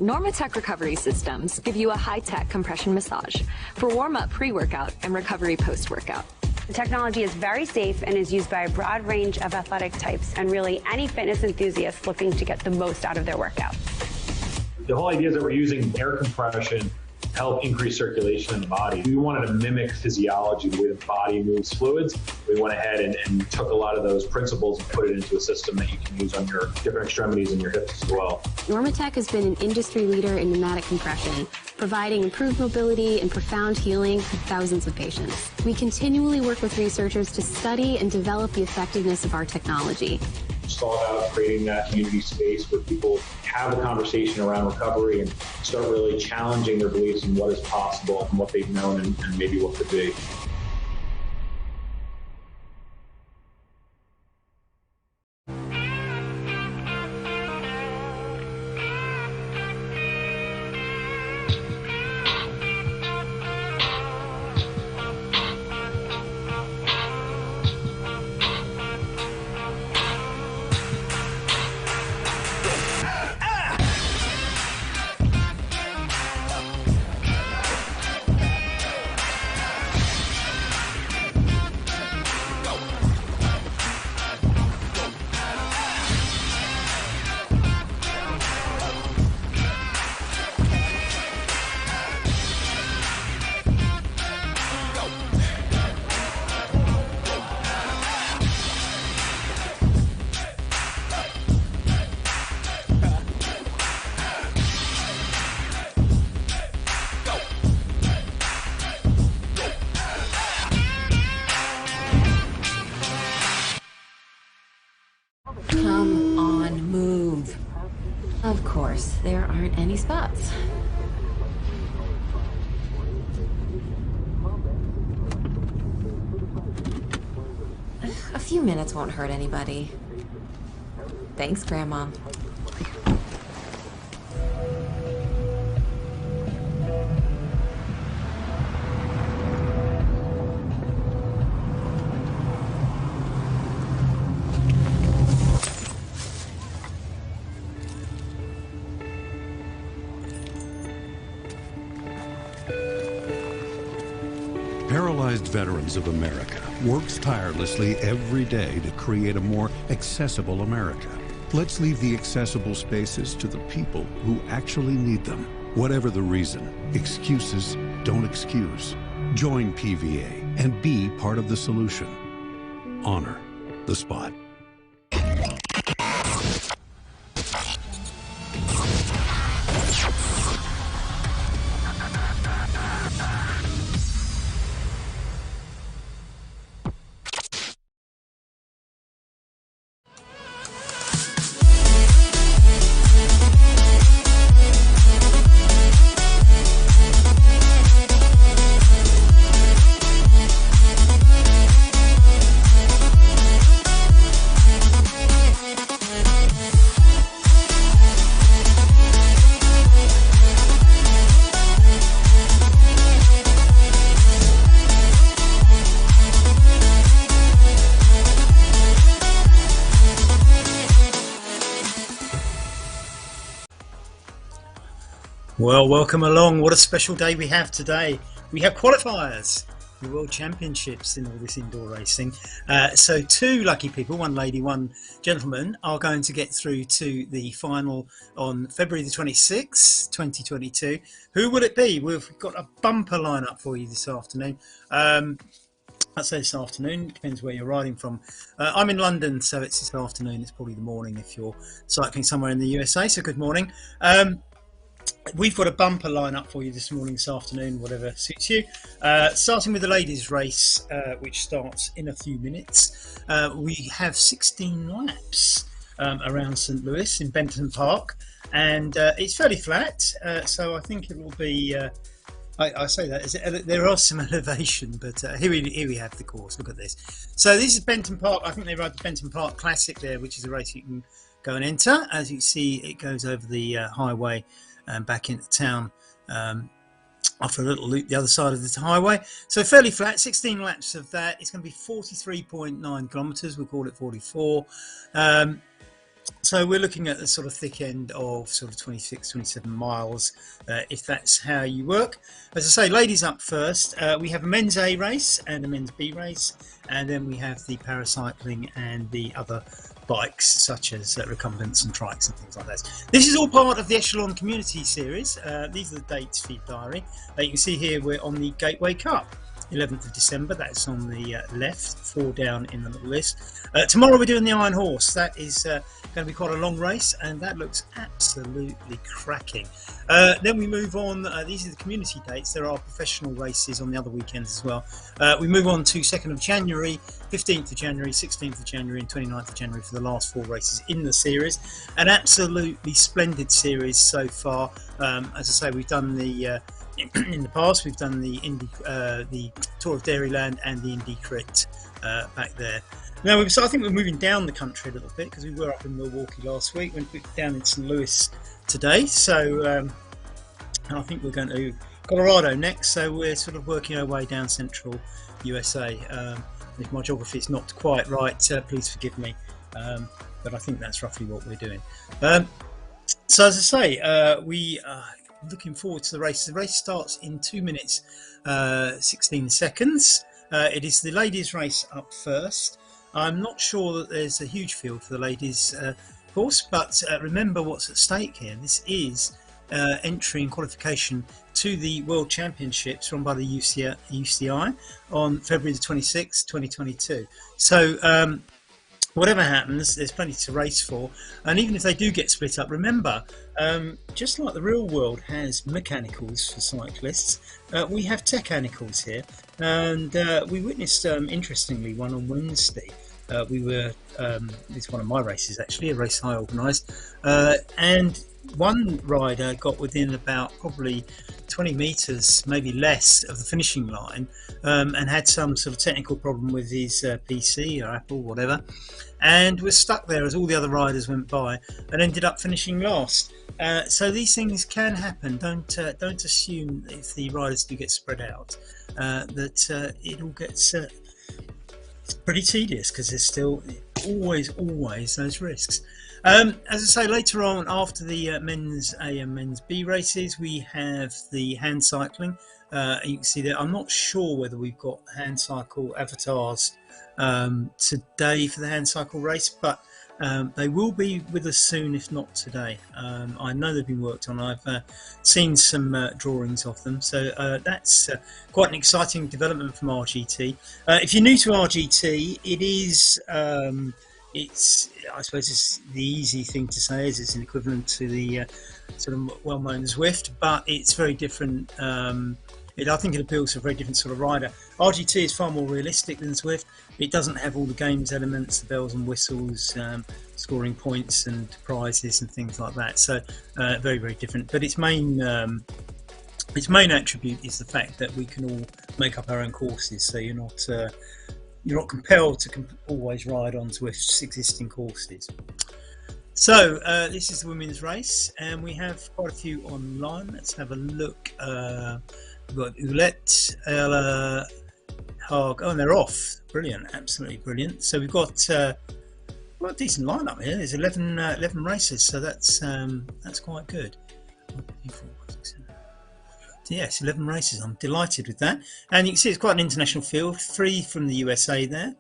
Normatec recovery systems give you a high-tech compression massage for warm-up pre-workout and recovery post-workout. The technology is very safe and is used by a broad range of athletic types and really any fitness enthusiast looking to get the most out of their workout. The whole idea is that we're using air compression to help increase circulation in the body. We wanted to mimic physiology, the way the body moves fluids. We went ahead and took a lot of those principles and put it into a system that you can use on your different extremities and your hips as well. Normatec has been an industry leader in pneumatic compression, providing improved mobility and profound healing for thousands of patients. We continually work with researchers to study and develop the effectiveness of our technology. It's all about creating that community space where people have a conversation around recovery and start really challenging their beliefs in what is possible and what they've known and maybe what could be. Come on, move. Of course, there aren't any spots. A few minutes won't hurt anybody. Thanks, Grandma. Paralyzed Veterans of America works tirelessly every day to create a more accessible America. Let's leave the accessible spaces to the people who actually need them. Whatever the reason, excuses don't excuse. Join PVA and be part of the solution. Honor the spot. Well, welcome along. What a special day we have today. We have qualifiers, the World Championships in all this indoor racing. So two lucky people, one lady, one gentleman, are going to get through to the final on February the 26th, 2022. Who will it be? We've got a bumper lineup for you this afternoon. I say this afternoon, depends where you're riding from. I'm in London, so it's this afternoon. It's probably the morning if you're cycling somewhere in the USA, so good morning. We've got a bumper lineup for you this morning, this afternoon, whatever suits you. Starting with the ladies' race, which starts in a few minutes. We have 16 laps around St. Louis in Benton Park, and it's fairly flat, so I think it will be... I say that there are some elevation, but here we have the course. Look at this. So this is Benton Park. I think they ride the Benton Park Classic there, which is a race you can go and enter. As you see, it goes over the highway and back into town after a little loop the other side of the highway. So fairly flat, 16 laps of that. It's going to be 43.9 kilometres. We'll call it 44. So we're looking at the sort of thick end of sort of 26, 27 miles, if that's how you work. As I say, ladies up first. We have a men's A race and a men's B race, and then we have the paracycling and the other bikes such as recumbents and trikes and things like that. This is all part of the Echelon Community Series. These are the dates for your diary. You can see here we're on the Gateway Cup. 11th of December, that's on the left, 4 down in the little list. Tomorrow we're doing the Iron Horse. That is going to be quite a long race, and that looks absolutely cracking. Then we move on. These are the community dates. There are professional races on the other weekends as well. We move on to 2nd of January, 15th of January, 16th of January and 29th of January for the last 4 races in the series. An absolutely splendid series so far. As I say, we've done the in the past, we've done the the Tour of Dairyland and the Indy Crit back there. Now, so I think we're moving down the country a little bit because we were up in Milwaukee last week. We're down in St. Louis today, so I think we're going to Colorado next. So we're sort of working our way down central USA. If my geography is not quite right, please forgive me, but I think that's roughly what we're doing. So as I say, we looking forward to the race. The race starts in 2 minutes 16 seconds. It is the ladies race up first. I'm not sure that there's a huge field for the ladies course, but remember what's at stake here. This is entry and qualification to the World Championships run by the UCI on February the 26th 2022. So whatever happens, there's plenty to race for, and even if they do get split up, remember, just like the real world has mechanicals for cyclists, we have techanicals here, and we witnessed, interestingly, one on Wednesday. It's one of my races actually, a race I organised, and one rider got within about probably 20 metres, maybe less, of the finishing line, and had some sort of technical problem with his PC or Apple, whatever, and was stuck there as all the other riders went by and ended up finishing last. So these things can happen. Don't assume if the riders do get spread out that it all gets it's pretty tedious, because there's still always those risks. As I say, later on, after the men's A and men's B races, we have the hand cycling. You can see there, I'm not sure whether we've got hand cycle avatars today for the hand cycle race, but they will be with us soon, if not today. I know they've been worked on. I've seen some drawings of them, so that's quite an exciting development from RGT. If you're new to RGT, it is I suppose it's the easy thing to say is it's an equivalent to the sort of well-known Zwift, but it's very different. I think it appeals to a very different sort of rider. RGT is far more realistic than Zwift. It doesn't have all the games elements, the bells and whistles, scoring points and prizes and things like that. So very, very different. But its main attribute is the fact that we can all make up our own courses. So you're not compelled to always ride on Zwift's existing courses. So this is the women's race, and we have quite a few online. Let's have a look. We've got Oulette, Ella, Haag. Oh, and they're off. Brilliant, absolutely brilliant. So we've got a decent lineup here. There's 11 races, so that's quite good. Yes, 11 races. I'm delighted with that. And you can see it's quite an international field. 3 from the USA there.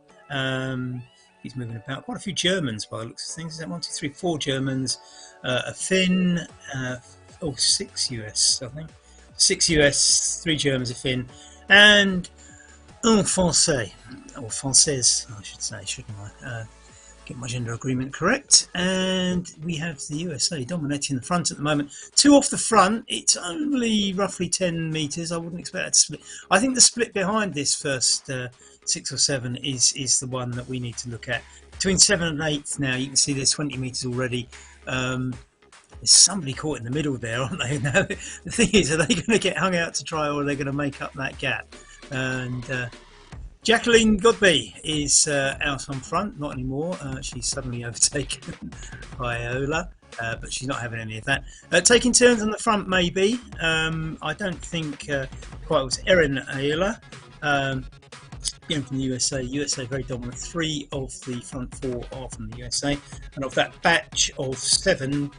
He's moving about. Quite a few Germans by the looks of things. Is that 1, 2, 3, 4 Germans? A Finn. 6 US, I think. 6 US, 3 Germans, a Finn, and un Français, or Française, I should say, shouldn't I? Get my gender agreement correct. And we have the USA dominating the front at the moment. 2 off the front. It's only roughly 10 metres. I wouldn't expect that to split. I think the split behind this first 6 or 7 is the one that we need to look at. Between 7 and 8 now, you can see there's 20 metres already. There's somebody caught in the middle there, aren't they? Now, the thing is, are they going to get hung out to dry, or are they going to make up that gap? And Jacqueline Godby is out on front, not anymore. She's suddenly overtaken by Ola, but she's not having any of that. Taking turns on the front, maybe. I don't think quite it was Erin Ayala. again from the USA. USA very dominant. 3 of the front 4 are from the USA, and of that batch of 7,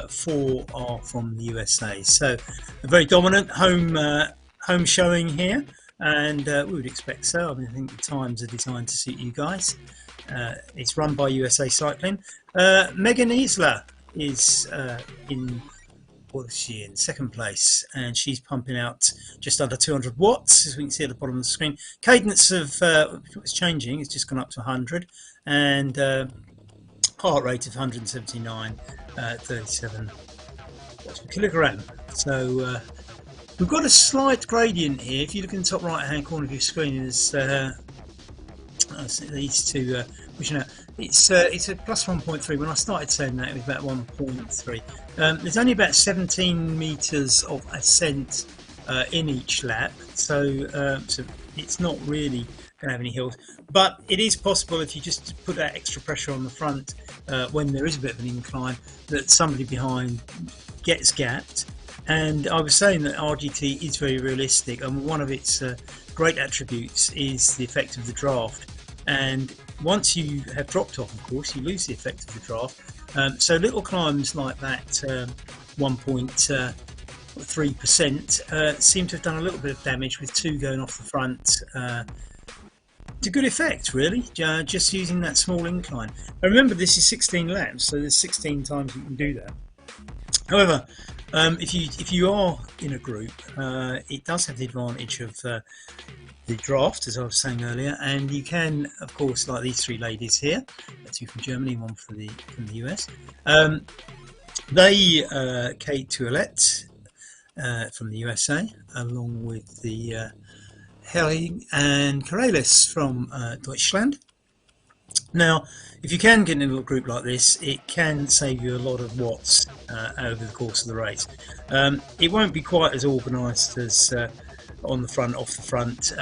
4 are from the USA. So a very dominant home showing here, and we would expect so. I mean, I think the times are designed to suit you guys. It's run by USA Cycling. Megan Isla is in, what is she in? Second place, and she's pumping out just under 200 watts, as we can see at the bottom of the screen. Cadence of it's changing, it's just gone up to 100, and heart rate of 179, 37 watts per kilogram. So we've got a slight gradient here. If you look in the top right hand corner of your screen, there's these two pushing out. It's a plus 1.3. When I started saying that, it was about 1.3. There's only about 17 meters of ascent in each lap, so it's not really going to have any hills. But it is possible, if you just put that extra pressure on the front when there is a bit of an incline, that somebody behind gets gapped. And I was saying that RGT is very realistic, and one of its great attributes is the effect of the draft. And once you have dropped off, of course, you lose the effect of the draft. So little climbs like that, 1.3%, seem to have done a little bit of damage, with 2 going off the front. It's a good effect, really, just using that small incline. And remember, this is 16 laps, so there's 16 times you can do that. However, if you are in a group, it does have the advantage of the draft, as I was saying earlier, and you can, of course, like these 3 ladies here, 2 from Germany, 1 from the US. They Kate Tuillet from the USA, along with the Herring and Karelis from Deutschland. Now, if you can get in a little group like this, it can save you a lot of watts over the course of the race. It won't be quite as organised as on the front, off the front.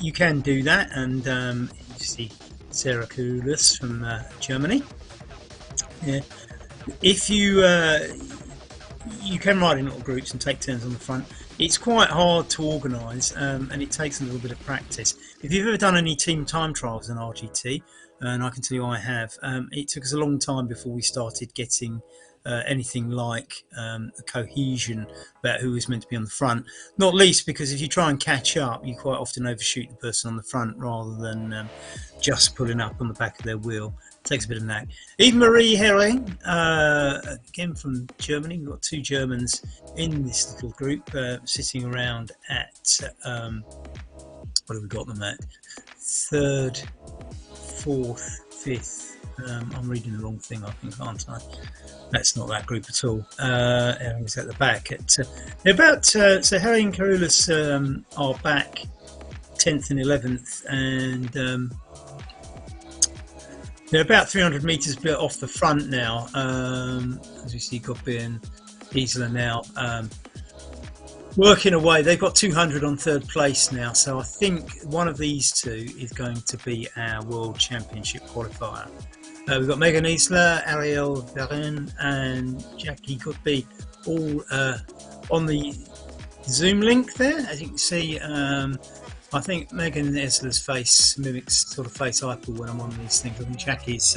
You can do that, and you see Sarah Kulis from Germany. Yeah. If you can ride in little groups and take turns on the front. It's quite hard to organise, and it takes a little bit of practice. If you've ever done any team time trials in RGT, and I can tell you I have, it took us a long time before we started getting anything like a cohesion about who was meant to be on the front. Not least because if you try and catch up, you quite often overshoot the person on the front rather than just pulling up on the back of their wheel. It takes a bit of knack. Eve Marie Herring, again from Germany. We've got 2 Germans in this little group sitting around at what have we got them at? 3rd, 4th, 5th. I'm reading the wrong thing, I think, aren't I? That's not that group at all. Herring's at the back. They're about so Herring and Karulis are back 10th and 11th, and they're about 300 metres off the front now. As we see, Gopi and Isla now working away. They've got 200 on 3rd place now, so I think one of these 2 is going to be our World Championship qualifier. We've got Megan Isla, Ariel Verin and Jackie Gopi all on the Zoom link there. As you can see, I think Megan Isla's face mimics sort of face I pull when I'm on these things. I think Jackie's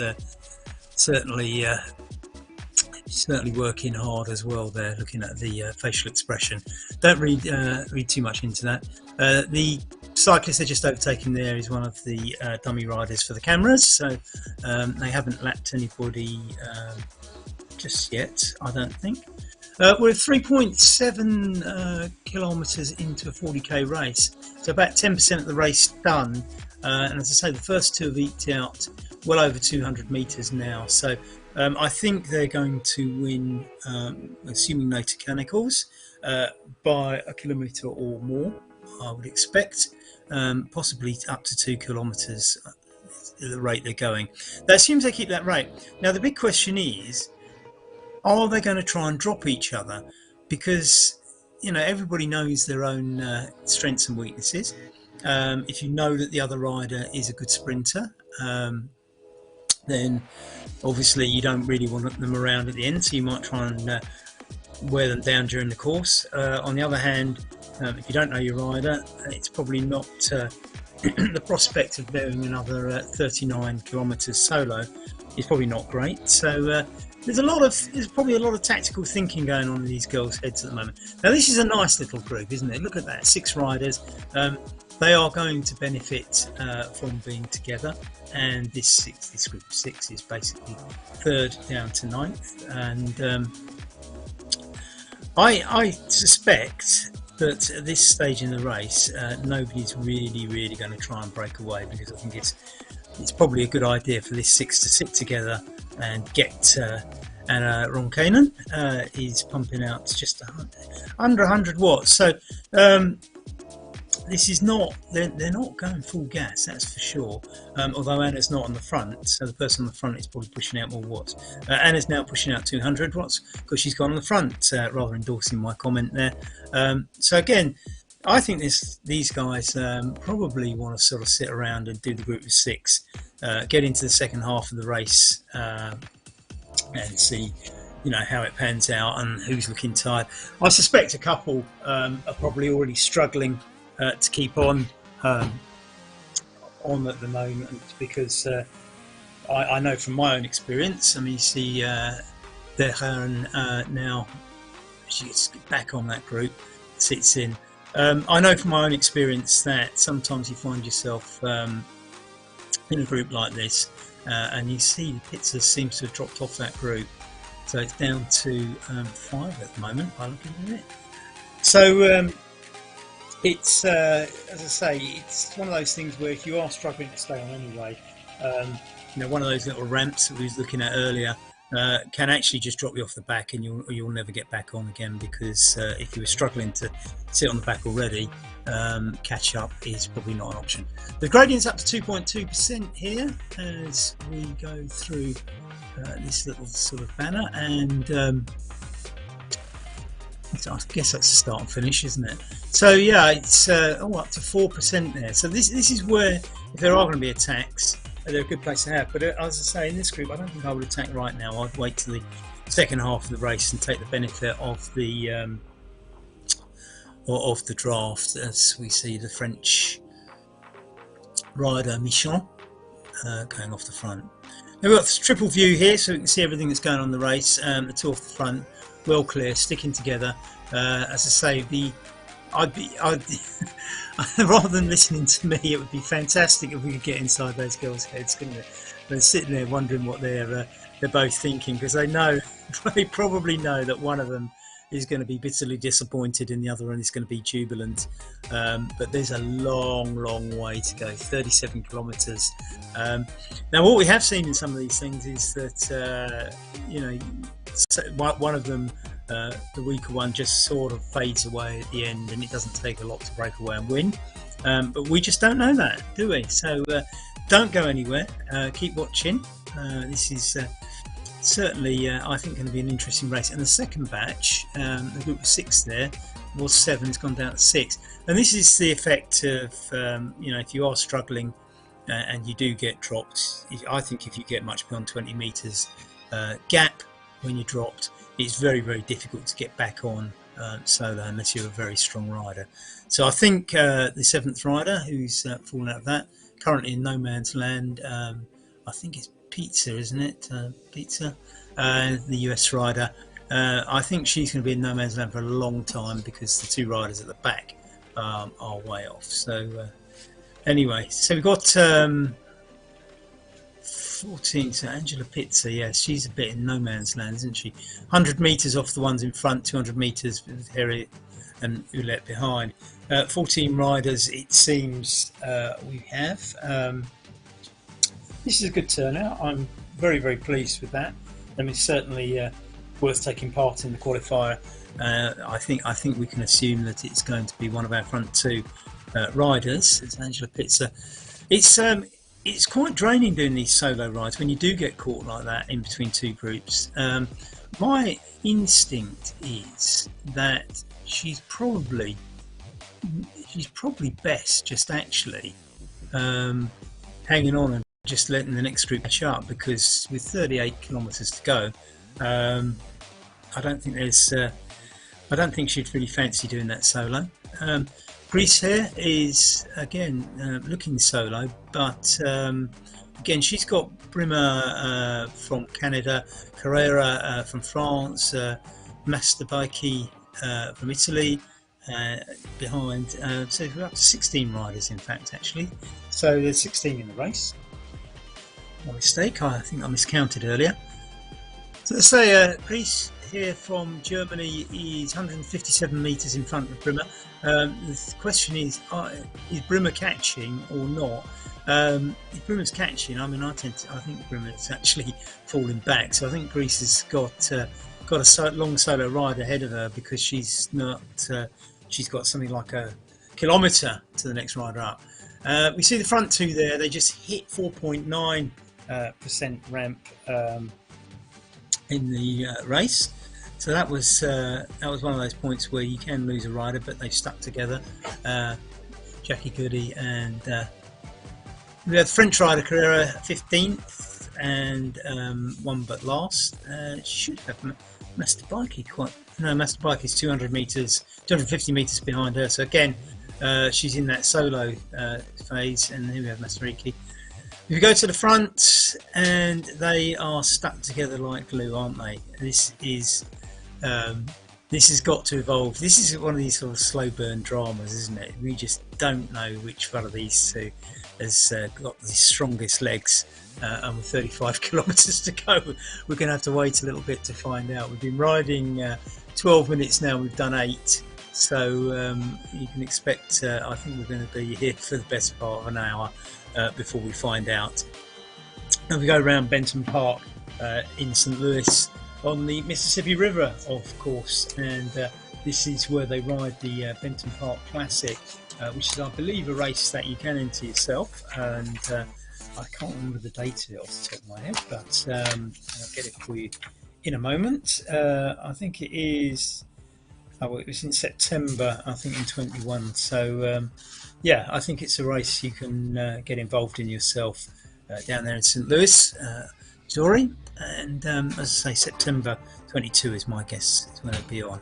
certainly working hard as well there, looking at the facial expression. Don't read too much into that. The cyclist they're just overtaking there is one of the dummy riders for the cameras, so they haven't lapped anybody just yet, I don't think. We're 3.7 kilometres into a 40k race, so about 10% of the race done, and as I say, the first 2 have eked out well over 200 metres now, so I think they're going to win, assuming no mechanicals, by a kilometre or more, I would expect, possibly up to 2 kilometres at the rate they're going. That assumes they keep that rate. Now the big question is, are they going to try and drop each other? Because, you know, everybody knows their own strengths and weaknesses. If you know that the other rider is a good sprinter, then obviously you don't really want them around at the end, so you might try and wear them down during the course. On the other hand, if you don't know your rider, it's probably not the prospect of doing another 39 kilometres solo is probably not great. So there's probably a lot of tactical thinking going on in these girls' heads at the moment. Now this is a nice little group, isn't it? Look at that, 6 riders. They are going to benefit from being together, and this group of 6 is basically 3rd down to 9th, and I suspect that at this stage in the race, nobody's really going to try and break away, because I think it's probably a good idea for this 6 to sit together and get. And Ronkainen is pumping out just under 100 watts. So this is not, they're not going full gas, that's for sure. Although Anna's not on the front, so the person on the front is probably pushing out more watts. Anna's now pushing out 200 watts because she's gone on the front, rather endorsing my comment there. So again, I think these guys probably want to sort of sit around and do the group of 6, get into the second half of the race, and see, how it pans out and who's looking tired. I suspect a couple are probably already struggling to keep on at the moment, because I know from my own experience. I mean, you see Dejan now, she's back on that group, sits in. I know from my own experience that sometimes you find yourself in a group like this, and you see Pizza seems to have dropped off that group, so it's down to 5 at the moment by looking at it. So it's as I say, it's one of those things where if you are struggling to stay on anyway, one of those little ramps that we was looking at earlier can actually just drop you off the back, and you'll never get back on again, because if you were struggling to sit on the back already, catch up is probably not an option. The gradient's up to 2.2% here as we go through this little sort of banner, and I guess that's the start and finish, isn't it? So yeah, it's up to 4% there. So this is where, if there are going to be attacks, they're a good place to have. But as I say, in this group, I don't think I would attack right now. I'd wait till the second half of the race and take the benefit of the draft, as we see the French rider Michon going off the front. Now we've got this triple view here, so we can see everything that's going on in the race. The two off the front, well clear, sticking together. As I say, I'd rather than listening to me, it would be fantastic if we could get inside those girls' heads, couldn't it? They're sitting there wondering what they're both thinking, because they probably know that one of them is going to be bitterly disappointed and the other one is going to be jubilant. But there's a long way to go, 37 kilometres. Now what we have seen in some of these things is that one of them, the weaker one, just sort of fades away at the end, and it doesn't take a lot to break away and win. But we just don't know that, do we? So don't go anywhere, keep watching. This is certainly, I think, going to be an interesting race. And the second batch, the group of 6 there, was 7, it's gone down to 6. And this is the effect of, if you are struggling and you do get dropped, I think if you get much beyond 20 metres gap when you're dropped, it's very difficult to get back on solo unless you're a very strong rider. So I think the 7th rider, who's fallen out of that, currently in no man's land, I think it's Pizza, isn't it? Pizza, the US rider. I think she's going to be in no man's land for a long time, because the 2 riders at the back are way off. So anyway, so we've got 14, so Angela Pizza, yes, she's a bit in no man's land, isn't she? 100 metres off the ones in front, 200 metres with Harry and Ulette behind. 14 riders, it seems we have. This is a good turnout. I'm very pleased with that. I mean, certainly worth taking part in the qualifier. I think we can assume that it's going to be one of our front 2 riders. It's Angela Pizza. It's quite draining doing these solo rides when you do get caught like that in between 2 groups. My instinct is that she's probably best just actually hanging on and just letting the next group catch up, because with 38 kilometres to go, I don't think she'd really fancy doing that solo. Greece here is again looking solo, but again she's got Brimmer from Canada, Carrera from France, Masterbaiki from Italy behind. So we're up to 16 riders, in fact, actually. So there's 16 in the race. My mistake. I think I miscounted earlier. So let's say Greece here from Germany is 157 metres in front of Brimmer. The question is Brimmer catching or not? If Brimmer's catching, I mean, I think Brimmer's actually falling back. So I think Greece has got a long solo ride ahead of her, because she's not. She's got something like a kilometre to the next rider up. We see the front two there. They just hit 4.9% ramp in the race. So that was one of those points where you can lose a rider, but they've stuck together. Jackie Goody and we have French rider Carrera 15th and one but last. Should have Masterbaiki Masterbaiki is 250 metres behind her. So again, she's in that solo phase, and here we have Masterbaiki. We go to the front, and they are stuck together like glue, aren't they? This has got to evolve. This is one of these sort of slow burn dramas, isn't it? We just don't know which one of these two has got the strongest legs. And with 35 kilometres to go, we're going to have to wait a little bit to find out. We've been riding 12 minutes now. We've done 8. So you can expect, I think we're going to be here for the best part of an hour before we find out. And we go around Benton Park in St. Louis on the Mississippi River, of course. And this is where they ride the Benton Park Classic, which is, I believe, a race that you can enter yourself. And I can't remember the date of it off the top of my head, but I'll get it for you in a moment. I think it is. Oh, it was in September, I think, in 21. So, yeah, I think it's a race you can get involved in yourself down there in St. Louis, Missouri. And as I say, September 22 is my guess. Is when it'll be on.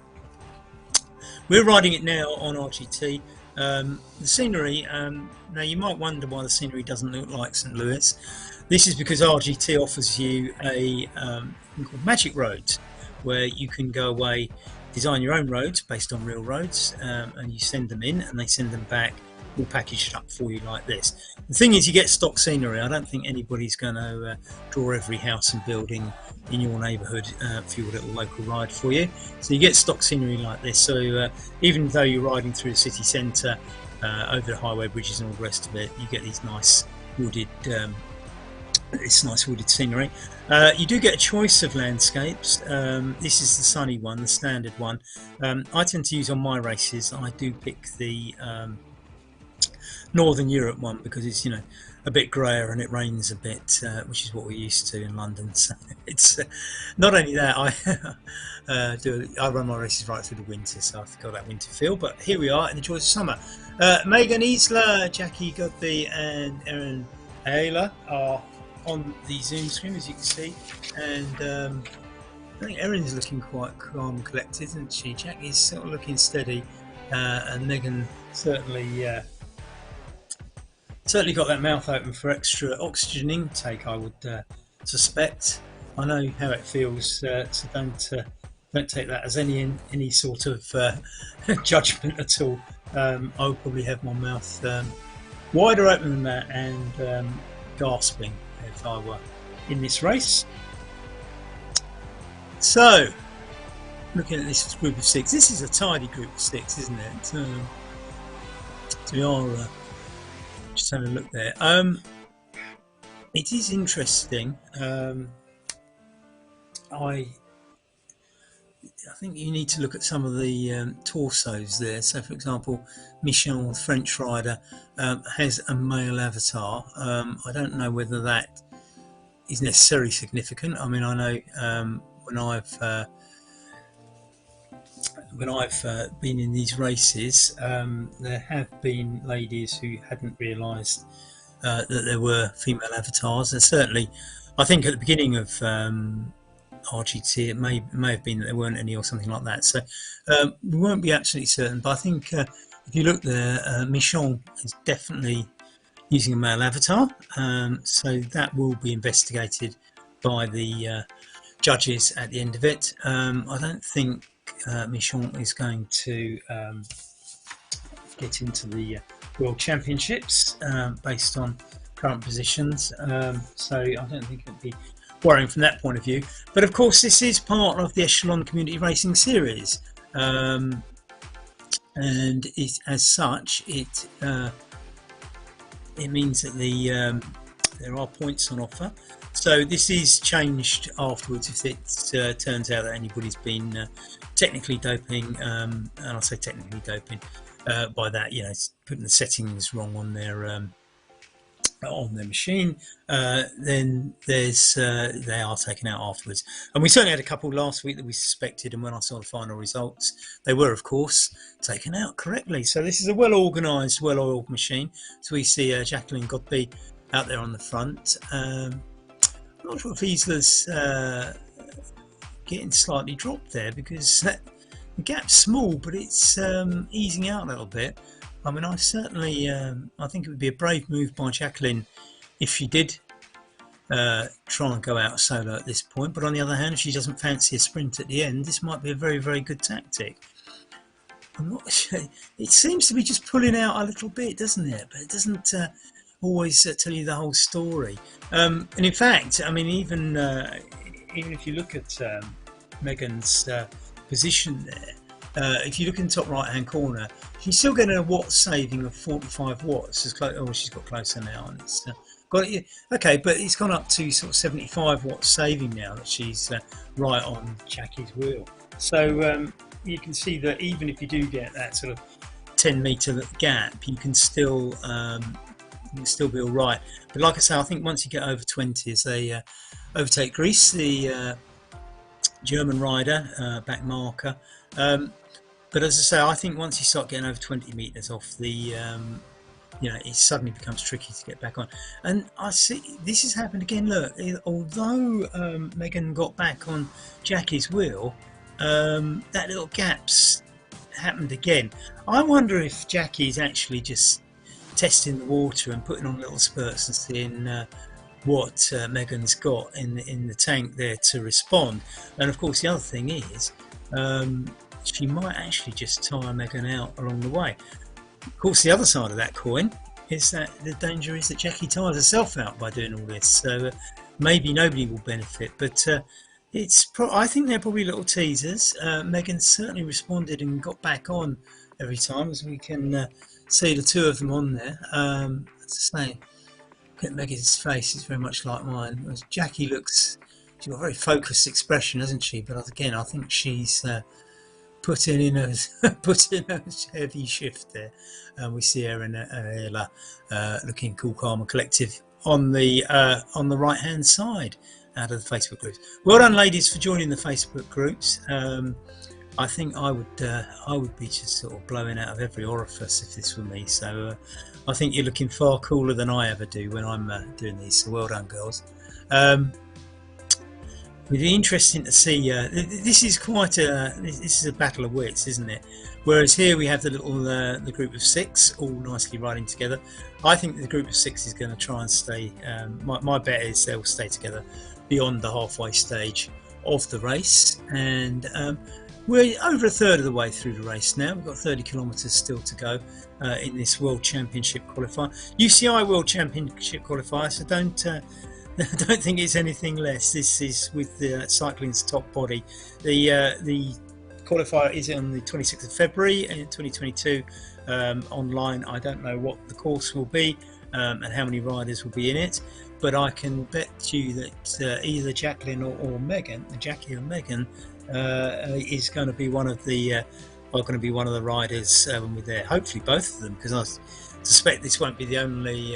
We're riding it now on RGT. The scenery, now you might wonder why the scenery doesn't look like St. Louis. This is because RGT offers you a thing called Magic Roads, where you can go away, design your own roads based on real roads, and you send them in and they send them back all packaged up for you like this. The thing is, you get stock scenery. I don't think anybody's going to draw every house and building in your neighbourhood for your little local ride for you. So you get stock scenery like this. So even though you're riding through the city centre, over the highway bridges and all the rest of it, you get these nice wooded scenery. You do get a choice of landscapes. This is the sunny one, the standard one. I tend to use on my races. I do pick the Northern Europe one because it's, you know, a bit grayer and it rains a bit, which is what we're used to in London. So it's not only that, I run my races right through the winter, so I've got that winter feel. But here we are in the joys of summer. Megan Isla, Jackie Godby and Erin Ayla are on the Zoom screen, as you can see, and I think Erin's looking quite calm and collected, isn't she? Jackie's sort of looking steady, and Megan certainly got that mouth open for extra oxygen intake, I would suspect. I know how it feels, so don't take that as any sort of judgment at all. I'll probably have my mouth wider open than that and gasping if I were in this race. So, looking at this group of 6, this is a tidy group of 6, isn't it? So we are just having a look there. It is interesting. I think you need to look at some of the torsos there. So, for example, Michel, the French rider, has a male avatar. I don't know whether that is necessarily significant. I mean, I know when I've been in these races, there have been ladies who hadn't realised that there were female avatars, and certainly, I think at the beginning of RGT, it may have been that there weren't any or something like that. So we won't be absolutely certain, but I think if you look there, Michon is definitely using a male avatar, so that will be investigated by the judges at the end of it. I don't think Michon is going to get into the World Championships based on current positions, so I don't think it'd be worrying from that point of view. But of course, this is part of the Echelon Community Racing Series, and as such, it means that there are points on offer. So this is changed afterwards if it turns out that anybody's been technically doping, and I say technically doping by that, you know, it's putting the settings wrong on their machine, then there's they are taken out afterwards. And we certainly had a couple last week that we suspected, and when I saw the final results, they were of course taken out correctly. So this is a well organised, well oiled machine. So we see Jacqueline Godby out there on the front. I'm not sure if Isla's getting slightly dropped there, because the gap's small, but it's easing out a little bit. I mean, I certainly, I think it would be a brave move by Jacqueline if she did try and go out solo at this point. But on the other hand, if she doesn't fancy a sprint at the end, this might be a very, very good tactic. I'm not sure. It seems to be just pulling out a little bit, doesn't it? But it doesn't always tell you the whole story. And in fact, I mean, even if you look at Megan's position there, if you look in the top right hand corner, she's still getting a watt saving of 45 watts. As close, oh, she's got closer now, and it's got it. Okay, but it's gone up to sort of 75 watts saving now that she's right on Jackie's wheel. So you can see that even if you do get that sort of 10-metre gap, you can still be all right. But like I say, I think once you get over 20, as they overtake Greece, the German rider, back marker. But as I say, I think once you start getting over 20 metres off the, you know, it suddenly becomes tricky to get back on. And I see this has happened again. Look, although Megan got back on Jackie's wheel, that little gap's happened again. I wonder if Jackie's actually just testing the water and putting on little spurts and seeing what Megan's got in the tank there to respond. And of course, the other thing is, she might actually just tire Megan out along the way. Of course, the other side of that coin is that the danger is that Jackie tires herself out by doing all this. So maybe nobody will benefit, but I think they're probably little teasers. Megan certainly responded and got back on every time, as we can see the two of them on there. As I say, look at Megan's face, it's very much like mine. Whereas Jackie looks, she's got a very focused expression, hasn't she? But again, I think she's put in a heavy shift there. We see her and Ella looking cool, calm and collective on the right hand side out of the Facebook groups. Well done, ladies, for joining the Facebook groups. I think I would be just sort of blowing out of every orifice if this were me. So I think you're looking far cooler than I ever do when I'm doing these. So well done, girls. It'd be interesting to see. This is quite this is a battle of wits, isn't it? Whereas here we have the little the group of 6 all nicely riding together. I think the group of 6 is going to try and stay. My bet is they'll stay together beyond the halfway stage of the race, and we're over a third of the way through the race now. We've got 30 kilometres still to go in this World Championship qualifier, UCI World Championship qualifier. So don't think it's anything less. This is with the cycling's top body. The qualifier is on the 26th of February in 2022 online. I don't know what the course will be and how many riders will be in it, but I can bet you that either Jacqueline or Megan, Jackie or Megan, is going to be one of the riders when we're there. Hopefully both of them, because I suspect this won't be the only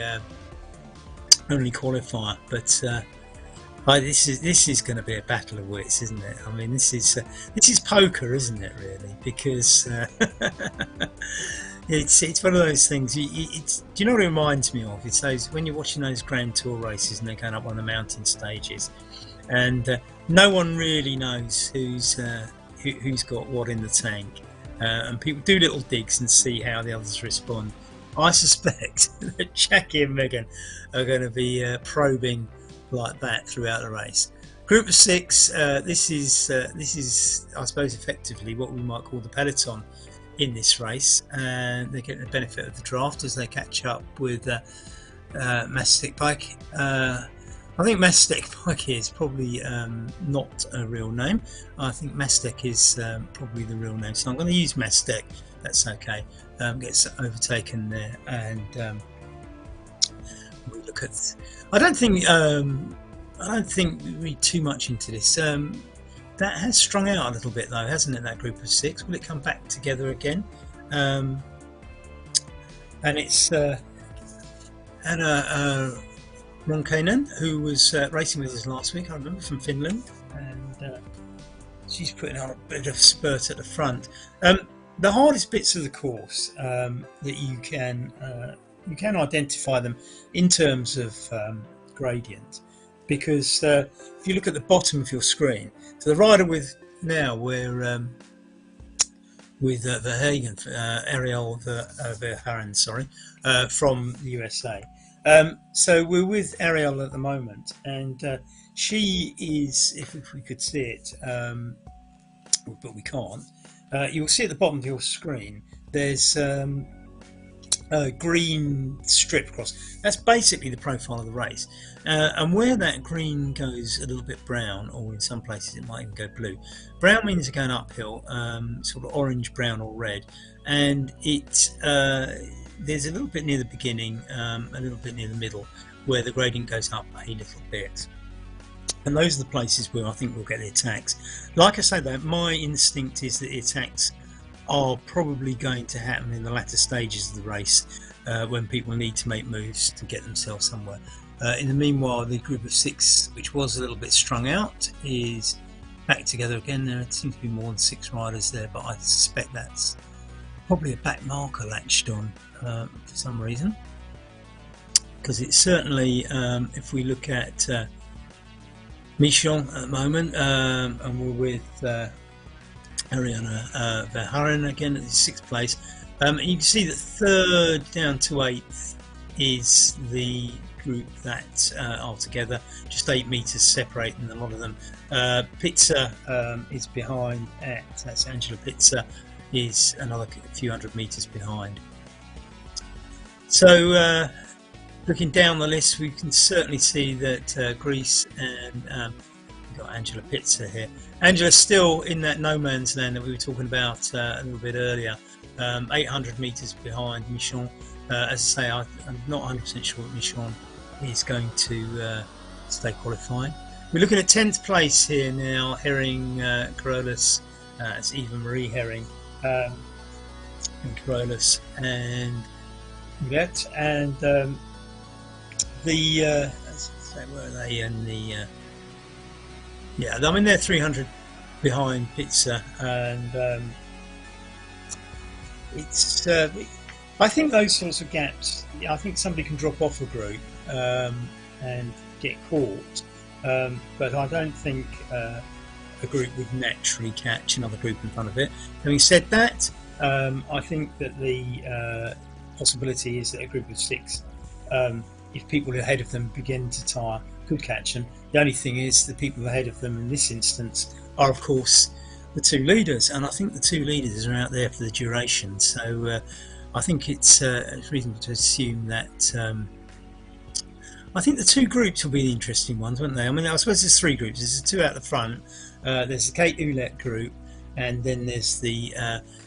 qualifier. But this is going to be a battle of wits, isn't it? I mean, this is poker, isn't it? Really, because it's one of those things. Do you know what it reminds me of? It's those when you're watching those Grand Tour races and they're going up one of the mountain stages, and no one really knows who's got what in the tank. and people do little digs and see how the others respond. I suspect that Jackie and Megan are going to be probing like that throughout the race. Group of 6. This is I suppose effectively what we might call the peloton in this race, and they're getting the benefit of the draft as they catch up with Mastic Bike. I think Mastic Bike is probably not a real name. I think Mastek is probably the real name, so I'm going to use Mastek. That's okay. Gets overtaken there, and we look at. I don't think we read too much into this. That has strung out a little bit though, hasn't it? That group of 6. Will it come back together again? And it's Anna Ronkainen, who was racing with us last week, I remember, from Finland, and she's putting on a bit of spurt at the front. The hardest bits of the course that you can identify them in terms of gradient, because if you look at the bottom of your screen, to the right of with now we're with Verhagen, Ariel Verhagen, sorry, from the USA. So we're with Ariel at the moment, and she is, if we could see it, but we can't, you'll see at the bottom of your screen there's a green strip across. That's basically the profile of the race, and where that green goes a little bit brown, or in some places it might even go blue. Brown means you're going uphill, sort of orange, brown or red, and it there's a little bit near the beginning, a little bit near the middle, where the gradient goes up a little bit. And those are the places where I think we'll get the attacks. Like I say though, my instinct is that the attacks are probably going to happen in the latter stages of the race, when people need to make moves to get themselves somewhere. In the meanwhile, the group of 6, which was a little bit strung out, is back together again. There seems to be more than 6 riders there, but I suspect that's probably a back marker latched on for some reason, because it's certainly, if we look at Michon at the moment, and we're with Ariana Verhaeren again at the 6th place. And you can see that 3rd down to 8th is the group that are together, just 8 metres separating a lot of them. Pizza is behind, that's Angela Pizza, is another few hundred metres behind. So looking down the list, we can certainly see that Greece and we've got Angela Pizza here. Angela's still in that no man's land that we were talking about a little bit earlier, 800 metres behind Michon. As I say, I'm not 100% sure that Michon is going to stay qualifying. We're looking at 10th place here now, Herring, Carolus, it's Eva Marie Herring, and Carolus and Yvette, and let's say, where are they in the yeah, I mean they're 300 behind Pizza, and it's I think those sorts of gaps, I think somebody can drop off a group and get caught, but I don't think a group would naturally catch another group in front of it. Having said that, I think that the possibility is that a group of 6, if people ahead of them begin to tire, could catch them. The only thing is the people ahead of them in this instance are of course the 2 leaders, and I think the 2 leaders are out there for the duration, so I think it's reasonable to assume that I think the 2 groups will be the interesting ones, won't they? I mean, I suppose there's 3 groups. There's the 2 out the front, there's the Kate Ouellette group, and then there's the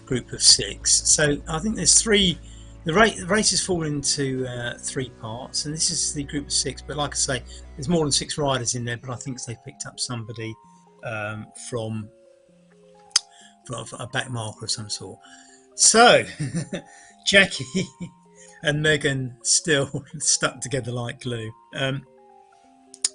group of 6. So I think there's 3. The race is fallen into 3 parts, and this is the group of 6. But like I say, there's more than 6 riders in there. But I think they've picked up somebody from a back marker of some sort. So Jackie and Megan still stuck together like glue.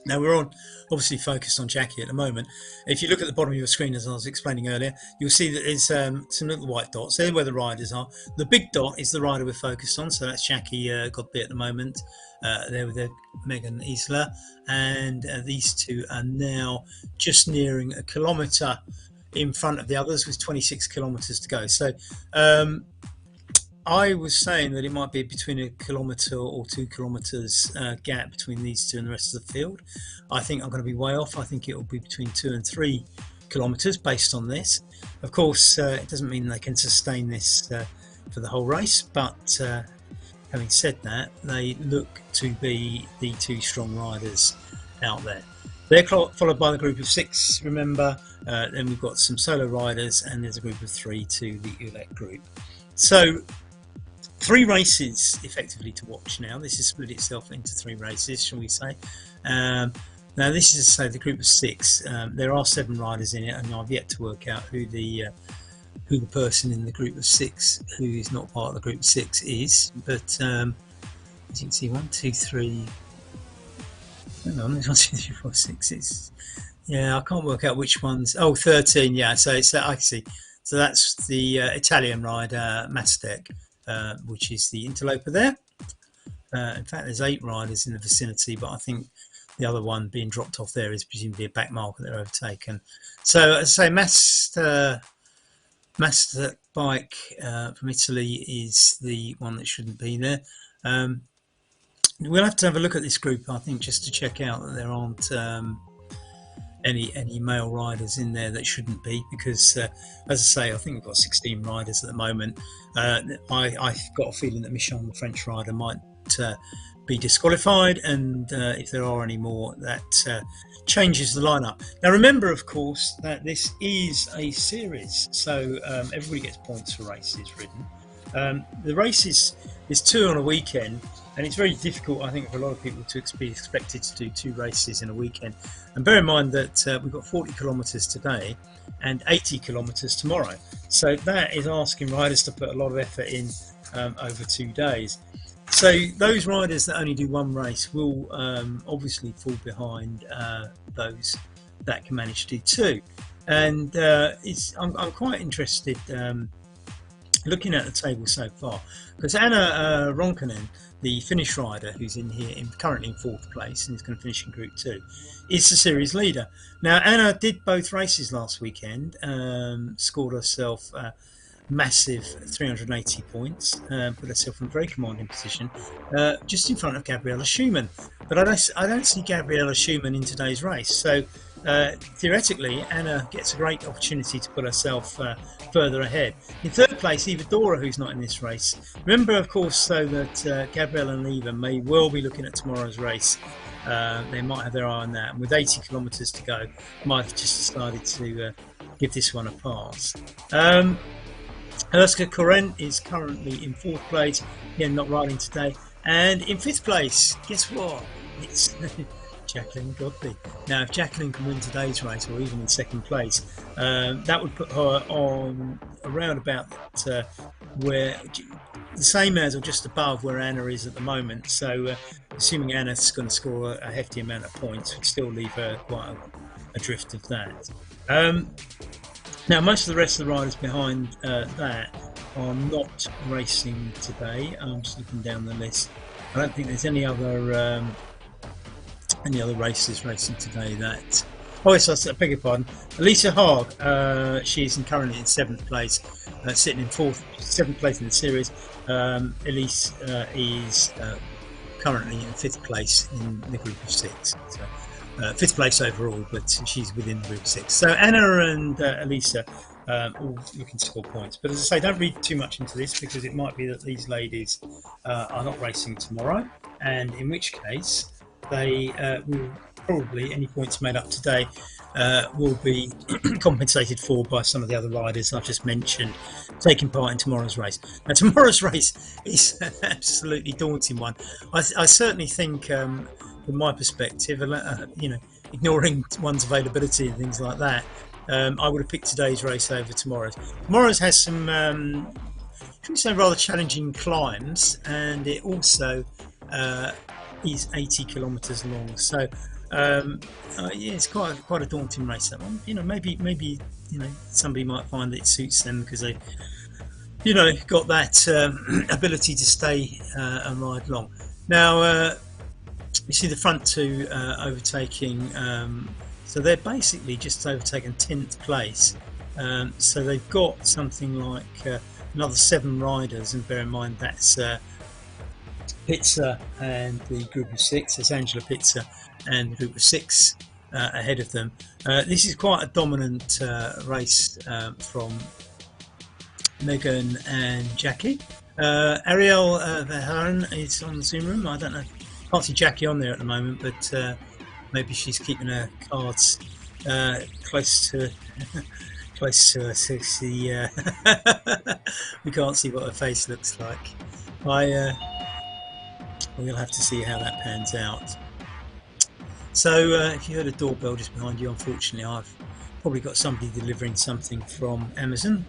Now we're obviously focused on Jackie at the moment. If you look at the bottom of your screen, as I was explaining earlier, you'll see that there's some little white dots. They're where the riders are. The big dot is the rider we're focused on, so that's Jackie Godbey at the moment. There with Megan Isla, and these 2 are now just nearing 1 kilometre in front of the others with 26 kilometres to go. So I was saying that it might be between a kilometre or 2 kilometres gap between these two and the rest of the field. I think I'm going to be way off. I think it will be between 2 and 3 kilometres based on this. Of course, it doesn't mean they can sustain this for the whole race, but having said that, they look to be the two strong riders out there. They're followed by the group of 6, remember. Then we've got some solo riders, and there's a group of 3 to the ULEC group. So 3 races effectively to watch now. This has split itself into 3 races, shall we say. Now this is, say, the group of 6. There are 7 riders in it, and I've yet to work out who the person in the group of 6 who is not part of the group of 6 is. But as you can see, 1, 2, 3. Hang on, 1, 2, 3, 4, 6. It's, yeah, I can't work out which ones. Oh, 13. Yeah, so it's I see. So that's the Italian rider Mastek, which is the interloper there. In fact, there's 8 riders in the vicinity, but I think the other one being dropped off there is presumably a back marker they're overtaken. So, as I say, Master Bike from Italy is the one that shouldn't be there. We'll have to have a look at this group, I think, just to check out that there aren't any male riders in there that shouldn't be, because as I say, I think we've got 16 riders at the moment. I've got a feeling that Michon, the French rider, might be disqualified, and if there are any more, that changes the lineup. Now remember, of course, that this is a series, so everybody gets points for races ridden. The races is 2 on a weekend, and it's very difficult, I think, for a lot of people to be expected to do 2 races in a weekend. And bear in mind that we've got 40 kilometres today and 80 kilometres tomorrow, so that is asking riders to put a lot of effort in over 2 days. So those riders that only do 1 race will obviously fall behind those that can manage to do 2. And I'm quite interested looking at the table so far, because Anna Ronkanen, the Finnish rider who's in here currently in 4th place and is going to finish in Group 2, is the series leader. Now Anna did both races last weekend, scored herself massive 380 points, put herself in a very commanding position, just in front of Gabriella Schumann. But I don't see Gabriella Schumann in today's race, so theoretically Anna gets a great opportunity to put herself further ahead. In 3rd place, Eva Dora, who's not in this race. Remember, of course, though, that Gabriella and Eva may well be looking at tomorrow's race. They might have their eye on that, and with 80 kilometres to go, might have just decided to give this one a pass. Erska Koren is currently in 4th place, again not riding today, and in 5th place, guess what? It's Jacqueline Godby. Now, if Jacqueline can win today's race, or even in 2nd place, that would put her on around about where the same as or just above where Anna is at the moment. So, assuming Anna's going to score a hefty amount of points, would still leave her quite a drift of that. Now, most of the rest of the riders behind that are not racing today. I'm just looking down the list. I don't think there's any other races racing today. That I beg your pardon. Elisa Haag, she's currently in 7th place, sitting in 7th place in the series. Elise is currently in 5th place in the group of 6. So, 5th place overall, but she's within the group of 6. So Anna and Elisa all looking to score points. But as I say, don't read too much into this, because it might be that these ladies are not racing tomorrow, and in which case they will probably, any points made up today will be compensated for by some of the other riders I've just mentioned taking part in tomorrow's race. Now, tomorrow's race is an absolutely daunting one. I certainly think, from my perspective, ignoring one's availability and things like that, I would have picked today's race over tomorrow's. Tomorrow's has some, should we say, rather challenging climbs, and it also is 80 kilometres long. So yeah, it's quite a daunting race, that one. Maybe somebody might find that it suits them because they got that ability to stay and ride long. Now you see the front 2 overtaking, so they're basically just overtaken 10th place So they've got something like another 7 riders, and bear in mind that's Pizza and the group of 6. It's Angela Pizza and the group of 6 ahead of them. This is quite a dominant race from Megan and Jackie. Ariel Verheeren is on the Zoom room. I don't know, can't see Jackie on there at the moment, but maybe she's keeping her cards close to close to us. We can't see what her face looks like. We'll have to see how that pans out. So if you heard a doorbell just behind you, unfortunately I've probably got somebody delivering something from Amazon.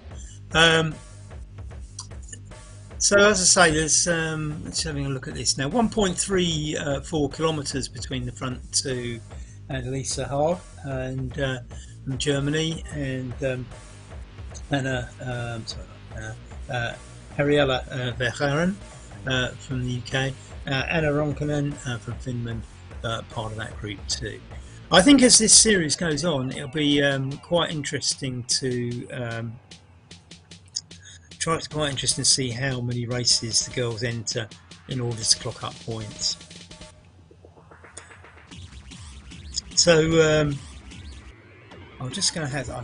So as I say, there's let's having a look at this now. 1.34 kilometers between the front two, and Lisa Haag and from Germany, and Ariella Verheeren from the UK, Anna Ronkanen from Finland, part of that group too. I think as this series goes on, it'll be quite interesting to quite interesting to see how many races the girls enter in order to clock up points. So I'm just going to have. I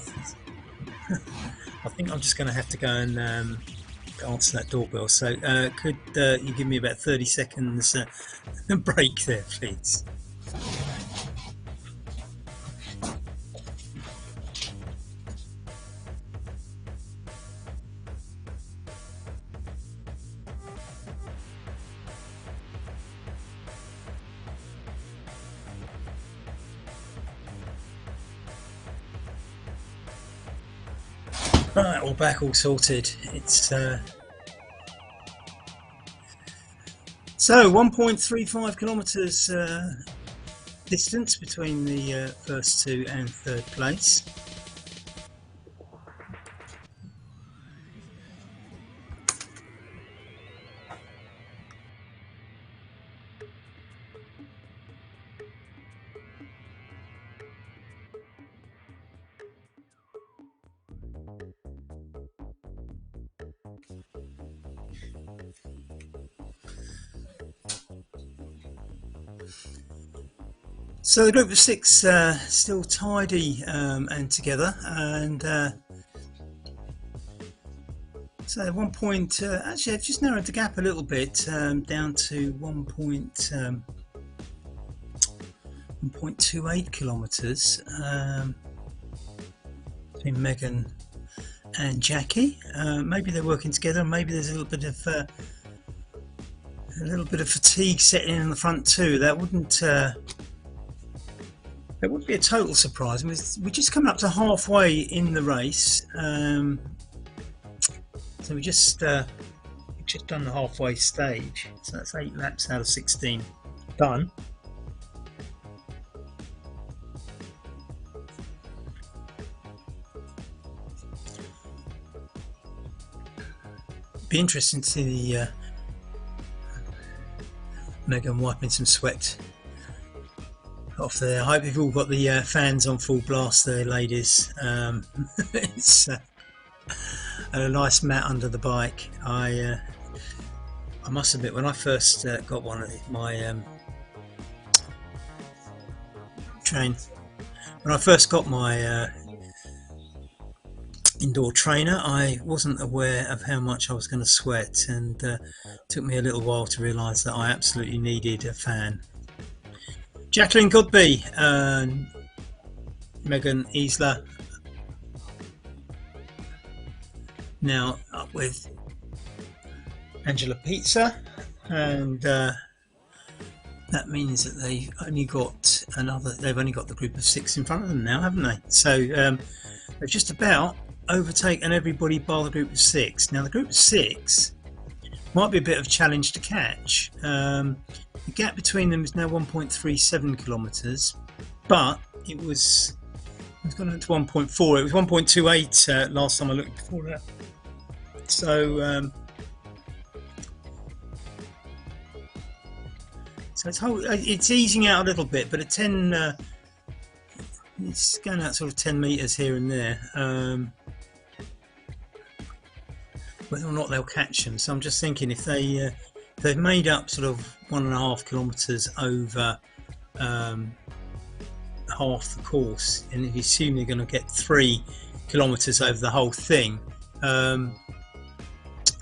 think I'm just going to have to go and answer that doorbell. So could you give me about 30 seconds break there, please? Right, all back, all sorted. It's so 1.35 kilometers distance between the first two and third place. So the group of 6 still tidy and together, and so 1 point. Actually, I've just narrowed the gap a little bit down to 1.28 kilometers between Megan and Jackie. Maybe they're working together. Maybe there's a little bit of fatigue setting in on the front too. That wouldn't. It would be a total surprise. We just come up to halfway in the race, so we just done the halfway stage. So that's 8 laps out of 16 done. Be interesting to see the Megan wiping some sweat off there. I hope you've all got the fans on full blast there, ladies. It's and a nice mat under the bike. I must admit, when I first got one of my when I first got my indoor trainer, I wasn't aware of how much I was going to sweat, and it took me a little while to realise that I absolutely needed a fan. Jacqueline Godby, Megan Isla now up with Angela Pizza, and that means that they've only got the group of 6 in front of them now, haven't they? So they've just about overtaken everybody bar the group of 6. Now the group of 6 might be a bit of a challenge to catch. The gap between them is now 1.37 kilometers, but it's gone into 1.4. It was 1.28 last time I looked before that. So it's easing out a little bit, but at 10 it's going out sort of 10 meters here and there. whether or not they'll catch them. So I'm just thinking if they've made up sort of 1.5 kilometres over half the course, and if you assume they're going to get 3 kilometres over the whole thing,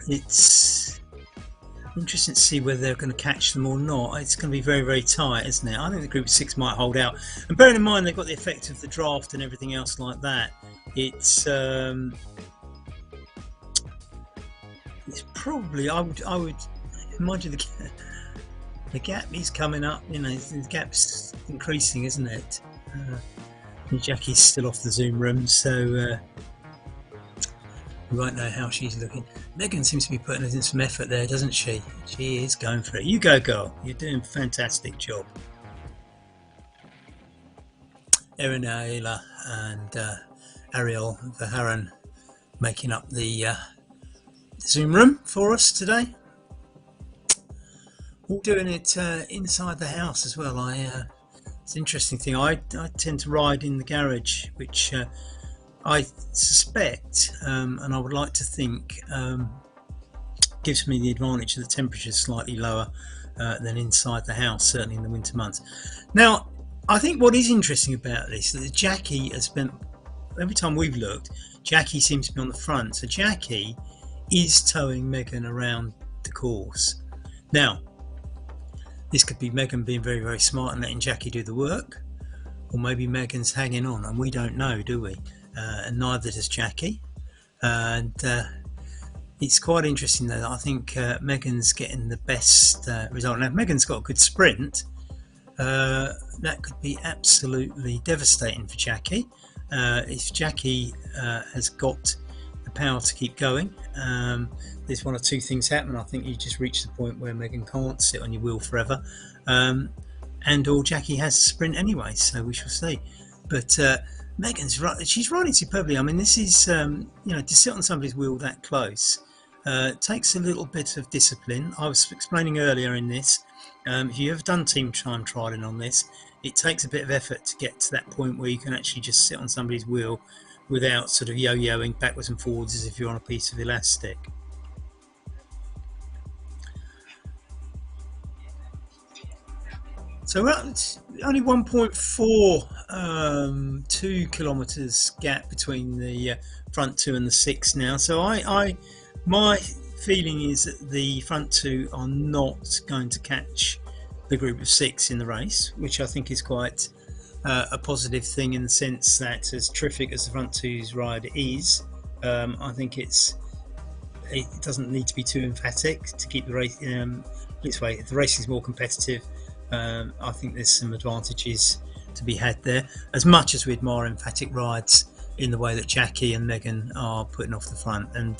it's interesting to see whether they're going to catch them or not. It's going to be very, very tight, isn't it? I think the group of 6 might hold out, and bearing in mind they've got the effect of the draft and everything else like that, it's probably, I would imagine the gap is coming up. You know, the gap's increasing, isn't it? Jackie's still off the Zoom room, so we won't know how she's looking. Megan seems to be putting in some effort there, doesn't she? She is going for it. You go, girl. You're doing a fantastic job. Erin Ayla and Ariel Vaharan making up the Zoom room for us today. All doing it inside the house as well. It's an interesting thing. I tend to ride in the garage, which I suspect, and I would like to think, gives me the advantage that the temperature is slightly lower than inside the house, certainly in the winter months. Now, I think what is interesting about this is that Jackie has spent, every time we've looked, Jackie seems to be on the front. So Jackie is towing Megan around the course. Now, this could be Megan being very, very smart and letting Jackie do the work, or maybe Megan's hanging on, and we don't know, do we? And neither does Jackie. And it's quite interesting though that I think Megan's getting the best result. Now, if Megan's got a good sprint, that could be absolutely devastating for Jackie. If Jackie has got the power to keep going, there's one or two things happen. I think you just reach the point where Megan can't sit on your wheel forever, and or Jackie has a sprint anyway, so we shall see. But Megan's right, she's riding superbly. I mean, this is you know, to sit on somebody's wheel that close takes a little bit of discipline. I was explaining earlier in this, if you've ever done team time trialing on this, it takes a bit of effort to get to that point where you can actually just sit on somebody's wheel without sort of yo-yoing backwards and forwards as if you're on a piece of elastic. So it's only 1.4 2 kilometres gap between the front two and the six now. So my feeling is that the front two are not going to catch the group of six in the race, which I think is quite a positive thing, in the sense that, as terrific as the front two's ride is, I think it doesn't need to be too emphatic to keep the race this way. If the race is more competitive, I think there's some advantages to be had there, as much as we admire emphatic rides in the way that Jackie and Megan are putting off the front, and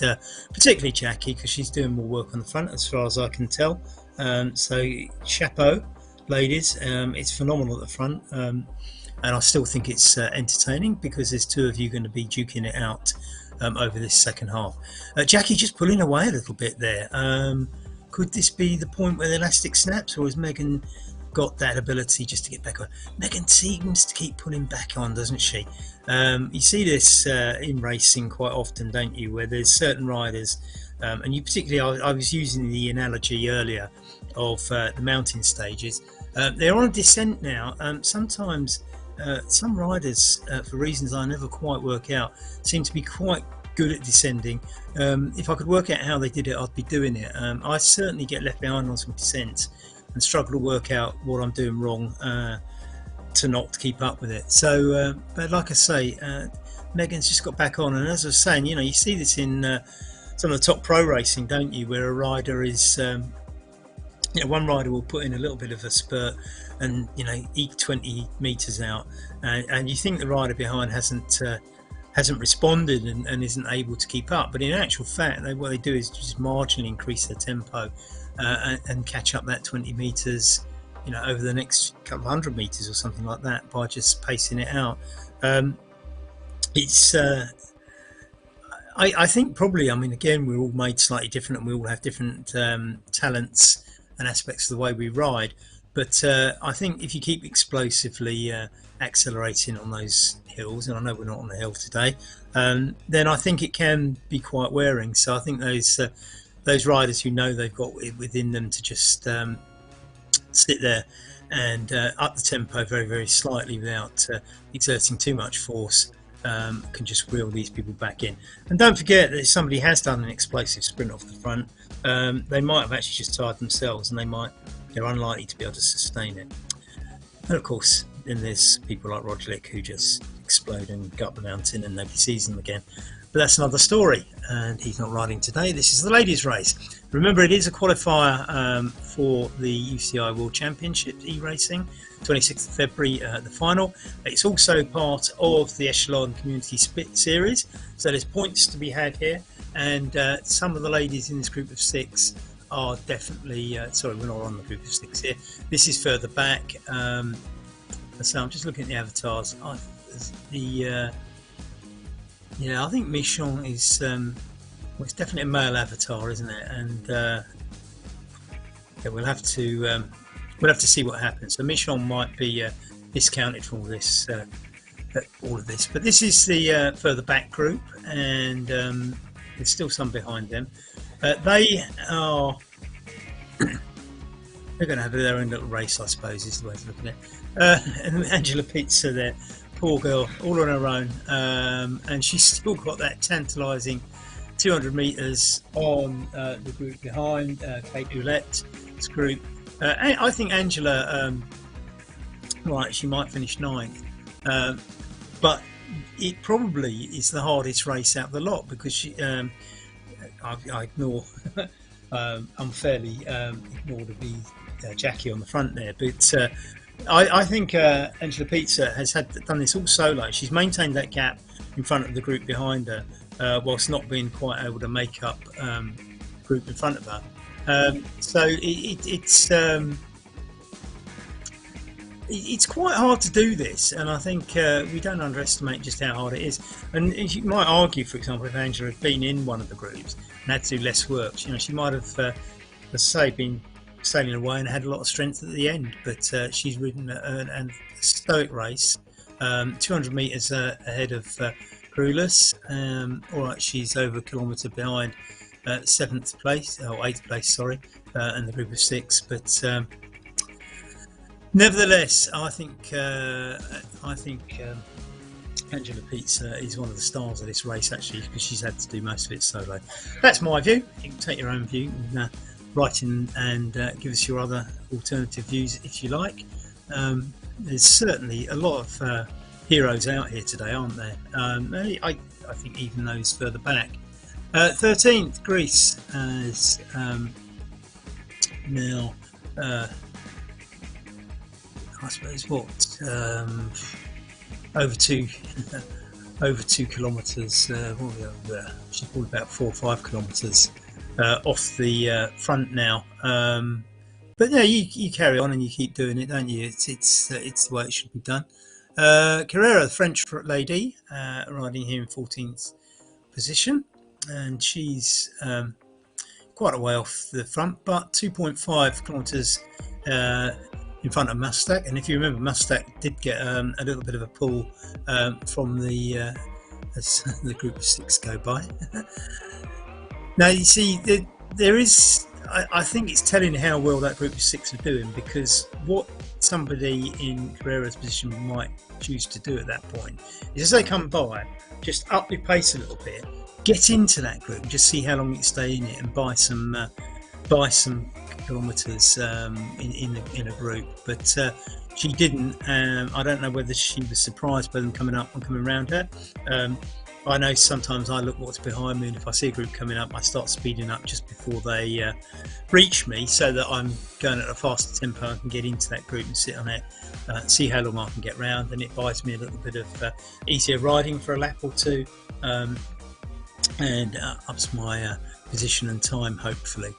particularly Jackie, because she's doing more work on the front as far as I can tell. So chapeau, ladies. It's phenomenal at the front, and I still think it's entertaining, because there's two of you going to be duking it out over this second half. Jackie just pulling away a little bit there. Could this be the point where the elastic snaps, or has Megan got that ability just to get back on? Megan seems to keep pulling back on, doesn't she? You see this in racing quite often, don't you, where there's certain riders, and you particularly, I was using the analogy earlier of the mountain stages. They're on a descent now. Sometimes some riders, for reasons I never quite work out, seem to be quite good at descending. If I could work out how they did it, I'd be doing it. I certainly get left behind on some descents and struggle to work out what I'm doing wrong to not keep up with it. So, but like I say, Megan's just got back on, and as I was saying, you know, you see this in some of the top pro racing, don't you, where a rider is, you know, one rider will put in a little bit of a spurt and, you know, eke 20 meters out, and you think the rider behind hasn't responded and isn't able to keep up, but in actual fact, what they do is just marginally increase their tempo and catch up that 20 meters, you know, over the next couple of hundred meters or something like that, by just pacing it out. It's I think probably, I mean, again, we're all made slightly different, and we all have different talents and aspects of the way we ride, But I think if you keep explosively accelerating on those hills, and I know we're not on the hill today, then I think it can be quite wearing. So I think those riders who know they've got it within them to just sit there and up the tempo very, very slightly without exerting too much force, can just reel these people back in. And don't forget that if somebody has done an explosive sprint off the front, they might have actually just tired themselves, and they're unlikely to be able to sustain it. And of course, then there's people like Roglic who just explode and go up the mountain and nobody sees them again. But that's another story, and he's not riding today. This is the ladies' race. Remember, it is a qualifier for the UCI World Championships e-racing, 26th of February, the final. It's also part of the Echelon Community Split Series, so there's points to be had here. And some of the ladies in this group of 6 are definitely... sorry, we're not on the group of 6 here. This is further back. So I'm just looking at the avatars. I think Michon is... well, it's definitely a male avatar, isn't it? And we'll have to see what happens. So Michon might be discounted for all of this. But this is the further back group, and there's still some behind them. They are... they're going to have their own little race, I suppose, is the way to look at it. And Angela Pizza there, poor girl, all on her own, and she's still got that tantalising 200 metres on the group behind, Kate Ouellette's group. I think Angela, right, she might finish 9th, but it probably is the hardest race out of the lot, because she, I ignore, unfairly ignore Jackie on the front there, but I think Angela Pizza has done this all solo. She's maintained that gap in front of the group behind her, whilst not being quite able to make up group in front of her. So it's quite hard to do this, and I think we don't underestimate just how hard it is. And you might argue, for example, if Angela had been in one of the groups and had to do less work, she might have, let's say, been sailing away and had a lot of strength at the end. But she's ridden a stoic race, 200 metres ahead of Krulus. All right, she's over a kilometre behind 7th place, or 8th place, sorry, and the group of 6. But nevertheless, I think Angela Pizza is one of the stars of this race, actually, because she's had to do most of it solo. That's my view. You can take your own view and write in and give us your other alternative views if you like. There's certainly a lot of heroes out here today, aren't there? I think even those further back. 13th, Greece has now, I suppose, what, over 2 kilometres. She's probably about 4 or 5 kilometres off the front now. But yeah, you carry on and you keep doing it, don't you? It's the way it should be done. Carrera, the French lady, riding here in 14th position, and she's quite a way off the front, but 2.5 kilometres in front of Mustak. And if you remember, Mustak did get a little bit of a pull from as the group of 6 go by. Now you see, there is, I think it's telling how well that group of 6 are doing, because what somebody in Carrera's position might choose to do at that point is, as they come by, just up your pace a little bit, get into that group, just see how long you stay in it, and buy some kilometres in a group. But she didn't. I don't know whether she was surprised by them coming up and coming around her. I know sometimes I look what's behind me, and if I see a group coming up, I start speeding up just before they reach me, so that I'm going at a faster tempo and can get into that group and sit on it, see how long I can get round, and it buys me a little bit of easier riding for a lap or two, and ups my position and time, hopefully.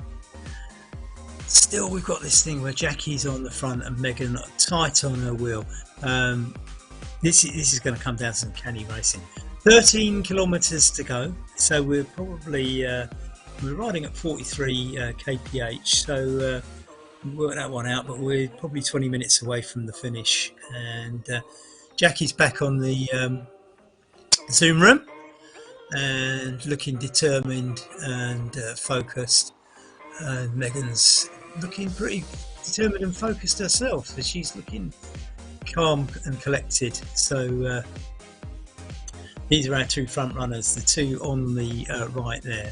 Still, we've got this thing where Jackie's on the front and Megan tight on her wheel. This is going to come down to some canny racing. 13 kilometres to go, so we're probably we're riding at 43 kph. So work that one out, but we're probably 20 minutes away from the finish. And Jackie's back on the Zoom room and looking determined and focused. And Megan's looking pretty determined and focused herself, so she's looking calm and collected. So these are our two front runners, the two on the right there.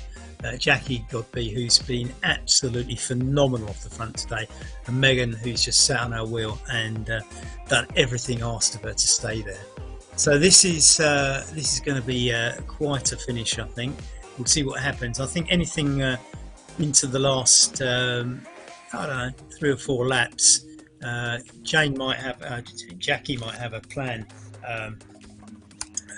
Jackie Godby, who's been absolutely phenomenal off the front today, and Megan, who's just sat on her wheel and done everything asked of her to stay there. So this is going to be quite a finish, I think. We'll see what happens. I think anything into the last I don't know, 3 or 4 laps, Jackie might have a plan.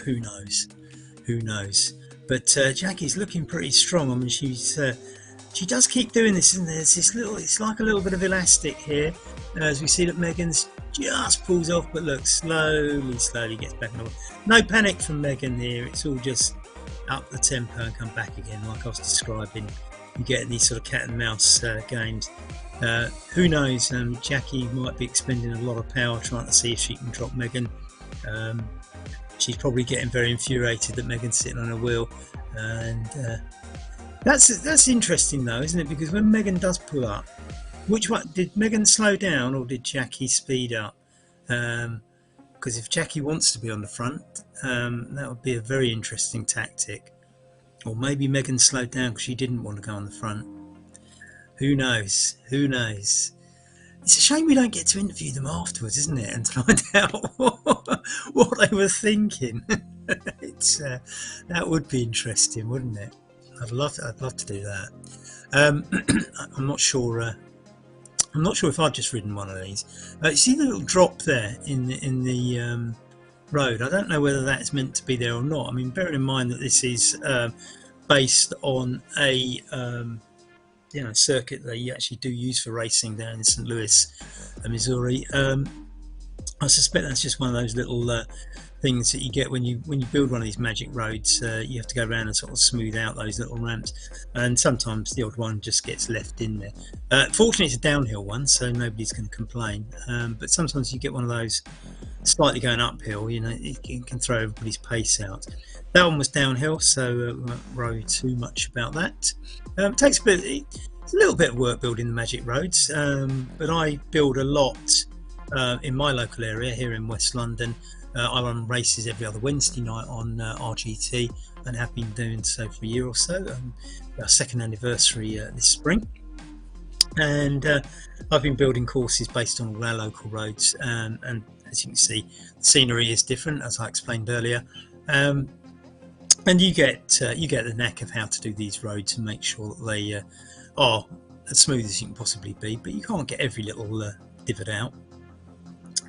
Who knows? But Jackie's looking pretty strong. I mean, she does keep doing this, isn't there? There's this little, it's like a little bit of elastic here, as we see that Megan's just pulls off, but look, slowly gets back on. No panic from Megan here. It's all just up the tempo and come back again, like I was describing. You get these sort of cat and mouse games. Who knows? Jackie might be expending a lot of power trying to see if she can drop Megan. She's probably getting very infuriated that Megan's sitting on her wheel, and that's interesting though, isn't it? Because when Megan does pull up, which one did Megan slow down or did Jackie speed up? Because if Jackie wants to be on the front, that would be a very interesting tactic. Or maybe Megan slowed down because she didn't want to go on the front. Who knows? It's a shame we don't get to interview them afterwards, isn't it, and find out what they were thinking. That would be interesting, wouldn't it? I'd love to do that. I'm not sure if I've just ridden one of these. You see the little drop there in the road. I don't know whether that's meant to be there or not. I mean, bearing in mind that this is based on a circuit that you actually do use for racing down in St. Louis, Missouri. I suspect that's just one of those little things that you get when you build one of these magic roads. You have to go around and sort of smooth out those little ramps, and sometimes the odd one just gets left in there. Fortunately, it's a downhill one, so nobody's going to complain. But sometimes you get one of those slightly going uphill. It can throw everybody's pace out. That one was downhill, so we won't worry too much about that. It takes it's a little bit of work building the magic roads, but I build a lot in my local area here in West London. I run races every other Wednesday night on RGT and have been doing so for a year or so. Our second anniversary this spring, and I've been building courses based on all our local roads, and as you can see, the scenery is different, as I explained earlier. And you get the knack of how to do these roads and make sure that they are as smooth as you can possibly be, but you can't get every little divot out.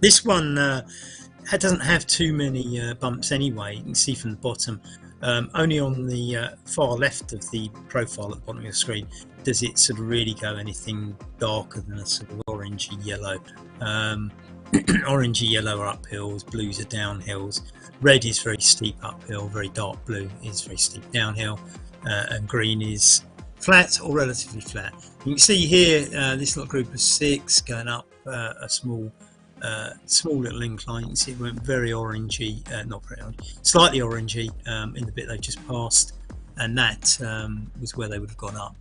This one doesn't have too many bumps anyway. You can see from the bottom, only on the far left of the profile at the bottom of your screen does it sort of really go anything darker than a sort of orangey yellow. Orangey yellow are uphills, blues are downhills, red is very steep uphill, very dark blue is very steep downhill, and green is flat or relatively flat. You can see here this little group of 6 going up a small little incline. You can see it went very orangey, not very orangey, slightly orangey in the bit they just passed, and that was where they would have gone up.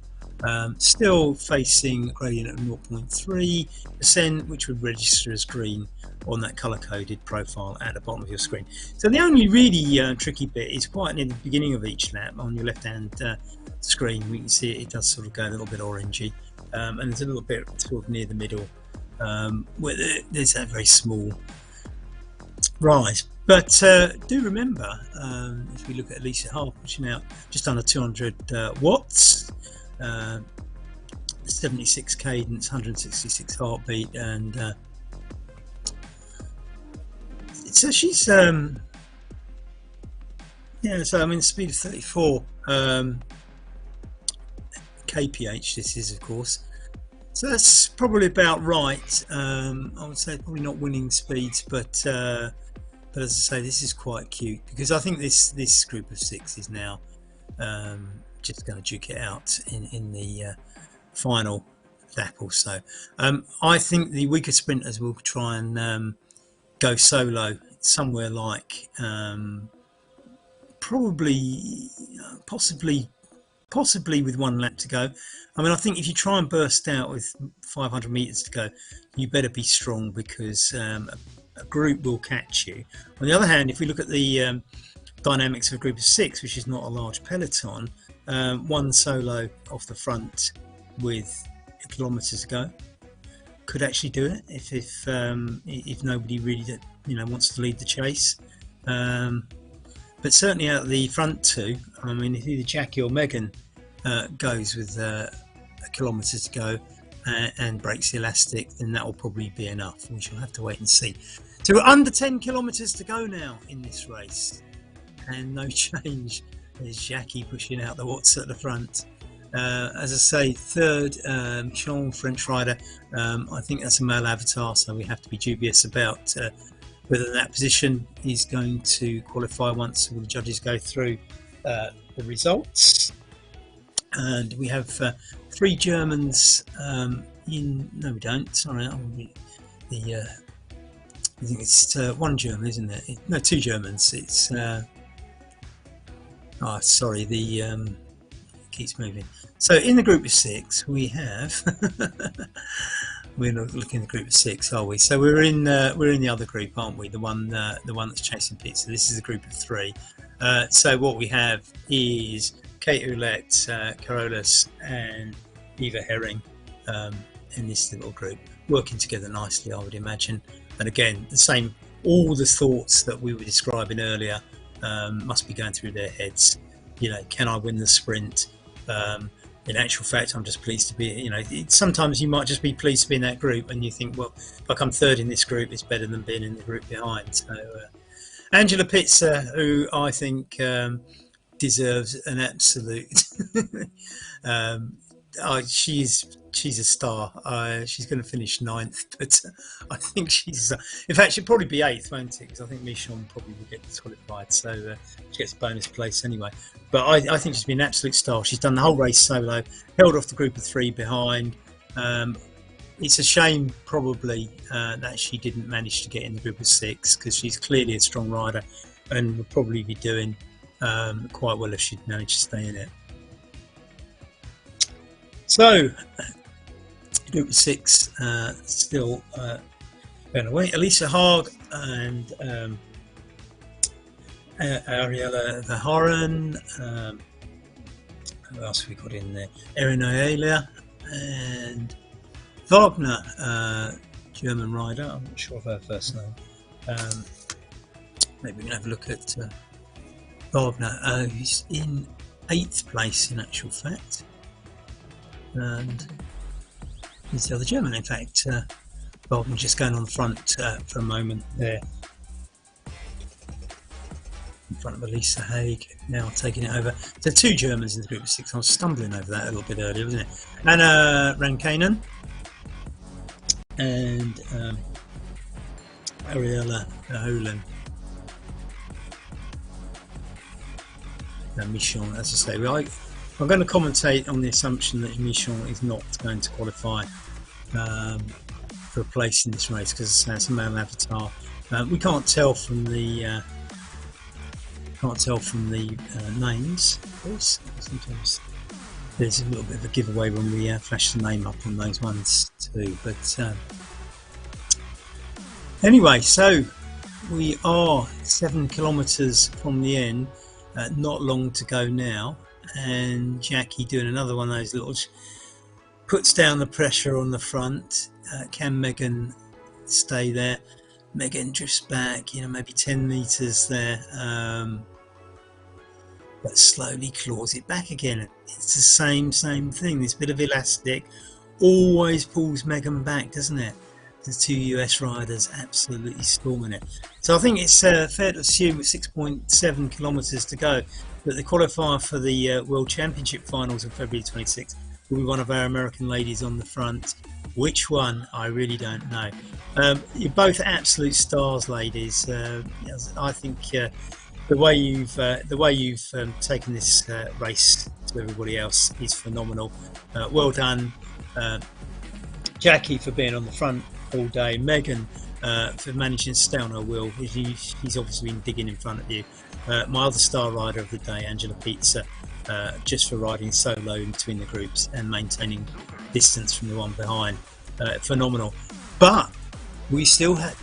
Still facing a gradient of 0.3%, which would register as green on that color-coded profile at the bottom of your screen. So the only really tricky bit is quite near the beginning of each lap on your left-hand screen. We can see it does sort of go a little bit orangey, and there's a little bit sort of near the middle where there's that very small rise. But do remember, if we look at Lisa Hart pushing out just under 200 watts, 76 cadence, 166 heartbeat, and so she's so I mean speed of 34 kph this is, of course, so that's probably about right. I would say probably not winning speeds, but as I say, this is quite cute because I think this group of 6 is now just going to duke it out in the final lap or so. I think the weaker sprinters will try and go solo somewhere like possibly with 1 lap to go. I mean, I think if you try and burst out with 500 meters to go, you better be strong, because a group will catch you. On the other hand, if we look at the dynamics of a group of 6, which is not a large peloton, 1 solo off the front with a kilometre to go could actually do it if nobody really wants to lead the chase. But certainly out of the front 2, I mean, if either Jackie or Megan goes with a kilometre to go and breaks the elastic, then that will probably be enough. We shall have to wait and see. So we're under 10 kilometres to go now in this race, and no change. There's Jackie pushing out the watts at the front. As I say, third, Michon, French rider. I think that's a male avatar, so we have to be dubious about whether that position is going to qualify once all the judges go through the results. And we have 3 Germans in. No, we don't. Sorry, I think it's 1 German, isn't it? No, 2 Germans. It's sorry, the keeps moving. So in the group of 6, we have. We're not looking at the group of 6, are we? So we're in the other group, aren't we? The one that's chasing Pete. So this is a group of 3. So what we have is Kate Ouellette, Carolus, and Eva Herring in this little group, working together nicely, I would imagine. And again, the same. All the thoughts that we were describing earlier must be going through their heads. Can I win the sprint? In actual fact, I'm just pleased to be, sometimes you might just be pleased to be in that group, and you think, well, if I come third in this group, it's better than being in the group behind. So Angela Pitzer, who I think deserves an absolute she's a star. She's going to finish 9th, but I think in fact, she'll probably be 8th, won't it? Because I think Michon probably will get disqualified, so she gets a bonus place anyway. But I think she's been an absolute star. She's done the whole race solo, held off the group of 3 behind. It's a shame, probably, that she didn't manage to get in the group of 6, because she's clearly a strong rider and would probably be doing quite well if she'd managed to stay in it. So, group of 6 still going away. Elisa Haag and Ariella Verhoeven. Who else have we got in there? Erin Ayala and Wagner, German rider. I'm not sure of her first name. Maybe we can have a look at Wagner, who's in 8th place in actual fact. And he's the other German, in fact. Wagner just going on the front for a moment there. In front of Elisa Haag, now taking it over. So 2 Germans in the group of 6. I was stumbling over that a little bit earlier, wasn't it? Anna Rankanen and Ariella Verhoeven. And Michon, as I say, I'm going to commentate on the assumption that Michon is not going to qualify for a place in this race, because it's a male avatar. We can't tell from the names, of course. Sometimes there's a little bit of a giveaway when we flash the name up on those ones too. But anyway, so we are 7 kilometres from the end. Not long to go now. And Jackie doing another one of those little, puts down the pressure on the front. Can Megan stay there? Megan drifts back, maybe 10 metres there, but slowly claws it back again. It's the same thing. This bit of elastic always pulls Megan back, doesn't it? The 2 US riders absolutely storming it. So I think it's fair to assume with 6.7 kilometres to go that the qualifier for the World Championship Finals on February 26th will be one of our American ladies on the front. Which one? I really don't know. You're both absolute stars, ladies. I think the way you've taken this race to everybody else is phenomenal. Well done. Jackie for being on the front all day, Megan for managing to stay on her wheel. He's obviously been digging in front of you. My other star rider of the day, Angela Pizza, just for riding solo in between the groups and maintaining distance from the one behind. Phenomenal. But we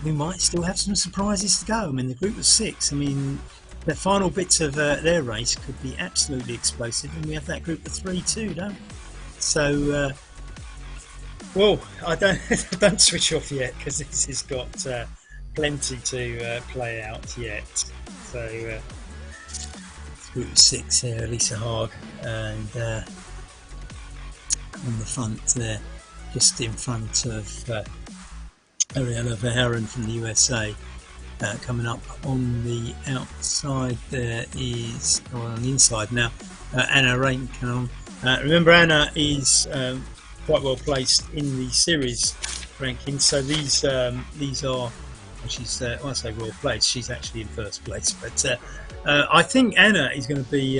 might still have some surprises to go. I mean, the group of 6, I mean, the final bits of their race could be absolutely explosive, and we have that group of 3 too, don't we? So, well, I don't switch off yet, because this has got plenty to play out yet. So, group of 6 here, Lisa Haag, and on the front there, just in front of Ariella Verheeren from the USA. Coming up on the outside there is, or on the inside now, Anna Reinkamp. Remember, Anna is quite well placed in the series rankings, so these are, she's when I say well placed, she's actually in first place, but I think Anna is going to be,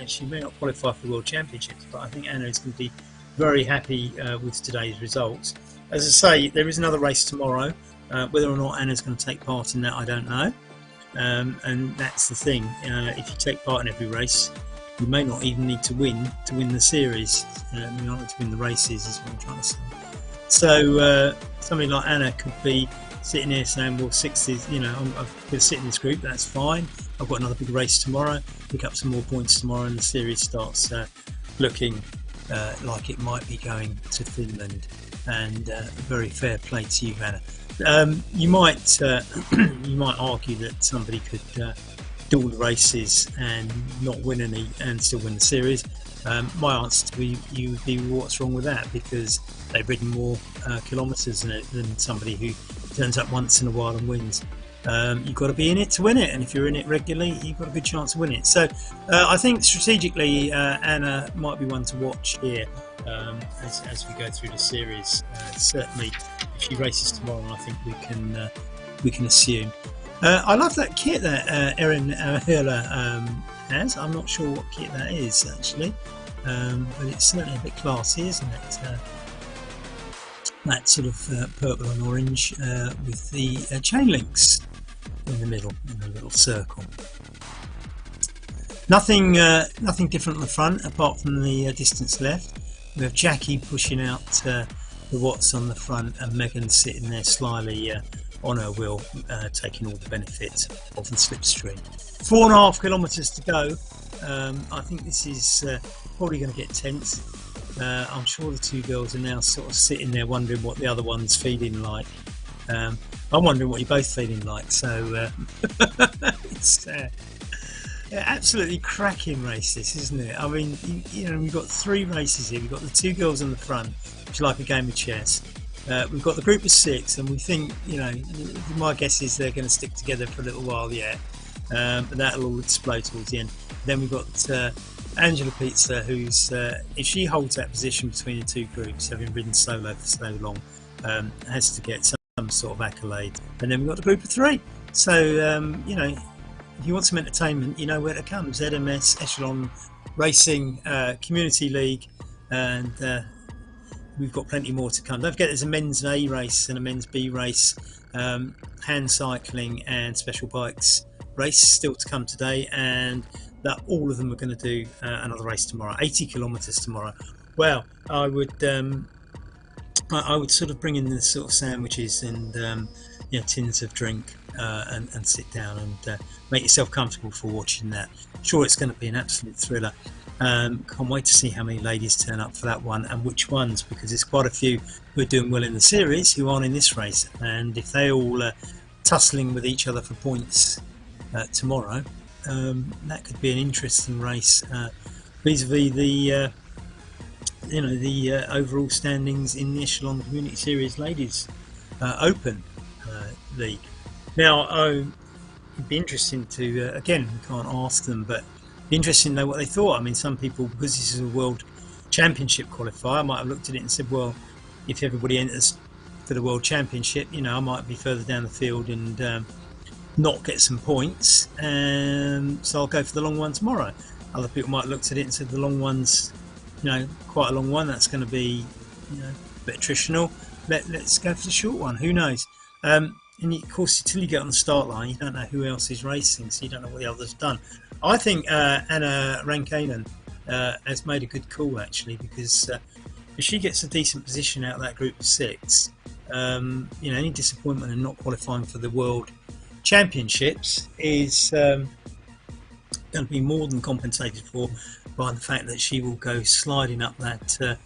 she may not qualify for the World Championships, but I think Anna is going to be very happy with today's results. As I say, there is another race tomorrow. Whether or not Anna's going to take part in that, I don't know. And that's the thing. If you take part in every race, you may not even need to win the series. You may not need to win the races, is what I'm trying to say. So somebody like Anna could be sitting here saying, well, 6 is, I'm going to sit in this group, that's fine. I've got another big race tomorrow, pick up some more points tomorrow, and the series starts looking like it might be going to Finland. And very fair play to you, Anna. You might argue that somebody could do all the races and not win any and still win the series. My answer to you would be, what's wrong with that? Because they've ridden more kilometres than somebody who turns up once in a while and wins. You've got to be in it to win it, and if you're in it regularly, you've got a good chance of winning it. So I think strategically, Anna might be one to watch here as we go through the series. Certainly, if she races tomorrow, I think we can assume. I love that kit that Erin Hurler has. I'm not sure what kit that is actually, but it's certainly a bit classy, isn't it? That sort of purple and orange with the chain links in the middle, in a little circle. Nothing different on the front apart from the distance left. We have Jackie pushing out the watts on the front, and Megan sitting there slyly on her wheel, taking all the benefits of the slipstream. 4.5 kilometres to go. I think this is probably going to get tense. I'm sure the 2 girls are now sort of sitting there wondering what the other one's feeling like. I'm wondering what you're both feeling like. So it's absolutely cracking race, this, isn't it? I mean, we've got 3 races here. We've got the 2 girls on the front, which is like a game of chess. We've got the group of 6, and we think, my guess is they're going to stick together for a little while yet, but that'll all explode towards the end. Then we've got Angela Pizza, who's, if she holds that position between the 2 groups, having ridden solo for so long, has to get some sort of accolade. And then we've got the group of 3. So, if you want some entertainment, you know where to come. ZMS, Echelon Racing, Community League, and we've got plenty more to come. Don't forget there's a men's A race and a men's B race, hand cycling and special bikes race still to come today, and that all of them are going to do another race tomorrow, 80 kilometres tomorrow. Well, I would sort of bring in the sort of sandwiches and tins of drink and sit down and make yourself comfortable for watching that. Sure, it's going to be an absolute thriller. Can't wait to see how many ladies turn up for that one, and which ones, because there's quite a few who are doing well in the series who aren't in this race, and if they all tussling with each other for points tomorrow, that could be an interesting race vis-a-vis the overall standings in the Echelon Community Series Ladies Open League. Now, it'd be interesting to again, we can't ask them, but be interesting to know what they thought. I mean, some people, because this is a World Championship qualifier, might have looked at it and said, well, if everybody enters for the World Championship, I might be further down the field and not get some points, so I'll go for the long one tomorrow. Other people might have looked at it and said the long one's quite a long one, that's going to be bit attritional. Let's go for the short one. Who knows? And of course, until you get on the start line, you don't know who else is racing, so you don't know what the others have done. I think Anna Rankanen has made a good call, actually, because if she gets a decent position out of that group of 6, any disappointment in not qualifying for the World Championships is going to be more than compensated for by the fact that she will go sliding up that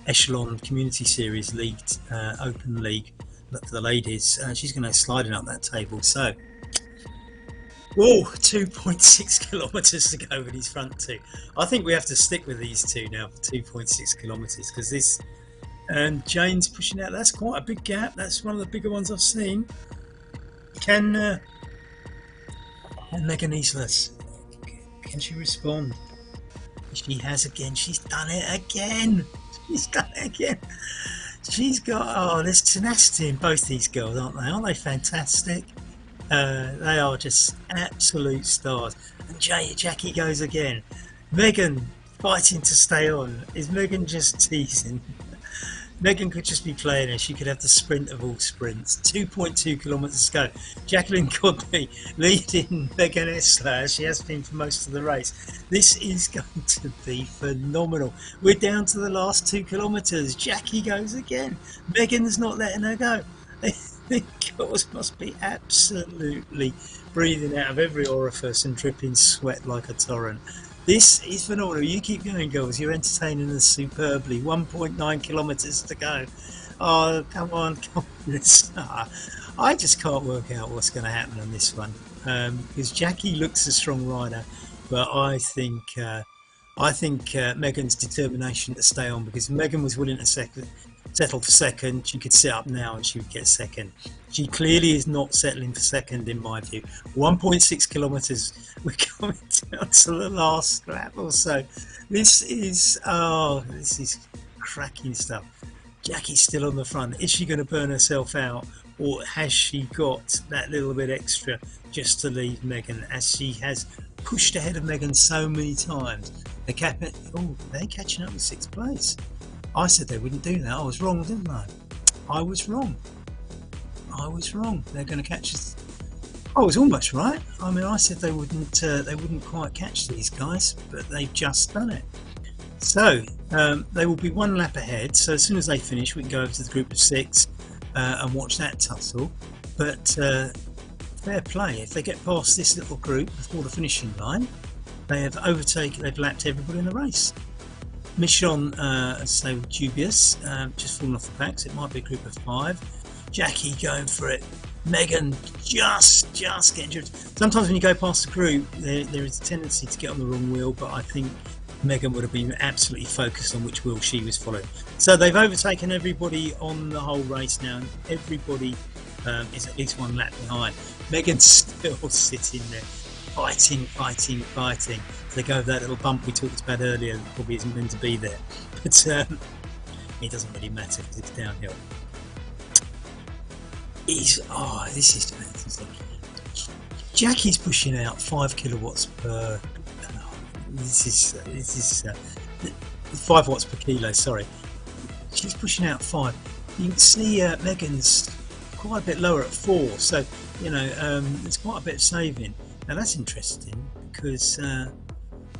echelon Community Series League, Open League for the ladies. She's going to go sliding up that table. So, 2.6 kilometres to go with these front 2. I think we have to stick with these 2 now for 2.6 kilometres, because this Jane's pushing out. That's quite a big gap. That's one of the bigger ones I've seen. Can Megan Islas, can she respond? She has again. She's done it again. She's done it again. She's got, there's tenacity in both these girls, aren't they? Aren't they fantastic? They are just absolute stars. And Jackie goes again. Megan fighting to stay on. Is Megan just teasing? Megan could just be playing her. She could have the sprint of all sprints. 2.2 kilometres to go. Jacqueline Godby leading Megan Islas, as she has been for most of the race. This is going to be phenomenal. We're down to the last 2 kilometres. Jackie goes again. Megan's not letting her go. The girls must be absolutely breathing out of every orifice and dripping sweat like a torrent. This is phenomenal. You keep going, girls. You're entertaining us superbly. 1.9 kilometres to go. Oh, come on. I just can't work out what's going to happen on this one. Because Jackie looks a strong rider, but I think Megan's determination to stay on, because Megan was willing to settle for second. She could sit up now and she would get second. She clearly is not settling for second, in my view. 1.6 kilometres. We're coming down to the last lap or so. This is cracking stuff. Jackie's still on the front. Is she going to burn herself out, or has she got that little bit extra just to leave Megan, as she has pushed ahead of Megan so many times? They're catching up with 6th place. I said they wouldn't do that. I was wrong, didn't I? I was wrong. They're going to catch us. I was almost right. I mean, I said they wouldn't quite catch these guys, but they've just done it. So they will be 1 lap ahead. So as soon as they finish, we can go over to the group of 6 and watch that tussle. But fair play. If they get past this little group before the finishing line, they've lapped everybody in the race. Michon, as I say, dubious, just falling off the back, so it might be a group of 5. Jackie going for it. Megan just getting driven. Sometimes when you go past the group, there is a tendency to get on the wrong wheel, but I think Megan would have been absolutely focused on which wheel she was following. So they've overtaken everybody on the whole race now, and everybody is at least 1 lap behind. Megan's still sitting there, fighting. They go over that little bump we talked about earlier that probably isn't meant to be there, but it doesn't really matter because it's downhill. This is fantastic. Jackie's pushing out 5 kilowatts per. This is 5 watts per kilo. Sorry, she's pushing out 5. You can see Megan's quite a bit lower at 4. So there's quite a bit of saving. Now that's interesting because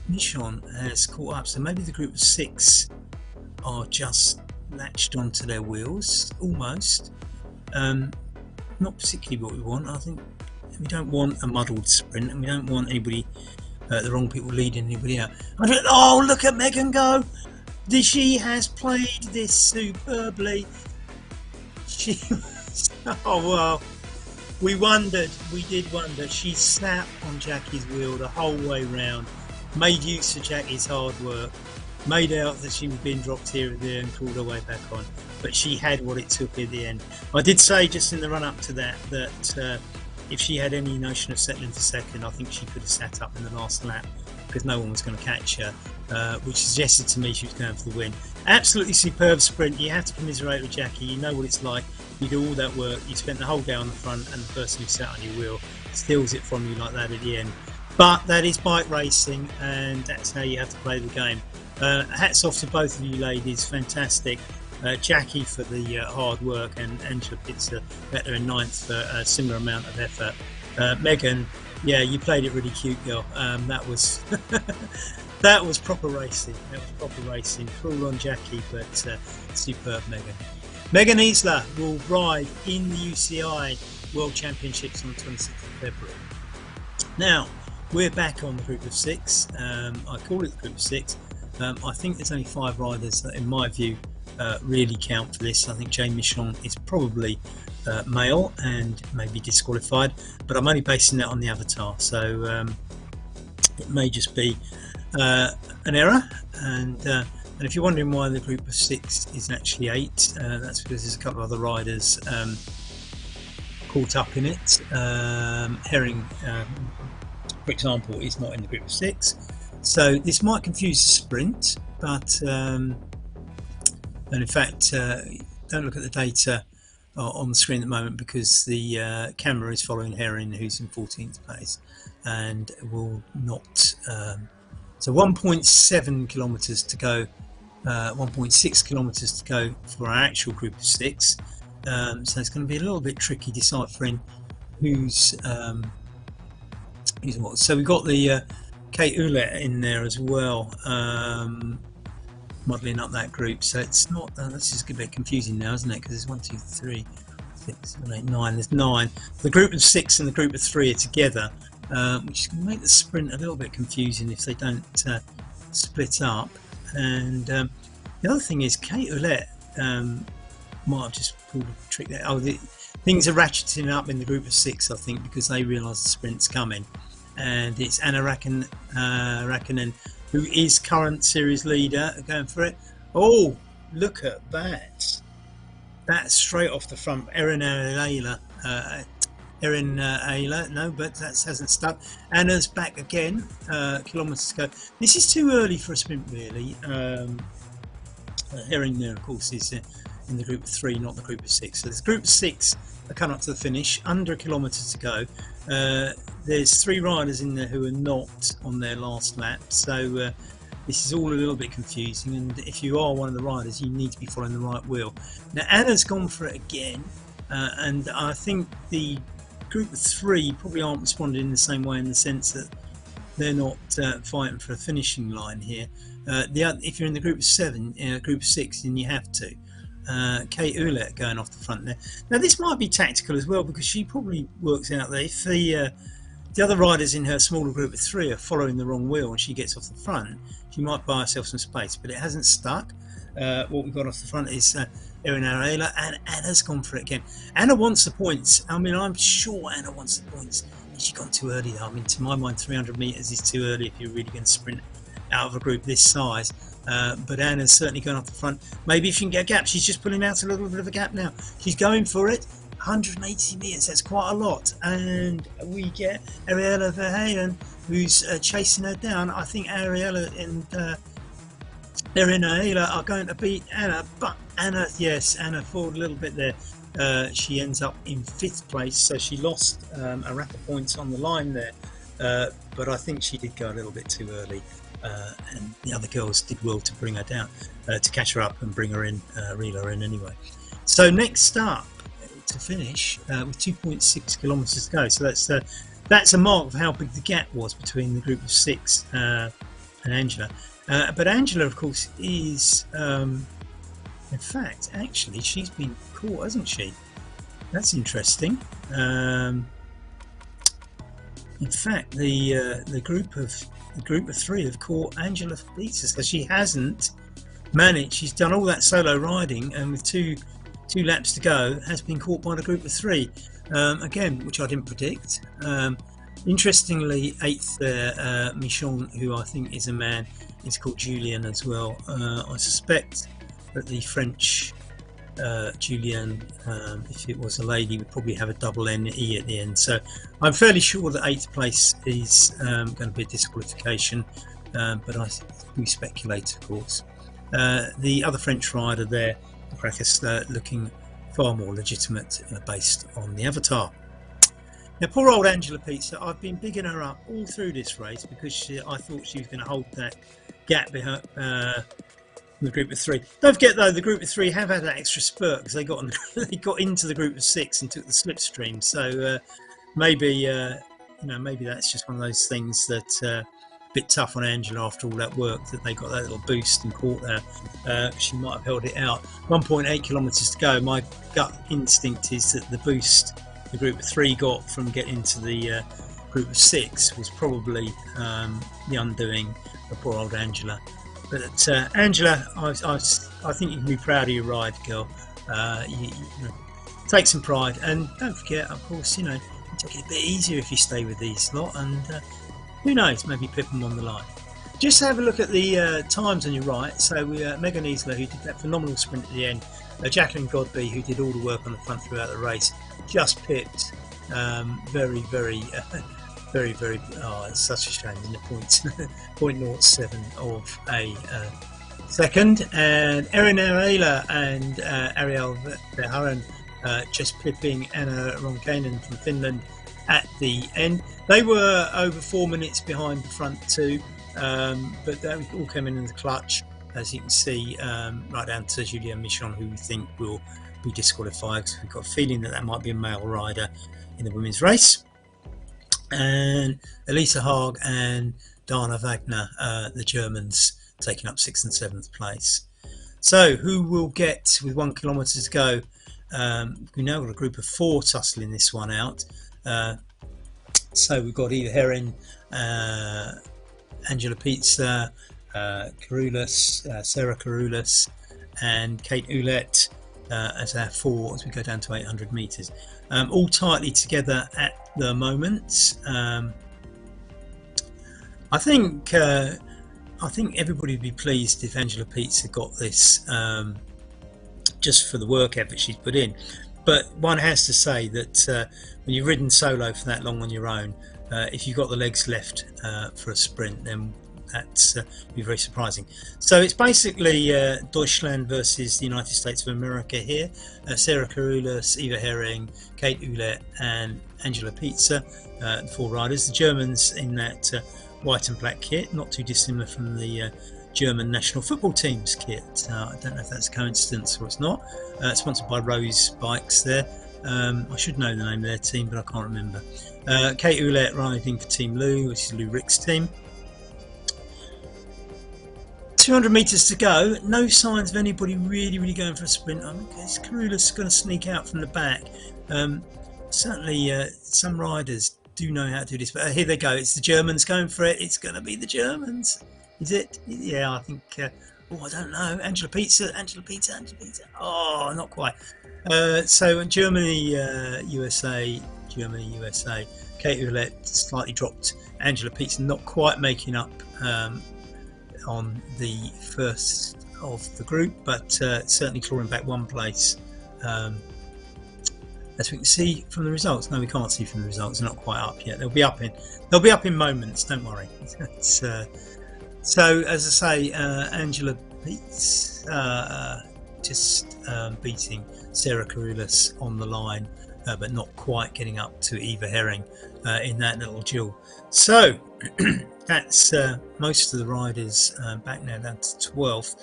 Michon has caught up. So maybe the group of 6 are just latched onto their wheels almost. Not particularly what we want. I think we don't want a muddled sprint, and we don't want anybody, the wrong people leading anybody out. Look at Megan go! She has played this superbly. We did wonder. She sat on Jackie's wheel the whole way round, made use of Jackie's hard work, made out that she was being dropped here and there and crawled her way back on, but she had what it took at the end. I did say just in the run up to that if she had any notion of settling for second, I think she could have sat up in the last lap because no one was going to catch her, which suggested to me she was going for the win. Absolutely superb sprint. You have to commiserate with Jackie. You know what it's like. You do all that work, you spent the whole day on the front, and the person who sat on your wheel steals it from you like that at the end. But that is bike racing, and that's how you have to play the game. Hats off to both of you ladies, fantastic. Jackie for the hard work, and Angela Pitzer better in ninth for a similar amount of effort. Megan, yeah, you played it really cute, girl. That was that was proper racing. That was proper racing. Cruel on Jackie, but superb, Megan. Megan Isla will ride in the UCI World Championships on the 26th of February. Now, we're back on the group of 6. I call it the group of 6. I think there's only 5 riders that, in my view, really count for this. I think Jane Michon is probably male and maybe disqualified, but I'm only basing that on the avatar, so it may just be an error. And if you're wondering why the group of 6 is actually 8, that's because there's a couple of other riders caught up in it. Herring, for example, is not in the group of 6, so this might confuse the sprint, but and in fact, don't look at the data on the screen at the moment, because the camera is following Herring, who's in 14th place, and will not. So 1.7 kilometres to go, 1.6 kilometres to go for our actual group of 6. So it's going to be a little bit tricky deciphering who's what. So we've got the Kate Ouellette in there as well, modelling up that group. So it's not. This is a bit confusing now, isn't it? Because there's 1, 2, 3, 6, 7, 8, 9. There's 9. The group of 6 and the group of 3 are together, which is going to make the sprint a little bit confusing if they don't split up. And the other thing is, Kate Ouellette might have just pulled a trick there. Oh, things are ratcheting up in the group of 6, I think, because they realise the sprint's coming, and it's Anna Räikkönen, who is current series leader, going for it. Oh, look at that! That's straight off the front. Erin Ayla, no, but that hasn't stuck. Anna's back again, kilometres to go. This is too early for a sprint, really. Herring there, of course, is in the group of 3, not the group of 6. So there's group of 6 are coming up to the finish, under a kilometre to go. There's 3 riders in there who are not on their last lap, so this is all a little bit confusing, and if you are one of the riders, you need to be following the right wheel. Now Anna's gone for it again, and I think the group of 3 probably aren't responding in the same way, in the sense that they're not fighting for a finishing line here. If you're in the group of 7, group of 6, then you have to. Kate Ouellette going off the front there. Now this might be tactical as well, because she probably works out that if the other riders in her smaller group of 3 are following the wrong wheel and she gets off the front, she might buy herself some space, but it hasn't stuck. What we've got off the front is Erin Ayla, and Anna's gone for it again. Anna wants the points. I mean, I'm sure Anna wants the points. She's gone too early though. I mean, to my mind, 300 metres is too early if you're really going to sprint out of a group this size. But Anna's certainly going off the front. Maybe if she can get a gap. She's just pulling out a little bit of a gap now. She's going for it. 180 metres, that's quite a lot. And we get Ariella Verheyen, who's chasing her down. I think Ariella and Erin Ayla are going to beat Anna, but Anna forward a little bit there. She ends up in 5th place, so she lost a rack of points on the line there. But I think she did go a little bit too early. And the other girls did well to bring her down, to catch her up and bring her in, reel her in anyway. So next up to finish with 2.6 kilometres to go. So that's a mark of how big the gap was between the group of 6 and Angela. But Angela, of course, is in fact, actually, she's been caught, hasn't she? That's interesting. In fact, the group of 3 have caught Angela Pitzer, so she hasn't managed. She's done all that solo riding, and with two laps to go, has been caught by the group of 3 again, which I didn't predict. Interestingly, 8th there, Michon, who I think is a man, is called Julien as well. I suspect that the French Julien, if it was a lady, would probably have a double N-E at the end. So I'm fairly sure that 8th place is going to be a disqualification, but we speculate, of course. The other French rider there, Crackers, looking far more legitimate based on the avatar. Now, poor old Angela Pitzer, I've been bigging her up all through this race because I thought she was going to hold that gap from the group of 3. Don't forget though, the group of 3 have had that extra spurt because they got they got into the group of 6 and took the slipstream. So maybe maybe that's just one of those things that a bit tough on Angela after all that work, that they got that little boost and caught there. She might have held it out. 1.8 kilometres to go. My gut instinct is that the boost the group of 3 got from getting into the group of 6 was probably the undoing of poor old Angela. But Angela, I think you can be proud of your ride, girl. You take some pride, and don't forget, of course, you take it a bit easier if you stay with these lot, and who knows, maybe pip them on the line. Just have a look at the times on your right. So Megan Easler, who did that phenomenal sprint at the end, Jacqueline Godby, who did all the work on the front throughout the race, just pipped very, oh, it's such a shame, in the points 0.07 of a second. And Erin Arela and Ariel Verhaeren just pipping Anna Ronkainen from Finland at the end. They were over 4 minutes behind the front 2, but they all came in the clutch, as you can see, right down to Julien Michon, who we think will be disqualified, because we've got a feeling that might be a male rider in the women's race. And Elisa Haag and Dana Wagner, the Germans, taking up 6th and 7th place. So who will get, with 1 kilometre to go, we now got a group of 4 tussling this one out. So we've got Eva Herring, Angela Pizza, Sarah Carulus, and Kate Ouellette as our 4 as we go down to 800 metres. All tightly together at the moment. I think everybody would be pleased if Angela Pizza got this, just for the work effort she's put in. But one has to say that when you've ridden solo for that long on your own, if you've got the legs left for a sprint, then that's be very surprising. So it's basically Deutschland versus the United States of America here. Sarah Carulus, Eva Herring, Kate Ouellette and Angela Pizza, the 4 riders. The Germans in that white and black kit, not too dissimilar from the German national football team's kit. I don't know if that's a coincidence or it's not. Sponsored by Rose Bikes there. I should know the name of their team, but I can't remember. Kate Ouellette riding for Team Lou, which is Lou Rick's team. 200 metres to go. No signs of anybody really going for a sprint. I guess Carulus going to sneak out from the back. Certainly some riders do know how to do this, but here they go. It's the Germans going for it. It's going to be the Germans. Is it? Yeah, I think. Oh, I don't know. Angela Pizza. Oh, not quite. So Germany, USA. Kate Ouellette slightly dropped. Angela Pizza not quite making up on the first of the group, but certainly clawing back 1 place, as we can see from the results. No, we can't see from the results. They're not quite up yet. They'll be up in moments. Don't worry. So as I say, Angela Pizza just beating Sarah Carulus on the line, but not quite getting up to Eva Herring in that little duel. So that's most of the riders back now down to 12th.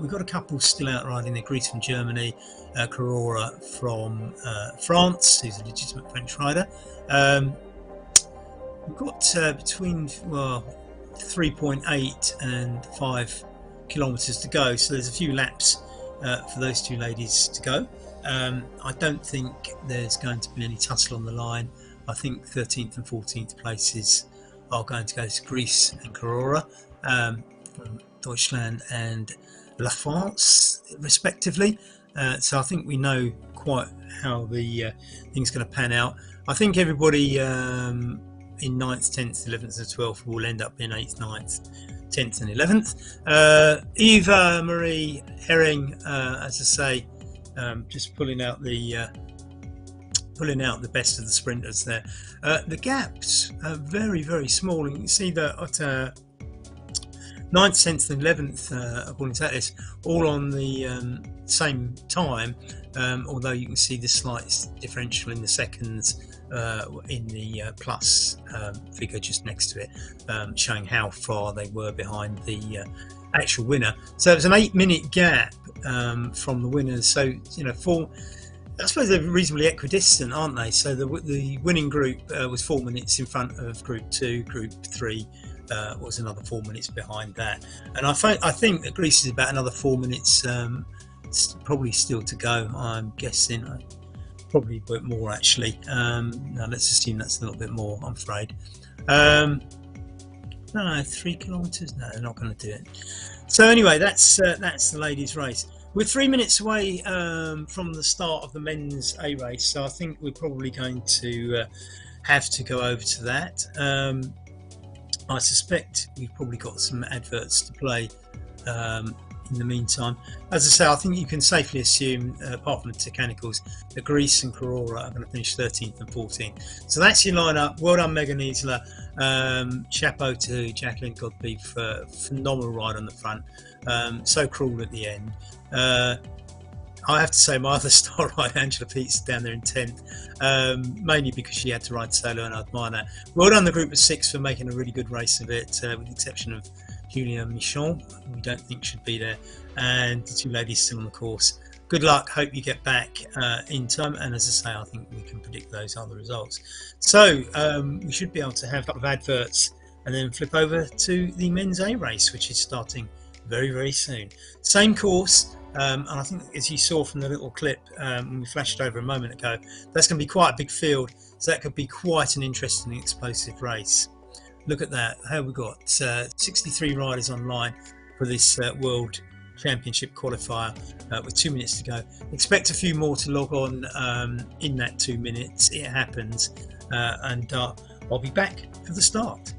We've got a couple still out riding there. Greece from Germany, Carora from France, who's a legitimate French rider. We've got between 3.8 and 5 kilometres to go, so there's a few laps for those 2 ladies to go. I don't think there's going to be any tussle on the line. I think 13th and 14th places are going to go to Greece and Carora, from Deutschland and La France, respectively. So I think we know quite how the thing's going to pan out. I think everybody in 9th, 10th, 11th and 12th will end up in 8th, 9th, 10th and 11th. Eva Marie Herring, as I say, just pulling out the best of the sprinters there. The gaps are very small, and you can see that at 9th, 10th and 11th, according to this, all on the same time, although you can see the slight differential in the seconds in the plus figure just next to it, showing how far they were behind the actual winner. So it was an 8-minute gap from the winners. So, you know, I suppose they're reasonably equidistant, aren't they? So the winning group was 4 minutes in front of Group 2. Group 3 was another 4 minutes behind that. And I think that Greece is about another 4 minutes probably still to go, I'm guessing. Probably a bit more, actually. Now let's assume that's a little bit more, I'm afraid. No, 3 kilometres? No, they're not going to do it. So anyway, that's the ladies' race. We're 3 minutes away from the start of the men's A race, so I think we're probably going to have to go over to that. I suspect we've probably got some adverts to play in the meantime. As I say, I think you can safely assume, apart from the Tecanicals, that Greece and Carora are going to finish 13th and 14th. So that's your lineup. Well done, Megan Isla. Chapeau to Jacqueline Godby for a phenomenal ride on the front. So cruel at the end. I have to say my other star ride, Angela Peets, down there in 10th, mainly because she had to ride solo, and I admire that. Well done the group of 6 for making a really good race of it, with the exception of Julia Michon, who we don't think should be there, and the 2 ladies still on the course. Good luck, hope you get back in time, and as I say, I think we can predict those are the results. So we should be able to have a couple of adverts and then flip over to the men's A race, which is starting very, very soon. Same course, and I think as you saw from the little clip when we flashed over a moment ago, that's going to be quite a big field, so that could be quite an interesting and explosive race. Look at that, how we got 63 riders online for this World Championship qualifier with 2 minutes to go. Expect a few more to log on in that 2 minutes. It happens, and I'll be back for the start.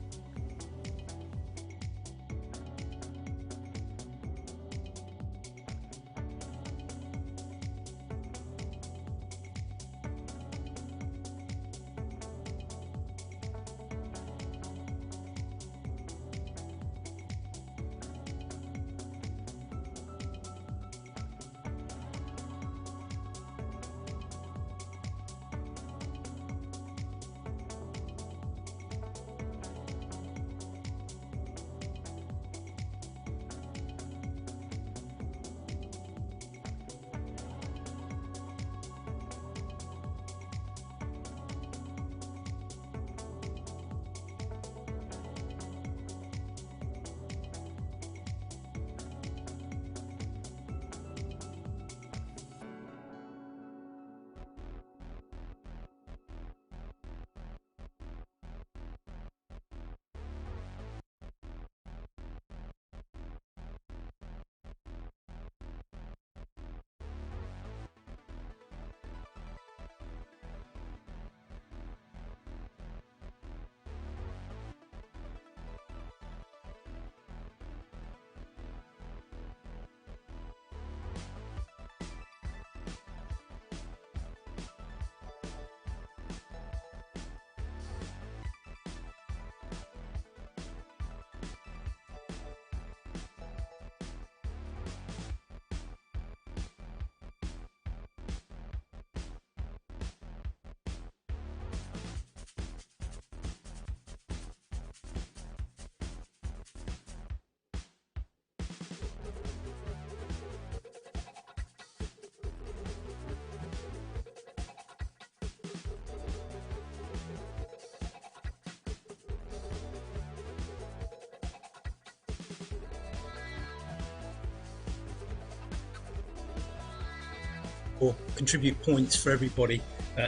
Or contribute points for everybody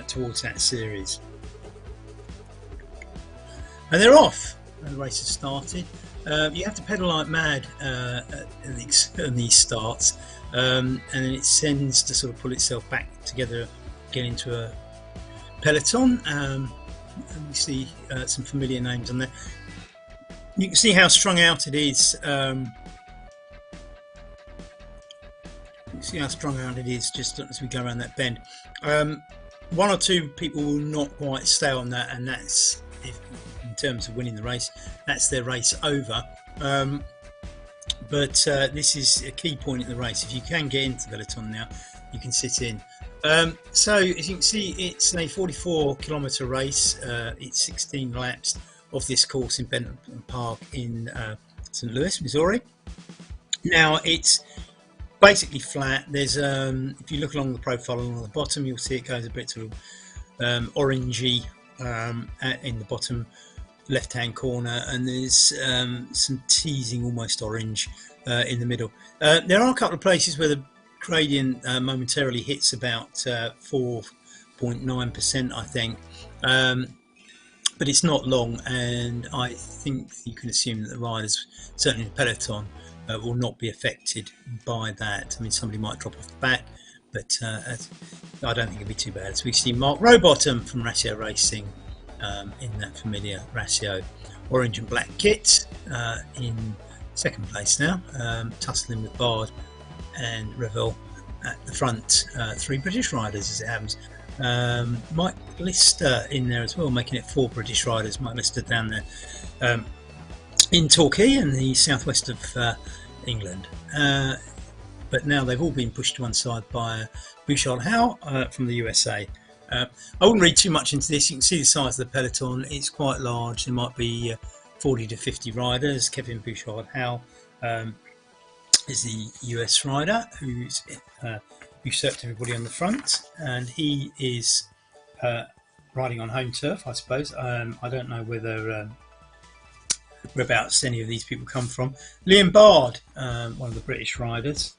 towards that series. And they're off. And the race has started. You have to pedal like mad in these starts, and then it tends to sort of pull itself back together, get into a peloton. And we see some familiar names on there. You can see how strung out it is. See how strung out it is just as we go around that bend. 1 or 2 people will not quite stay on that, and that's, in terms of winning the race, that's their race over. But this is a key point in the race. If you can get into the peloton now, you can sit in. So as you can see, it's a 44-kilometre race. It's 16 laps of this course in Benton Park in St. Louis, Missouri. Now it's basically flat. There's if you look along the profile along the bottom, you'll see it goes a bit sort of orangey in the bottom left-hand corner, and there's some teasing almost orange in the middle. There are a couple of places where the gradient momentarily hits about 4.9%, I think, but it's not long, and I think you can assume that the riders, certainly the peloton, will not be affected by that. I mean, somebody might drop off the back, but I don't think it'll be too bad. So we see Mark Rowbottom from Ratio Racing in that familiar Ratio orange and black kit in second place now, tussling with Bard and Revel at the front. 3 British riders as it happens. Mike Lister in there as well, making it 4 British riders. Mike Lister down there in Torquay in the southwest of England. But now they've all been pushed to one side by Bouchard Howe from the USA. I wouldn't read too much into this. You can see the size of the peloton. It's quite large. There might be 40 to 50 riders. Kevin Bouchard Howe is the US rider who's usurped everybody on the front, and he is riding on home turf, I suppose. I don't know whether whereabouts any of these people come from. Liam Bard, one of the British riders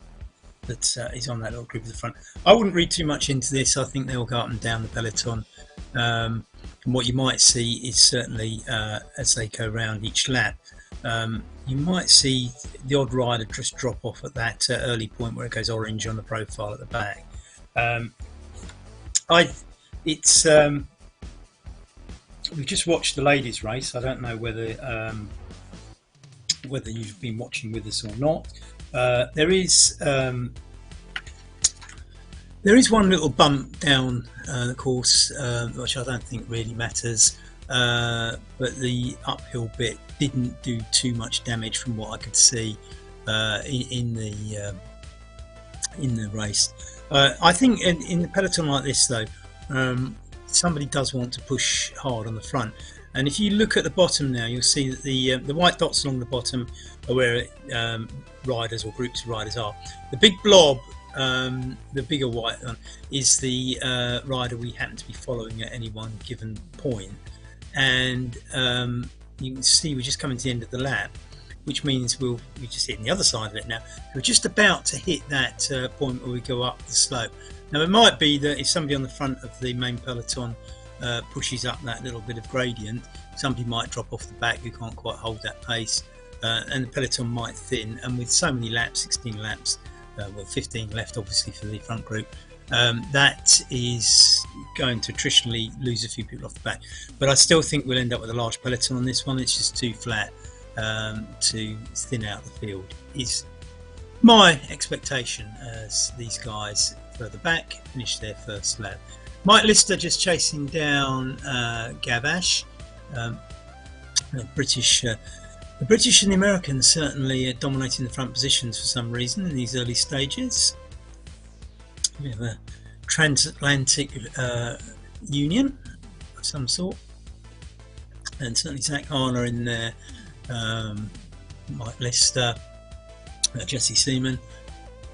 that is on that little group at the front. I wouldn't read too much into this. I think they'll go up and down the peloton. And what you might see is certainly as they go around each lap, you might see the odd rider just drop off at that early point where it goes orange on the profile at the back. We've just watched the ladies' race. I don't know whether you've been watching with us or not. There is one little bump down the course, which I don't think really matters, but the uphill bit didn't do too much damage from what I could see in the race. I think in the peloton like this, though, somebody does want to push hard on the front. And if you look at the bottom now, you'll see that the white dots along the bottom are where riders or groups of riders are. The big blob, the bigger white one, is the rider we happen to be following at any one given point. And you can see we're just coming to the end of the lap, which means we're just hitting the other side of it now. We're just about to hit that point where we go up the slope. Now, it might be that if somebody on the front of the main peloton pushes up that little bit of gradient, somebody might drop off the back who can't quite hold that pace, and the peloton might thin. And with so many laps, 16 laps, well, 15 left obviously for the front group, that is going to attritionally lose a few people off the back. But I still think we'll end up with a large peloton on this one. It's just too flat to thin out the field, is my expectation, as these guys further back finish their first lap. Mike Lister just chasing down Gavash. The British and the Americans certainly dominating the front positions for some reason in these early stages. We have a transatlantic union of some sort, and certainly Zach Harner in there, Mike Lister, Jesse Seaman,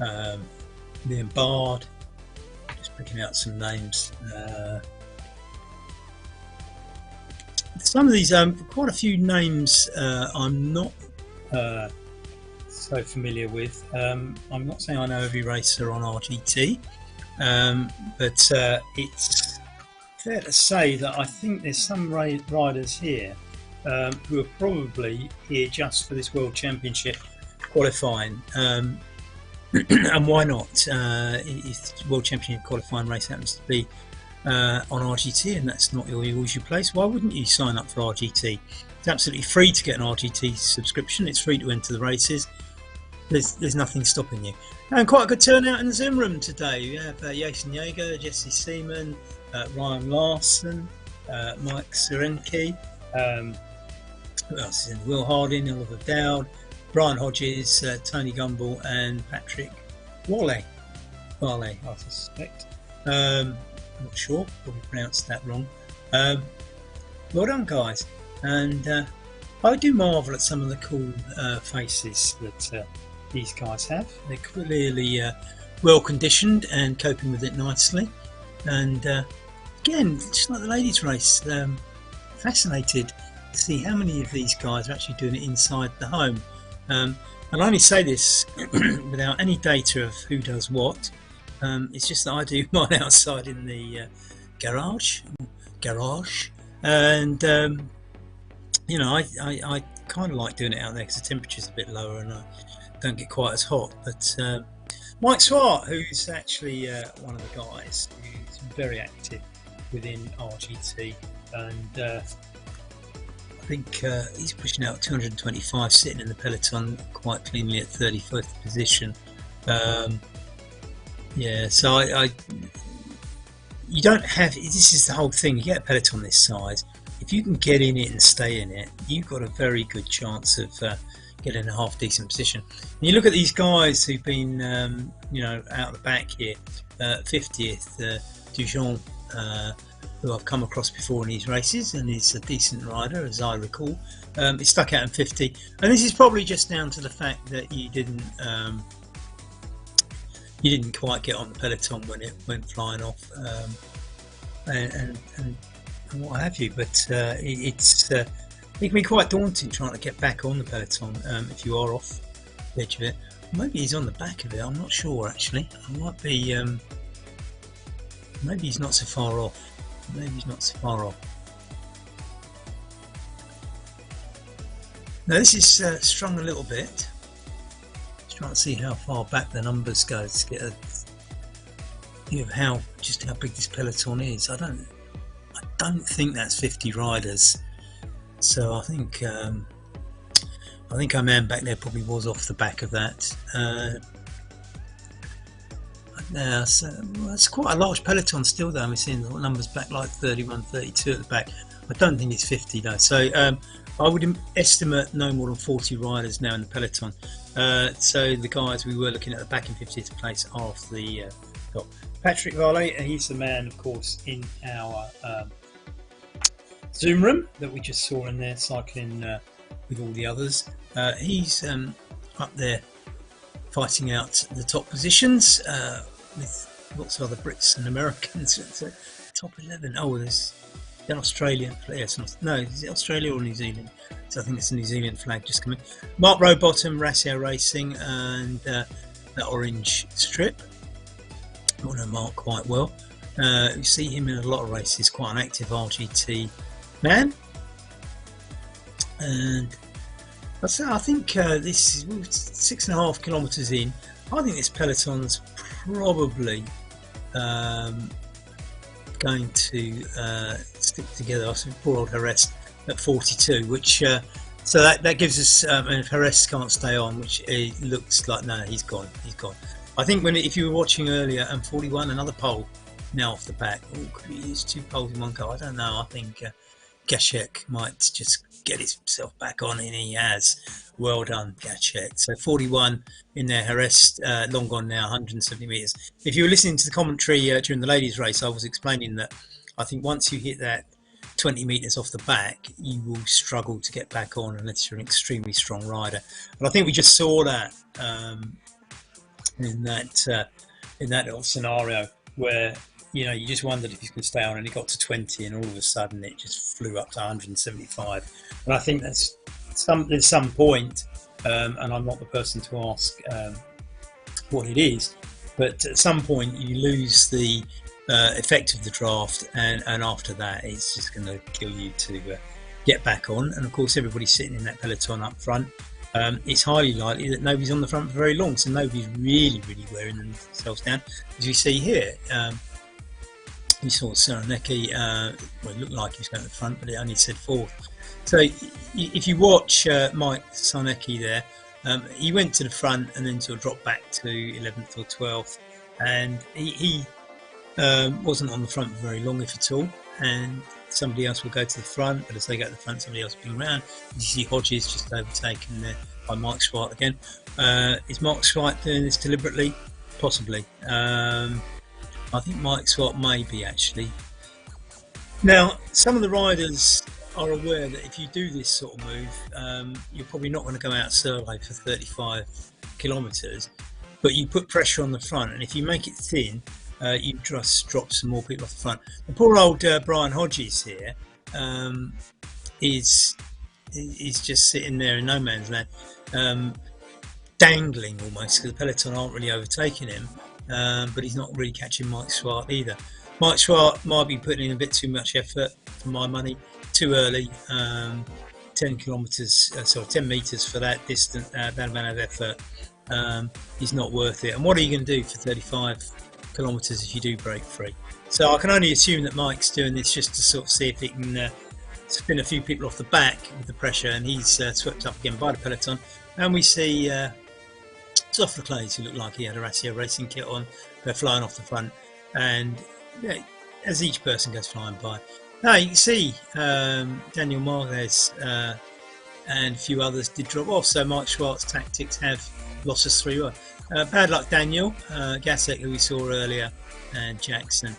Liam Bard. Just picking out some names. Some of these, quite a few names I'm not so familiar with. I'm not saying I know every racer on RGT, but it's fair to say that I think there's some riders here who are probably here just for this World Championship qualifying. And why not? If the World Championship qualifying race happens to be on RGT, and that's not your usual place, why wouldn't you sign up for RGT? It's absolutely free to get an RGT subscription. It's free to enter the races. There's nothing stopping you. And quite a good turnout in the Zoom room today. We have Jason Yeager, Jesse Seaman, Ryan Larson, Mike Serenke, who else is in? Will Harding, Oliver Dowd, Brian Hodges, Tony Gumbel, and Patrick Wale, I suspect. Not sure, probably pronounced that wrong. Well done, guys. And I do marvel at some of the cool faces that these guys have. They're clearly well conditioned and coping with it nicely. And again, just like the ladies' race, fascinated to see how many of these guys are actually doing it inside the home. I'll only say this without any data of who does what. It's just that I do mine outside in the garage, and you know, I kind of like doing it out there because the temperature's a bit lower and I don't get quite as hot. But Mike Swart, who's actually one of the guys who's very active within RGT, and I think he's pushing out 225, sitting in the peloton quite cleanly at 31st position. Yeah, so you don't have, this is the whole thing, you get a peloton this size, if you can get in it and stay in it, you've got a very good chance of getting a half decent position. And you look at these guys who've been, you know, out the back here, 50th, Dujon, who I've come across before in these races, and he's a decent rider as I recall. He stuck out in 50, and this is probably just down to the fact that you didn't quite get on the peloton when it went flying off, and what have you. But it can be quite daunting trying to get back on the peloton if you are off the edge of it. Maybe he's on the back of it, I'm not sure actually. I might be, maybe he's not so far off. Maybe he's not so far off. Now this is strung a little bit. Just trying to see how far back the numbers go to get a view of how big this peloton is. I don't think that's 50 riders. So I think our man back there probably was off the back of that. So that's quite a large peloton still though. We're seeing the numbers back like 31, 32 at the back. I don't think it's 50 though. So I would estimate no more than 40 riders now in the peloton. So the guys we were looking at the back in 50th place are off the top. Patrick Varley, he's the man of course in our Zoom room that we just saw in there cycling with all the others. He's up there fighting out the top positions with lots of other Brits and Americans. It's top 11. Oh, there's an Australian flag. Yes, no, is it Australia or New Zealand? So I think it's a New Zealand flag just coming. Mark Rowbottom, Rassier Racing, and that orange strip. I know Mark quite well. You see him in a lot of races, quite an active RGT man. And I think this is 6.5 kilometres in. I think this peloton's probably going to stick together. I think poor old Jerez at 42, which so that gives us, and if Jerez can't stay on, which it looks like, no, he's gone. I think if you were watching earlier, and 41, another pole now off the back. Oh, could he use 2 poles in one go? I don't know. I think Gashek might just get himself back on, and he has. Well done, Gashek. So 41 in there. Jerez long gone now, 170 metres. If you were listening to the commentary during the ladies' race, I was explaining that I think once you hit that 20 metres off the back, you will struggle to get back on unless you're an extremely strong rider. And I think we just saw that in that little scenario where, you know, you just wondered if you could stay on, and it got to 20, and all of a sudden it just flew up to 175. And I think there's some point, and I'm not the person to ask what it is, but at some point you lose the effect of the draft, and after that it's just going to kill you to get back on. And of course everybody's sitting in that peloton up front. It's highly likely that nobody's on the front for very long, so nobody's really wearing themselves down. As you see here, you saw Serenecki, well, it looked like he was going to the front, but it only said 4th. So if you watch Mike Sarnecki there, he went to the front and then sort of dropped back to 11th or 12th, and he wasn't on the front for very long, if at all. And somebody else will go to the front, but as they go to the front, somebody else will be around. You see Hodges just overtaken there by Mark Swart again. Is Mark Swart doing this deliberately? Possibly. I think Mike Swart may be, actually. Now, some of the riders are aware that if you do this sort of move, you're probably not going to go out survey for 35 kilometres, but you put pressure on the front, and if you make it thin, you just drop some more people off the front. The poor old Brian Hodges here is just sitting there in no man's land, dangling almost, because the peloton aren't really overtaking him, but he's not really catching Mike Swart either. Mike Swart might be putting in a bit too much effort for my money, too early. 10 meters for that distance, that amount of effort is not worth it. And what are you going to do for 35 kilometers if you do break free? So I can only assume that Mike's doing this just to sort of see if he can spin a few people off the back with the pressure, and he's swept up again by the peloton. And we see Zoff Leclays, who looked like he had a Ratio racing kit on. They're flying off the front, and as each person goes flying by, now you can see Daniel Marquez and a few others did drop off. So Mike Schwartz's tactics have lost us 3-1. Bad luck, Daniel. Gasek, who we saw earlier, and Jackson.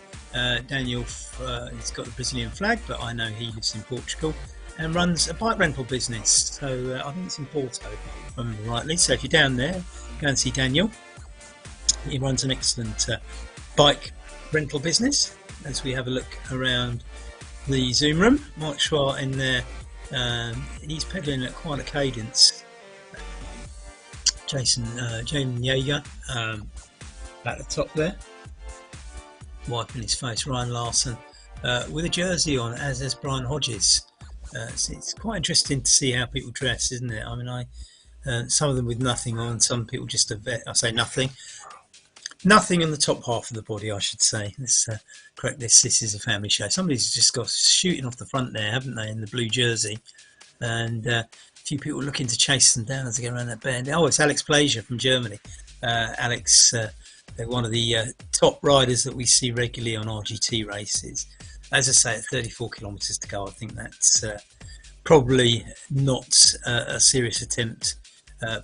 Daniel, he's got the Brazilian flag, but I know he lives in Portugal and runs a bike rental business. So I think it's in Porto, if I remember rightly. So if you're down there, go and see Daniel. He runs an excellent bike rental business. As we have a look around the Zoom room, Mike Schwart in there, he's pedalling at quite a cadence. Jaden Yeager at the top there, wiping his face. Ryan Larson with a jersey on, as is Brian Hodges. So it's quite interesting to see how people dress, isn't it? I mean, some of them with nothing on, some people just I say nothing on the top half of the body, I should say. Let's correct this. This is a family show. Somebody's just got shooting off the front there, haven't they, in the blue jersey? And a few people looking to chase them down as they go around that bend. Oh, it's Alex Plaisir from Germany. Alex, one of the top riders that we see regularly on RGT races. As I say, at 34 kilometres to go, I think that's probably not a serious attempt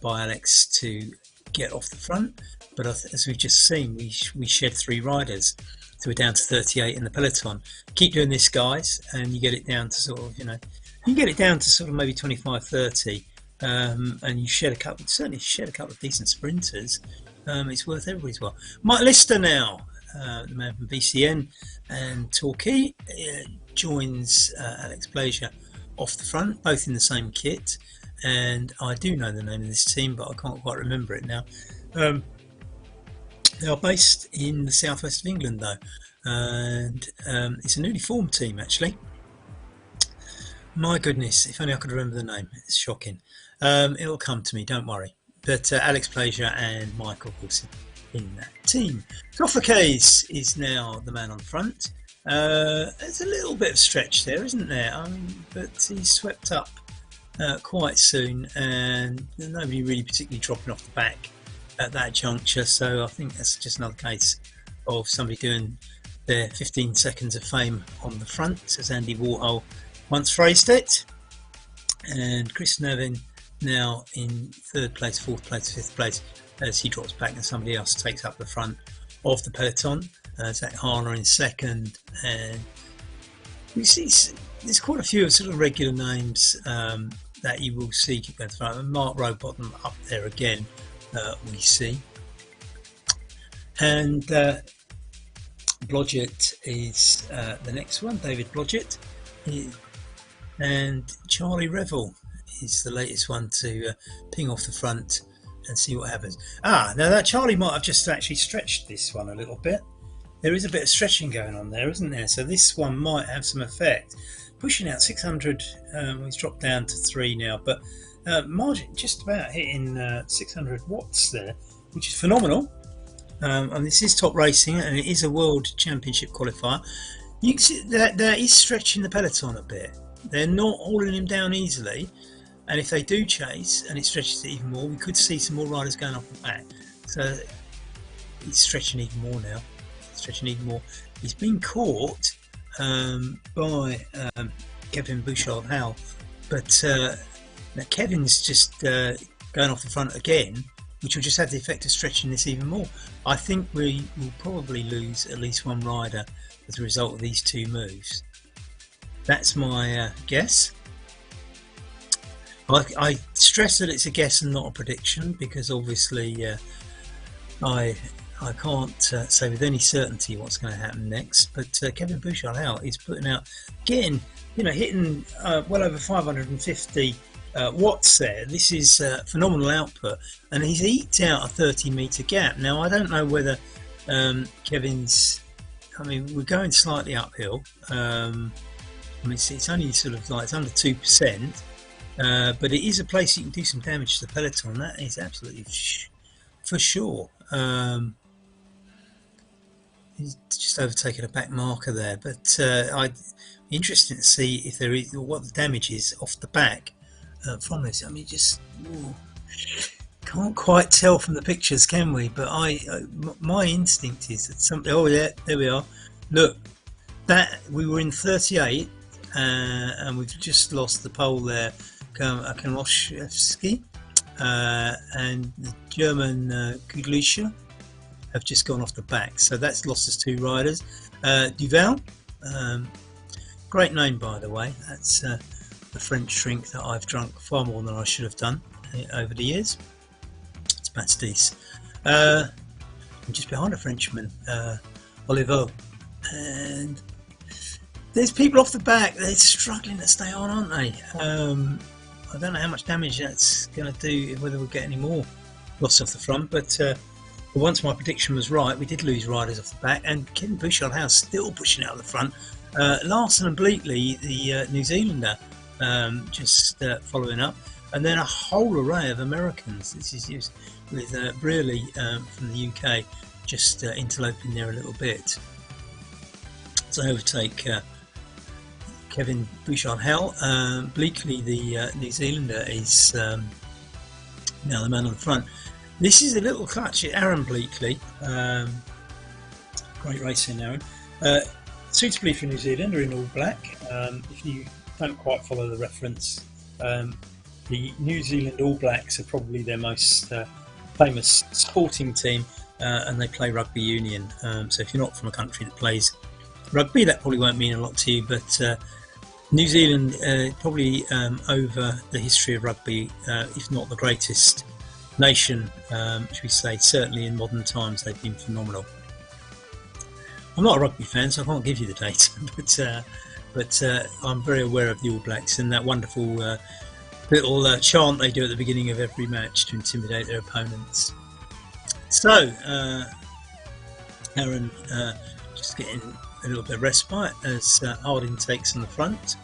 by Alex to get off the front. But as we've just seen, we shed 3 riders, so we're down to 38 in the peloton. Keep doing this, guys, and you get it down to sort of, you get it down to sort of maybe 25, 30, and you certainly shed a couple of decent sprinters. It's worth everybody's while. Mike Lister now, the man from BCN and Torquay, joins Alex Plaisir off the front, both in the same kit. And I do know the name of this team, but I can't quite remember it now. They are based in the southwest of England, though, and it's a newly formed team, actually. My goodness, if only I could remember the name. It's shocking. It'll come to me, don't worry. But Alex Plaisir and Michael Wilson in that team. Zoff Leclays is now the man on the front. There's a little bit of stretch there, isn't there? But he's swept up quite soon, and nobody really particularly dropping off the back at that juncture. So I think that's just another case of somebody doing their 15 seconds of fame on the front, as Andy Warhol once phrased it. And Chris Nevin now in 3rd place, 4th place, 5th place, as he drops back and somebody else takes up the front of the peloton. Zach Harner in 2nd, and we see there's quite a few sort of regular names that you will see keep going to the front. And Mark Rowbottom up there again, we see. And Blodgett is the next one, David Blodgett. And Charlie Revel is the latest one to ping off the front and see what happens. Now that Charlie might have just actually stretched this one a little bit. There is a bit of stretching going on there, isn't there? So this one might have some effect. Pushing out 600, he's dropped down to 3 now, but margin just about hitting 600 watts there, which is phenomenal. And this is top racing, and it is a world championship qualifier. You can see that is stretching the peloton a bit. They're not hauling him down easily, and if they do chase and it stretches it even more, we could see some more riders going off the back. So he's stretching even more now. He's been caught by Kevin Bouchard-Howell, but now Kevin's just going off the front again, which will just have the effect of stretching this even more. I think we will probably lose at least one rider as a result of these 2 moves. That's my guess. I stress that it's a guess and not a prediction, because obviously I can't say with any certainty what's going to happen next. But Kevin Bouchard is putting out, again, hitting well over 550 watts there. This is phenomenal output, and he's eked out a 30-meter gap. Now, I don't know whether Kevin's, we're going slightly uphill. It's only sort of like, it's under 2%, but it is a place you can do some damage to the peloton. That is absolutely for sure. He's just overtaken a back marker there, but I'd be interested to see if there is, what the damage is off the back from this. Can't quite tell from the pictures, can we? But my instinct is that something. Oh yeah, there we are. Look, that we were in 38, and we've just lost the pole there. Kanoshevsky and the German Kudlisha have just gone off the back, so that's lost us 2 riders. Duval, great name by the way. That's the French drink that I've drunk far more than I should have done over the years. It's Pastis. I'm just behind a Frenchman, Olivo, and there's people off the back. They're struggling to stay on, aren't they? I don't know how much damage that's going to do, whether we'll get any more loss off the front, but once my prediction was right, we did lose riders off the back, and Kevin Bouchard still pushing out the front. Larson and Bleakley, the New Zealander, just following up, and then a whole array of Americans. This is used with Brearley from the UK just interloping there a little bit. So overtake Kevin Bouchard. Bleakley, the New Zealander, is now the man on the front. This is a little clutch at Aaron Bleakley. Great racing, Aaron. Suitably for New Zealand, are in all black. If you don't quite follow the reference, the New Zealand All Blacks are probably their most famous sporting team, and they play rugby union. So if you're not from a country that plays rugby, that probably won't mean a lot to you, but New Zealand probably over the history of rugby, if not the greatest nation, should we say, certainly in modern times, they've been phenomenal. I'm not a rugby fan, so I can't give you the data, but I'm very aware of the All Blacks and that wonderful little chant they do at the beginning of every match to intimidate their opponents. So Aaron just getting a little bit of respite as Harding takes on the front.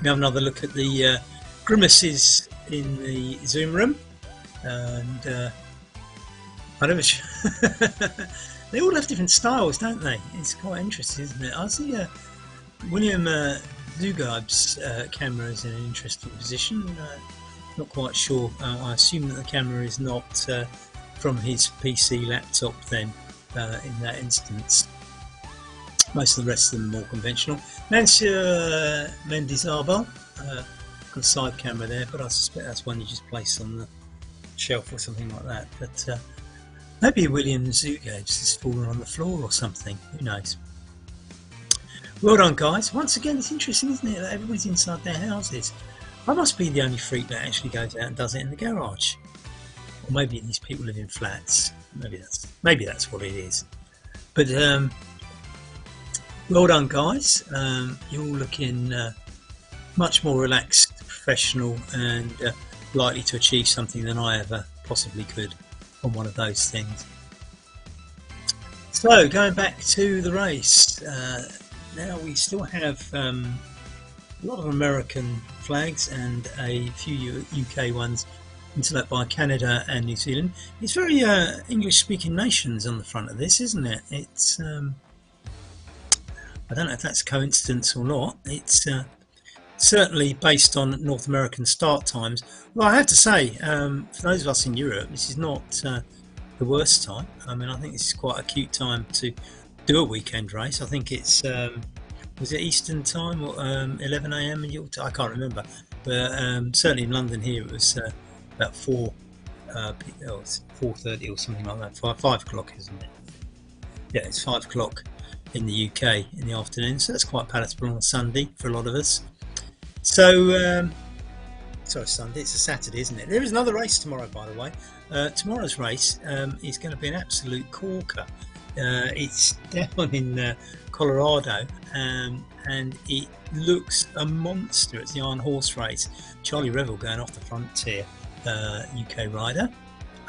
We have another look at the grimaces in the Zoom room, and I don't know. They all have different styles, don't they? It's quite interesting, isn't it? I see William Zugab's camera is in an interesting position. Not quite sure. I assume that the camera is not from his PC laptop then, in that instance. Most of the rest of them are more conventional. Monsieur Mendizabal, got a side camera there, but I suspect that's one you just place on the shelf or something like that. But maybe William Zugab's has fallen on the floor or something. Who knows? Well done, guys. Once again, it's interesting, isn't it, that everybody's inside their houses. I must be the only freak that actually goes out and does it in the garage. Or maybe these people live in flats. Maybe that's what it is. But well done, guys. You're all looking much more relaxed, professional, and likely to achieve something than I ever possibly could on one of those things. So, going back to the race, now we still have a lot of American flags and a few UK ones interlocked by Canada and New Zealand. It's very English-speaking nations on the front of this, isn't it? It's I don't know if that's a coincidence or not. It's certainly based on North American start times. Well, I have to say, for those of us in Europe, this is not the worst time. I mean, I think this is quite a cute time to do a weekend race. I think it's was it Eastern time or 11 a.m. in your time? I can't remember, but certainly in London here it was about 4:30 or something like that. 5 o'clock, isn't it? Yeah, it's 5 o'clock in the UK in the afternoon, so that's quite palatable on a Sunday for a lot of us. So sorry, Sunday, it's a Saturday, isn't it? There is another race tomorrow, by the way. Tomorrow's race is going to be an absolute corker. It's down in Colorado, and it looks a monster. It's the Iron Horse race. Charlie Revel going off the frontier, UK rider.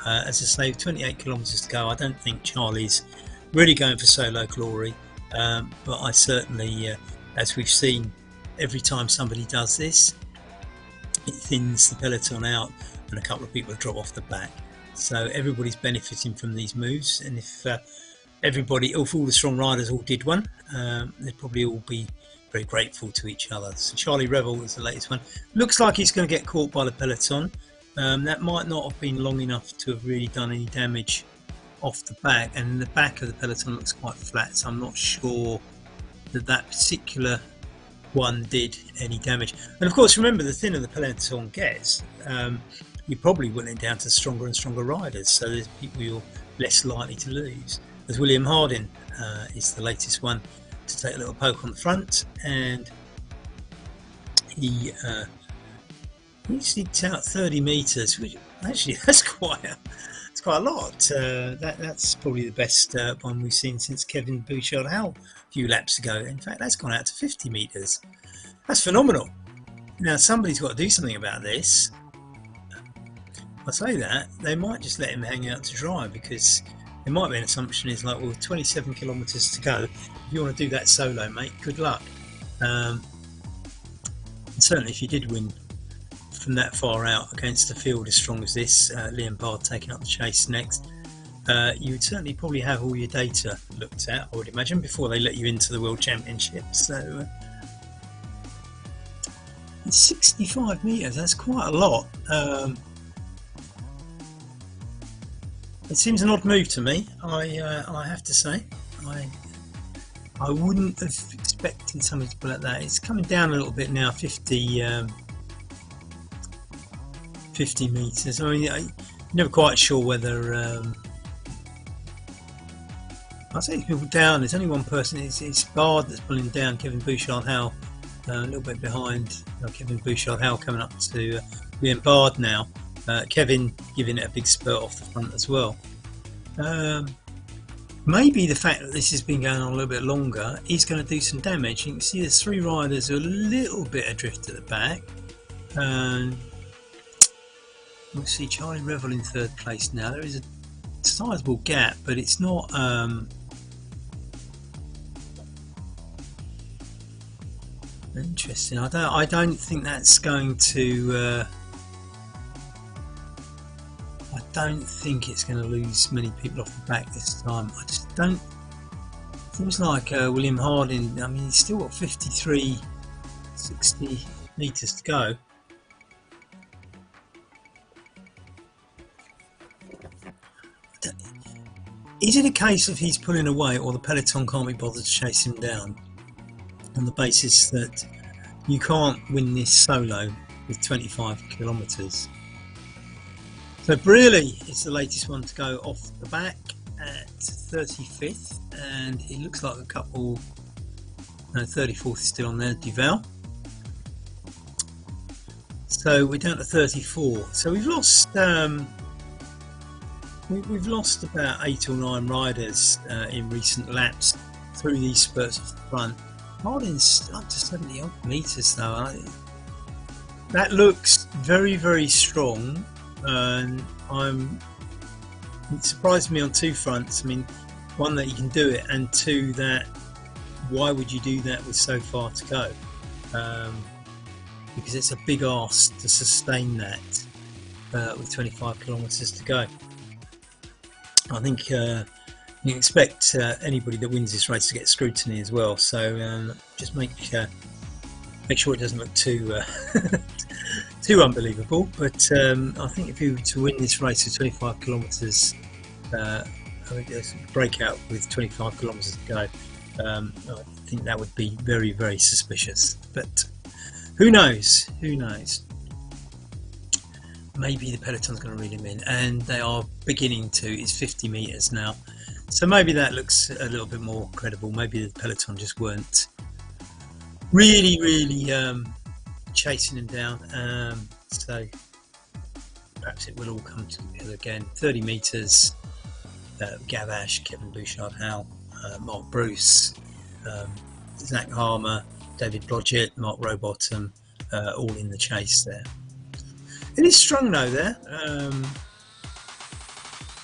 As I say, 28 kilometres to go. I don't think Charlie's really going for solo glory, but I certainly, as we've seen, every time somebody does this, it thins the peloton out and a couple of people drop off the back. So everybody's benefiting from these moves, and if all the strong riders all did one, they'd probably all be very grateful to each other. So Charlie Revel is the latest one. Looks like he's going to get caught by the peloton. That might not have been long enough to have really done any damage off the back, and the back of the peloton looks quite flat, so I'm not sure that particular one did any damage. And of course, remember, the thinner the peloton gets, you're probably whittling down to stronger and stronger riders, so there's people you're less likely to lose. As William Harding is the latest one to take a little poke on the front, and he sneaked out 30 metres, which actually that's quite a lot. That's probably the best one we've seen since Kevin Bouchard-Howell a few laps ago. In fact, that's gone out to 50 metres. That's phenomenal. Now, somebody's got to do something about this. I say that, they might just let him hang out to dry, because there might be an assumption is like, well, 27 kilometres to go. If you want to do that solo, mate, good luck. And certainly if you did win from that far out against a field as strong as this, Liam Bard taking up the chase next, you would certainly probably have all your data looked at, I would imagine, before they let you into the World Championship. So it's 65 metres, that's quite a lot. It seems an odd move to me, I have to say. I wouldn't have expected somebody to pull at that. It's coming down a little bit now, 50 metres. I mean, I'm never quite sure whether I say people down. There's only one person. It's Bard that's pulling down Kevin Bouchard-Howell, a little bit behind. Kevin Bouchard-Howell coming up to Liam Bard now. Kevin giving it a big spurt off the front as well. Maybe the fact that this has been going on a little bit longer is going to do some damage. You can see there's three riders who are a little bit adrift at the back. We'll see Charlie Revel in third place now. There is a sizable gap, but it's not interesting. I don't think that's going to I don't think it's going to lose many people off the back this time. I just don't. Seems like William Harding, I mean, he's still got 60 metres to go. Is it a case of he's pulling away, or the peloton can't be bothered to chase him down, on the basis that you can't win this solo with 25 kilometres? So Brearley is the latest one to go off the back at 35th, and it looks like a couple. No, 34th is still on there, Duval. So we're down to 34. So we've lost we've lost about 8 or 9 riders in recent laps through these spurts off the front. Harding's up to 70 odd metres though. That looks very, very strong. And it surprised me on two fronts. I mean, one, that you can do it, and two, that why would you do that with so far to go? Because it's a big ask to sustain that with 25 kilometres to go. I think you can expect anybody that wins this race to get scrutiny as well. So just make sure it doesn't look too too unbelievable. But I think if you were to win this race with 25 kilometres, I think there's a breakout with 25 kilometres to go. I think that would be very, very suspicious. But who knows? Who knows? Maybe the peloton's going to reel him in, and they are beginning to. It's 50 metres now, so maybe that looks a little bit more credible. Maybe the peloton just weren't really chasing him down. So perhaps it will all come together again. 30 metres, Gavash, Kevin Bouchard-Howell, Mark Bruce, Zach Harmer, David Blodgett, Mark Rowbottom, all in the chase there. It is strong though there.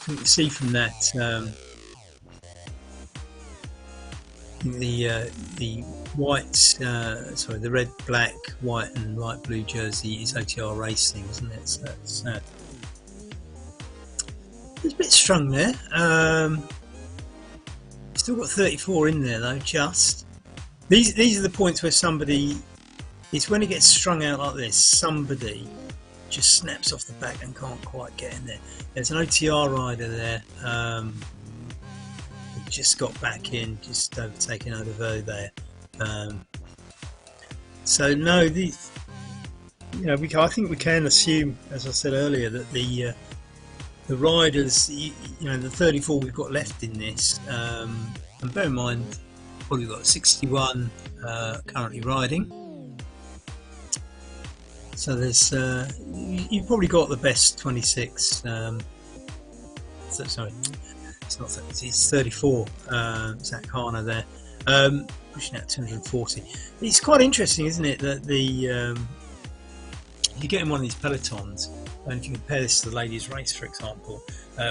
You can see from that the white, sorry, the red, black, white and light blue jersey is OTR Racing, isn't it? So it's a bit strong there. Still got 34 in there though, just. These are the points where somebody, it's when it gets strung out like this, somebody just snaps off the back and can't quite get in there. There's an OTR rider there, who just got back in, just overtaken Odevo there. So no, these, you know, I think we can assume, as I said earlier, that the riders, you know, the 34 we've got left in this, and bear in mind, probably got 61 currently riding. So there's you've probably got the best 26. Sorry, it's not 30, it's 34. Zach Harner there, pushing out 240. It's quite interesting, isn't it, that you get in one of these pelotons, and if you compare this to the ladies' race, for example,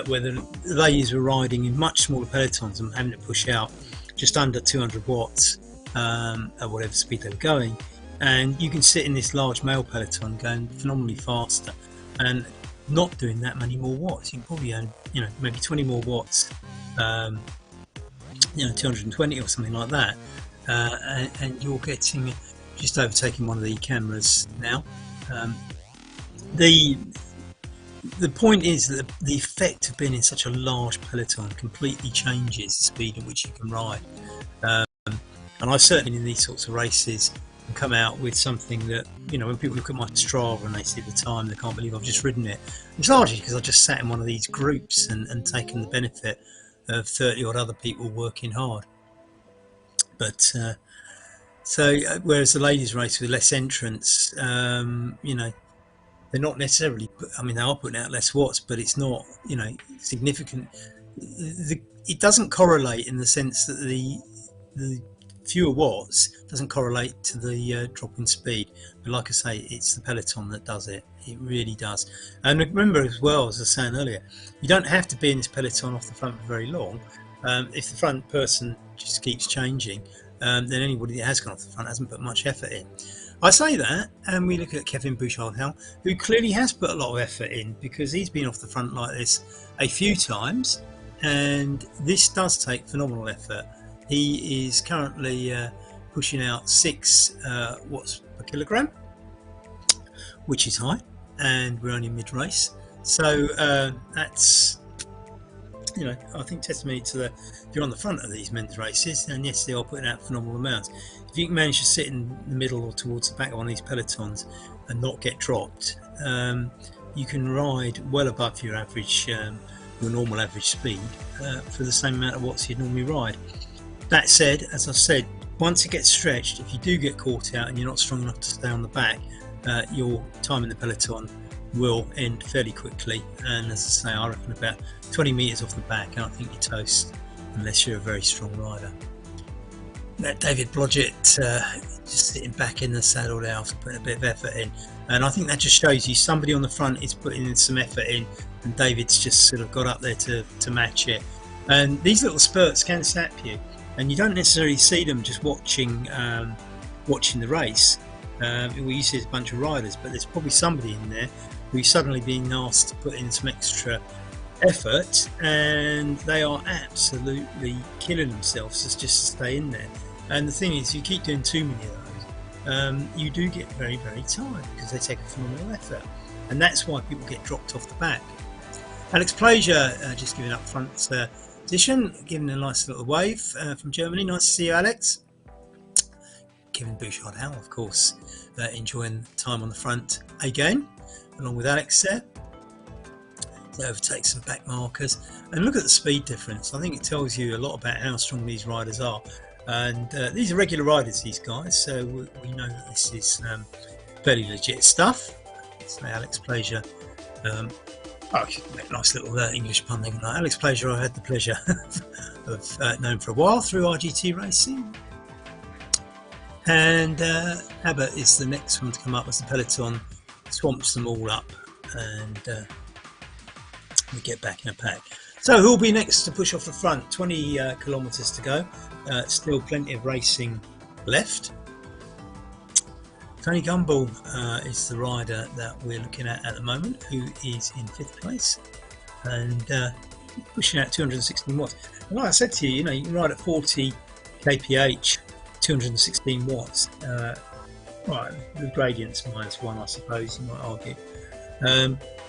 where the ladies were riding in much smaller pelotons and having to push out just under 200 watts at whatever speed they were going, and you can sit in this large male peloton going phenomenally faster and not doing that many more watts. You can probably earn, you know, maybe 20 more watts, you know, 220 or something like that, and you're getting just overtaking one of the cameras now. The point is that the effect of being in such a large peloton completely changes the speed at which you can ride, and I certainly in these sorts of races can come out with something that, you know, when people look at my Strava and they see the time, they can't believe I've just ridden it. It's largely because I just sat in one of these groups and taken the benefit of 30 odd other people working hard. But so whereas the ladies race with less entrants, you know, they're not necessarily, I mean, they are putting out less watts, but it's not, you know, significant. It doesn't correlate in the sense that the fewer watts doesn't correlate to the drop in speed. But like I say, it's the peloton that does it. It really does. And remember as well, as I was saying earlier, you don't have to be in this peloton off the front for very long. If the front person just keeps changing, then anybody that has gone off the front hasn't put much effort in. I say that, and we look at Kevin Bouchard-Howell, who clearly has put a lot of effort in, because he's been off the front like this a few times, and this does take phenomenal effort. He is currently pushing out 6 watts per kilogram, which is high, and we're only mid-race. So that's, you know, I think testimony to if you're on the front of these men's races, and yes, they are putting out phenomenal amounts. If you can manage to sit in the middle or towards the back of one of these pelotons and not get dropped, you can ride well above your average, your normal average speed for the same amount of watts you'd normally ride. That said, as I've said, once it gets stretched, if you do get caught out and you're not strong enough to stay on the back, your time in the peloton will end fairly quickly. And as I say, I reckon about 20 metres off the back, and I think you're toast unless you're a very strong rider. That David Blodgett just sitting back in the saddle there after putting a bit of effort in, and I think that just shows you somebody on the front is putting in some effort in, and David's just sort of got up there to match it. And these little spurts can sap you, and you don't necessarily see them just watching the race. We see a bunch of riders, but there's probably somebody in there who's suddenly being asked to put in some extra effort, and they are absolutely killing themselves just to stay in there. And the thing is, you keep doing too many of those, you do get very, very tired, because they take a phenomenal effort, and that's why people get dropped off the back. Alex Plazier just giving up front position, giving a nice little wave from Germany. Nice to see you, Alex. Kevin Bouchard-Howell, of course, enjoying time on the front again, along with Alex there. They overtake some back markers, and look at the speed difference. I think it tells you a lot about how strong these riders are, and these are regular riders, these guys, so we know that this is fairly legit stuff. say Alex Pleasure. Oh, nice little English pun there. Alex Pleasure, I had the pleasure of knowing for a while through RGT Racing. And Abbott is the next one to come up as the peloton swamps them all up, and we get back in a pack. So who will be next to push off the front? 20 kilometres to go. Still plenty of racing left. Tony Gumbel is the rider that we're looking at the moment, who is in 5th place and pushing out 216 watts. And like I said to you, you know, you can ride at 40 kph, 216 watts. Right, the gradient's -1, I suppose you might argue.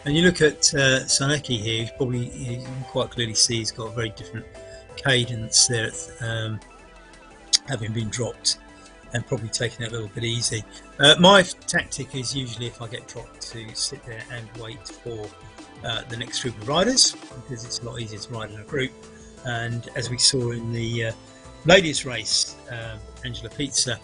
And you look at Sarnecki here, you can quite clearly see he's got a very different cadence there, having been dropped and probably taking it a little bit easy. My tactic is usually, if I get dropped, to sit there and wait for the next group of riders, because it's a lot easier to ride in a group. And as we saw in the ladies race, Angela Pizza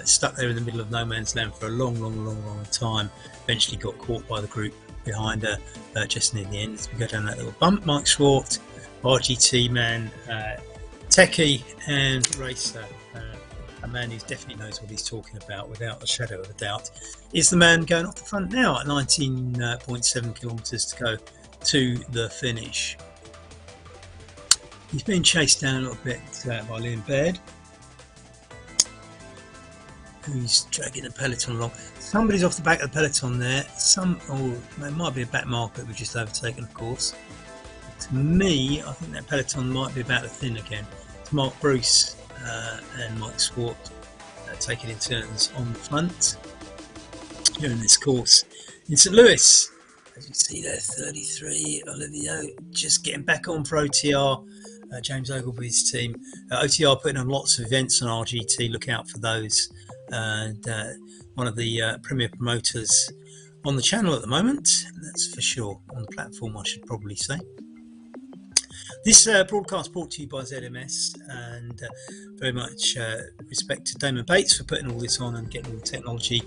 stuck there in the middle of no man's land for a long time, eventually got caught by the group behind her just near the end. As we go down that little bump, Mike Schwartz, RGT man, Techie, and Racer, a man who definitely knows what he's talking about without a shadow of a doubt, is the man going off the front now at 19.7 kilometres to go to the finish. He's being chased down a little bit by Liam Baird, who's dragging the peloton along. Somebody's off the back of the peloton there. It might be a back marker that we've just overtaken, of course. To me, I think that peloton might be about to thin again. It's Mark Bruce and Mike Swart taking in turns on the front here in this course in St. Louis. As you see there, 33, Olivia just getting back on for OTR. James Ogilvy's team. OTR putting on lots of events on RGT, look out for those. And one of the premier promoters on the channel at the moment, that's for sure, on the platform I should probably say. This broadcast brought to you by ZMS, and very much respect to Damon Bates for putting all this on and getting all the technology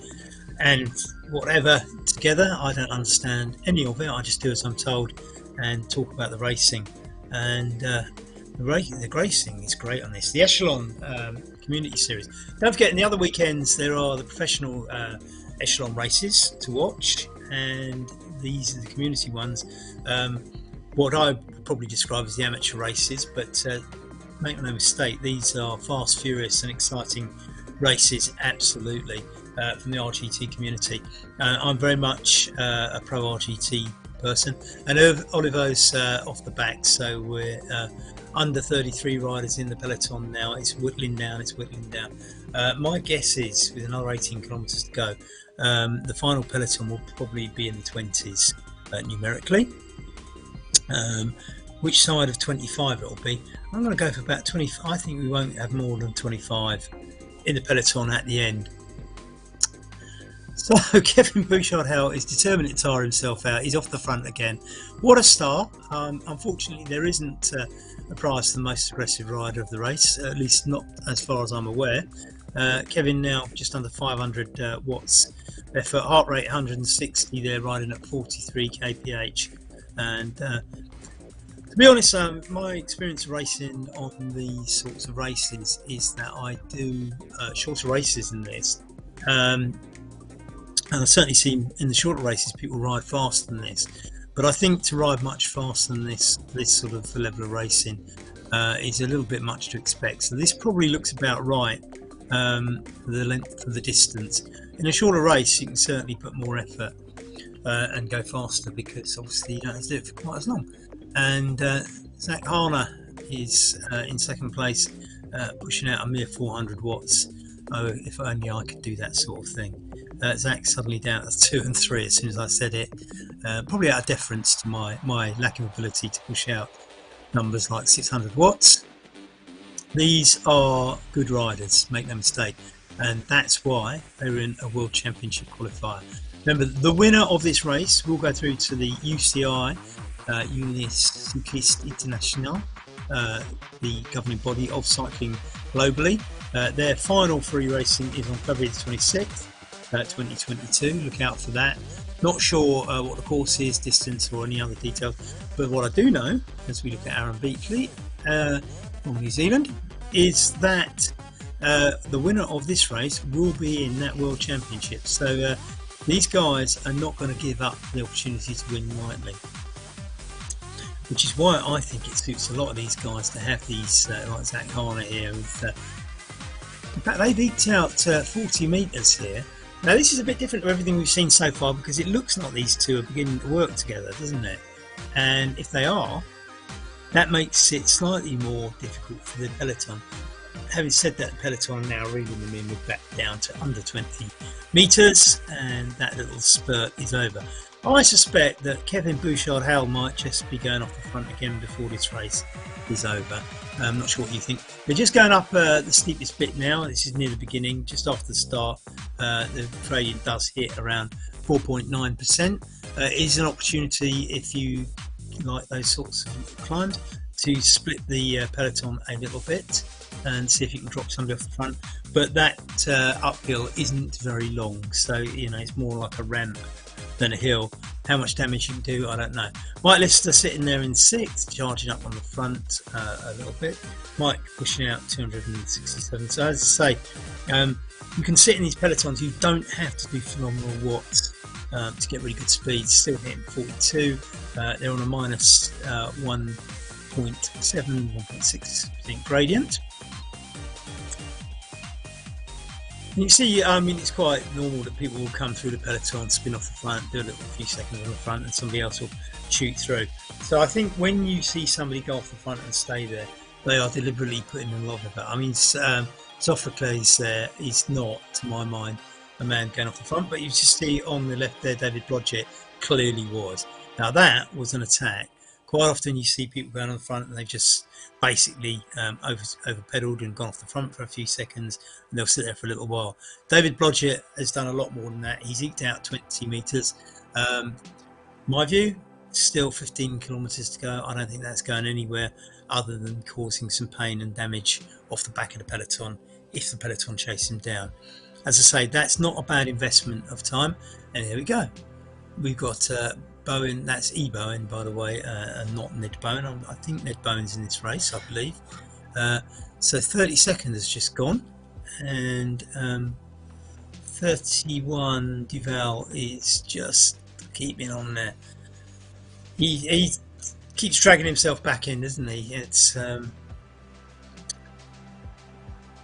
and whatever together. I don't understand any of it, I just do as I'm told and talk about the racing. And the racing is great on this. The Echelon Community Series. Don't forget, in the other weekends there are the professional Echelon races to watch, and these are the community ones. What I would probably describe as the amateur races, but make no mistake, these are fast, furious and exciting races, absolutely, from the RGT community. I'm very much a pro RGT person, and Olivo's off the back, so we're under 33 riders in the peloton now. It's whittling down. My guess is, with another 18 kilometres to go, the final peloton will probably be in the 20s numerically. Which side of 25 it'll be, I'm going to go for about 20. I think we won't have more than 25 in the peloton at the end. So Kevin Bouchard-Howell is determined to tire himself out. He's off the front again. What a star. Unfortunately, there isn't a prize for the most aggressive rider of the race, at least not as far as I'm aware. Kevin now just under 500 watts effort, heart rate 160 there, riding at 43 kph. And to be honest, my experience racing on these sorts of races is that I do shorter races than this. And I've certainly seen in the shorter races people ride faster than this, but I think to ride much faster than this sort of level of racing is a little bit much to expect. So this probably looks about right for the length of the distance. In a shorter race you can certainly put more effort and go faster, because obviously you don't have to do it for quite as long. And Zach Harner is in second place, pushing out a mere 400 watts. Oh, if only I could do that sort of thing. Zach's suddenly down to 2 and 3 as soon as I said it, probably out of deference to my lack of ability to push out numbers like 600 watts. These are good riders, make no mistake, and that's why they're in a World Championship qualifier. Remember, the winner of this race will go through to the UCI, Unis Cycliste International, the governing body of cycling globally. Their final free racing is on February the 26th, 2022. Look out for that. Not sure what the course is, distance, or any other details, but what I do know, as we look at Aaron Beachley from New Zealand, is that the winner of this race will be in that World Championship. So these guys are not going to give up the opportunity to win lightly, which is why I think it suits a lot of these guys to have these, like Zach Harner here. With, in fact, they've eked out 40 metres here. Now this is a bit different to everything we've seen so far, because it looks like these two are beginning to work together, doesn't it? And if they are, that makes it slightly more difficult for the peloton. Having said that, the peloton are now reeling them in with back down to under 20 metres, and that little spurt is over. I suspect that Kevin Bouchard-Howell might just be going off the front again before this race is over. I'm not sure what you think. They're just going up the steepest bit now. This is near the beginning, just after the start. The trading does hit around 4.9%. It is an opportunity, if you like those sorts of climbs, to split the peloton a little bit and see if you can drop somebody off the front. But that uphill isn't very long, so you know it's more like a ramp than a hill. How much damage you can do, I don't know. Mike Lister sitting there in 6th, charging up on the front a little bit. Mike pushing out 267. So as I say, you can sit in these pelotons. You don't have to do phenomenal watts to get really good speed. Still hitting 42. They're on a minus 1.7, 1.6% gradient. You see, I mean, it's quite normal that people will come through the peloton, spin off the front, do a little few seconds on the front, and somebody else will shoot through. So I think when you see somebody go off the front and stay there, they are deliberately putting in a lot of effort. I mean, Sophocles there is not, to my mind, a man going off the front, but you just see on the left there, David Blodgett clearly was. Now that was an attack. Quite often you see people going on the front and they've just basically over pedalled and gone off the front for a few seconds, and they'll sit there for a little while. David Blodgett has done a lot more than that. He's eked out 20 metres. My view, still 15 kilometres to go. I don't think that's going anywhere other than causing some pain and damage off the back of the peloton if the peloton chase him down. As I say, that's not a bad investment of time. And here we go. We've got Bowen, that's E. Bowen, by the way, and not Ned Bowen. I think Ned Bowen's in this race, I believe. So 30 seconds has just gone, and 31 Duval is just keeping on there. He keeps dragging himself back in, doesn't he? It's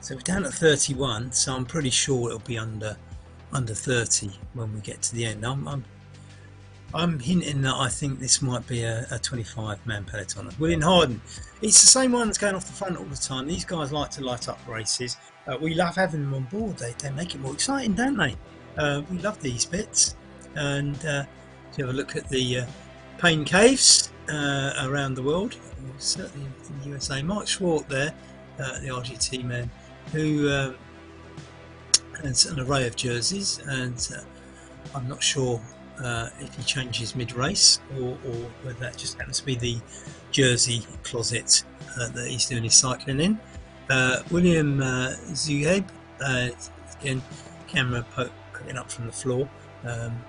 so we're down at 31, so I'm pretty sure it'll be under 30 when we get to the end. I'm hinting that I think this might be a 25-man peloton. William Harden, it's the same one that's going off the front all the time. These guys like to light up races. We love having them on board. They make it more exciting, don't they? We love these bits. And to have a look at the pain caves around the world, certainly in the USA. Mark Swart there, the RGT man, who has an array of jerseys, and I'm not sure if he changes mid-race or whether that just happens to be the jersey closet that he's doing his cycling in. William Zuheb, again, camera poking up from the floor. I'm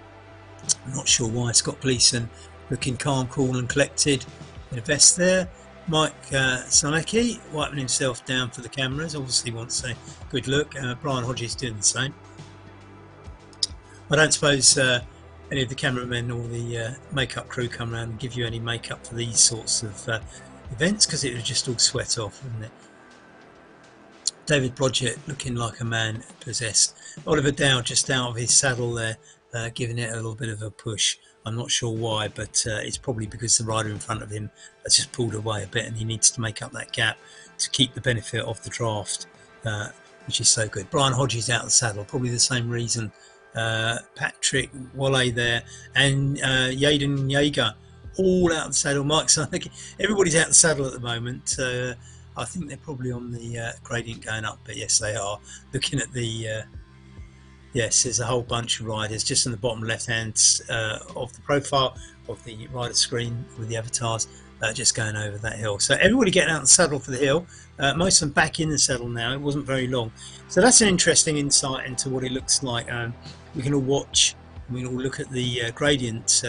not sure why. Scott Gleeson looking calm, cool and collected in a vest there. Mike Sonecki wiping himself down for the cameras, obviously wants a good look. Brian Hodges doing the same. I don't suppose any of the cameramen or the makeup crew come around and give you any makeup for these sorts of events, because it would just all sweat off, wouldn't it? David Blodgett looking like a man possessed. Oliver Dow just out of his saddle there, giving it a little bit of a push. I'm not sure why, but it's probably because the rider in front of him has just pulled away a bit and he needs to make up that gap to keep the benefit of the draft, which is so good. Brian Hodges out of the saddle, probably the same reason. Patrick Wale there, and Yaden Yeager all out of the saddle. Mike Sonecki, everybody's out of the saddle at the moment. I think they're probably on the gradient going up, but yes, they are. Looking at the yes, there's a whole bunch of riders just in the bottom left hand of the profile of the rider screen with the avatars, just going over that hill. So everybody getting out of the saddle for the hill. Most of them back in the saddle now. It wasn't very long, so that's an interesting insight into what it looks like. We can all watch We'll look at the gradient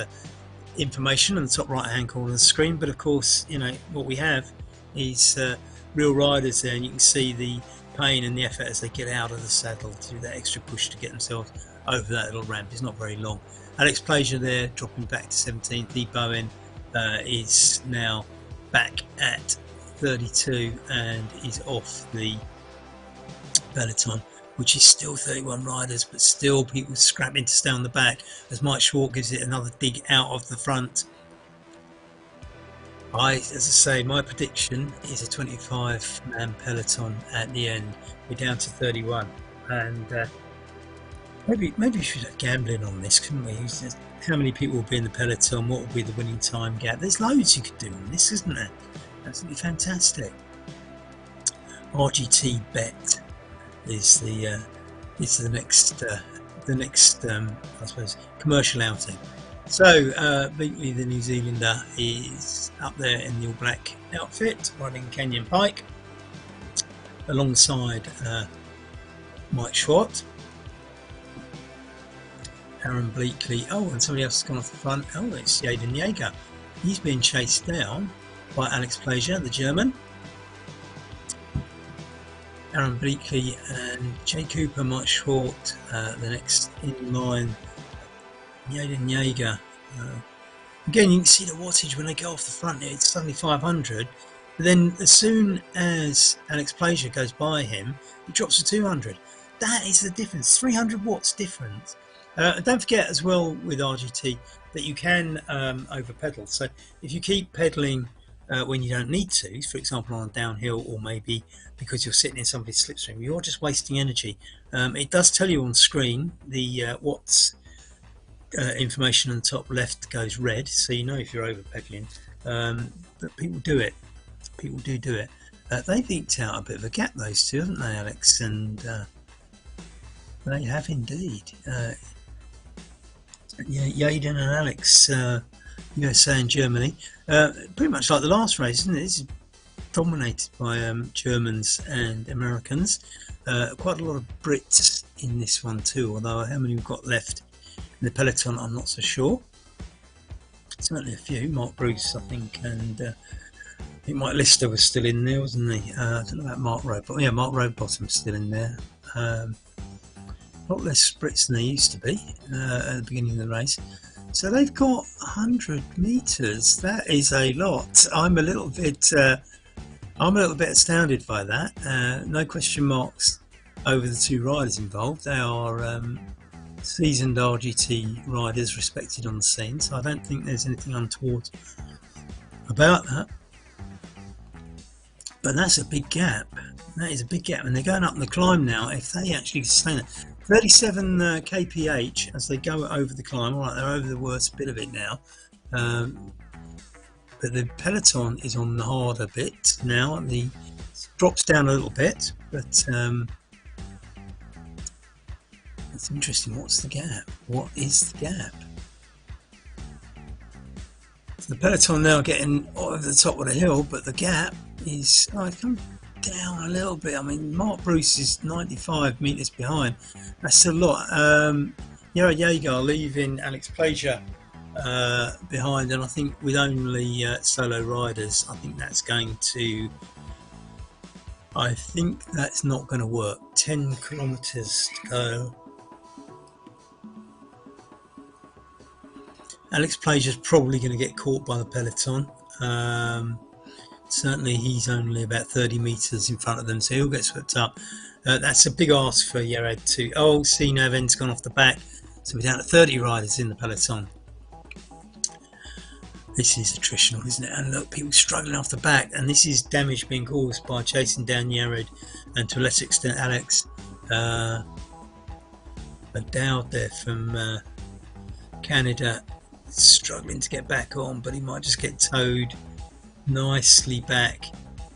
information on the top right hand corner of the screen, but of course, you know, what we have is real riders there, and you can see the pain and the effort as they get out of the saddle to do that extra push to get themselves over that little ramp. It's not very long. Alex Plaisir there dropping back to 17th. Lee Bowen is now back at 32 and is off the peloton, which is still 31 riders, but still people scrapping to stay on the back as Mike Schwartz gives it another dig out of the front. As I say, my prediction is a 25-man peloton at the end. We're down to 31, and maybe we should have gambling on this, couldn't we? How many people will be in the peloton? What will be the winning time gap? There's loads you could do on this, isn't there? Absolutely fantastic. RGT bet is the next I suppose commercial outing. So Beatley, the New Zealander, is up there in the all black outfit riding Canyon Pike alongside Mike Schwartz, Aaron Bleakley. Oh, and somebody else has gone off the front. Oh, it's Jaden Jaeger. He's being chased down by Alex Plaisir, the German. Aaron Bleakley and Jay Cooper, Mike Schwartz, the next in line. Jaden Jaeger. Again, you can see the wattage when they go off the front here. It's suddenly 500. But then as soon as Alex Plaisir goes by him, it drops to 200. That is the difference. 300 watts difference. And don't forget as well with RGT that you can over pedal. So if you keep pedaling when you don't need to, for example on a downhill, or maybe because you're sitting in somebody's slipstream, you're just wasting energy. It does tell you on screen the watts information on the top left goes red, so you know if you're over pedaling. But people do it. People do it. They've eked out a bit of a gap, those two, haven't they, Alex? And they have indeed. Jaden and Alex, USA and Germany, pretty much like the last race, isn't it? This is dominated by Germans and Americans. Quite a lot of Brits in this one too, although how many we've got left in the peloton I'm not so sure. Certainly a few. Mark Bruce, I think, and I think Mike Lister was still in there, wasn't he? I don't know about Mark Roadbottom. Yeah, Mark Roadbottom's still in there. A lot less Brits than they used to be at the beginning of the race. So they've got 100 meters. That is a lot. I'm a little bit astounded by that. No question marks over the two riders involved. They are seasoned RGT riders, respected on the scene. So I don't think there's anything untoward about that. But that's a big gap. That is a big gap, and they're going up the climb now. If they actually sustain it, 37 kph as they go over the climb. All right, they're over the worst bit of it now, but the peloton is on the harder bit now. The drops down a little bit, but that's interesting. What's the gap? What is the gap? So the peloton now getting over the top of the hill, but the gap is it's come down a little bit. I mean, Mark Bruce is 95 meters behind. That's a lot. Jared Jaeger leaving Alex Plaisir behind, and I think with only solo riders, I think that's not going to work. 10 kilometers to go. Alex Plaisir's probably going to get caught by the peloton. Certainly he's only about 30 meters in front of them, so he'll get swept up. That's a big ask for Jared too. Oh, see, Naven's gone off the back, so we're down to 30 riders in the peloton. This is attritional, isn't it? And look, people struggling off the back, and this is damage being caused by chasing down Jared and to a lesser extent Alex. Dowd there from Canada, struggling to get back on, but he might just get towed nicely back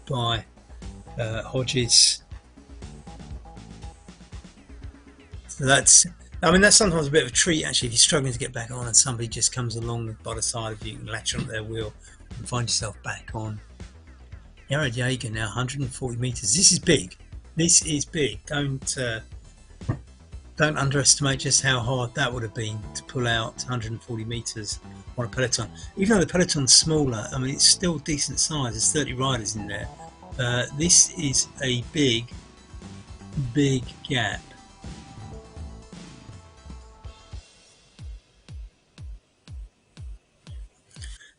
by Hodges. So that's sometimes a bit of a treat actually, if you're struggling to get back on and somebody just comes along by the side of you and latch onto their wheel and find yourself back on. Jared Jaeger now 140 meters. This is big. This is big. Don't don't underestimate just how hard that would have been to pull out 140 meters on a peloton. Even though the peloton's smaller, I mean, it's still decent size. There's 30 riders in there. This is a big gap.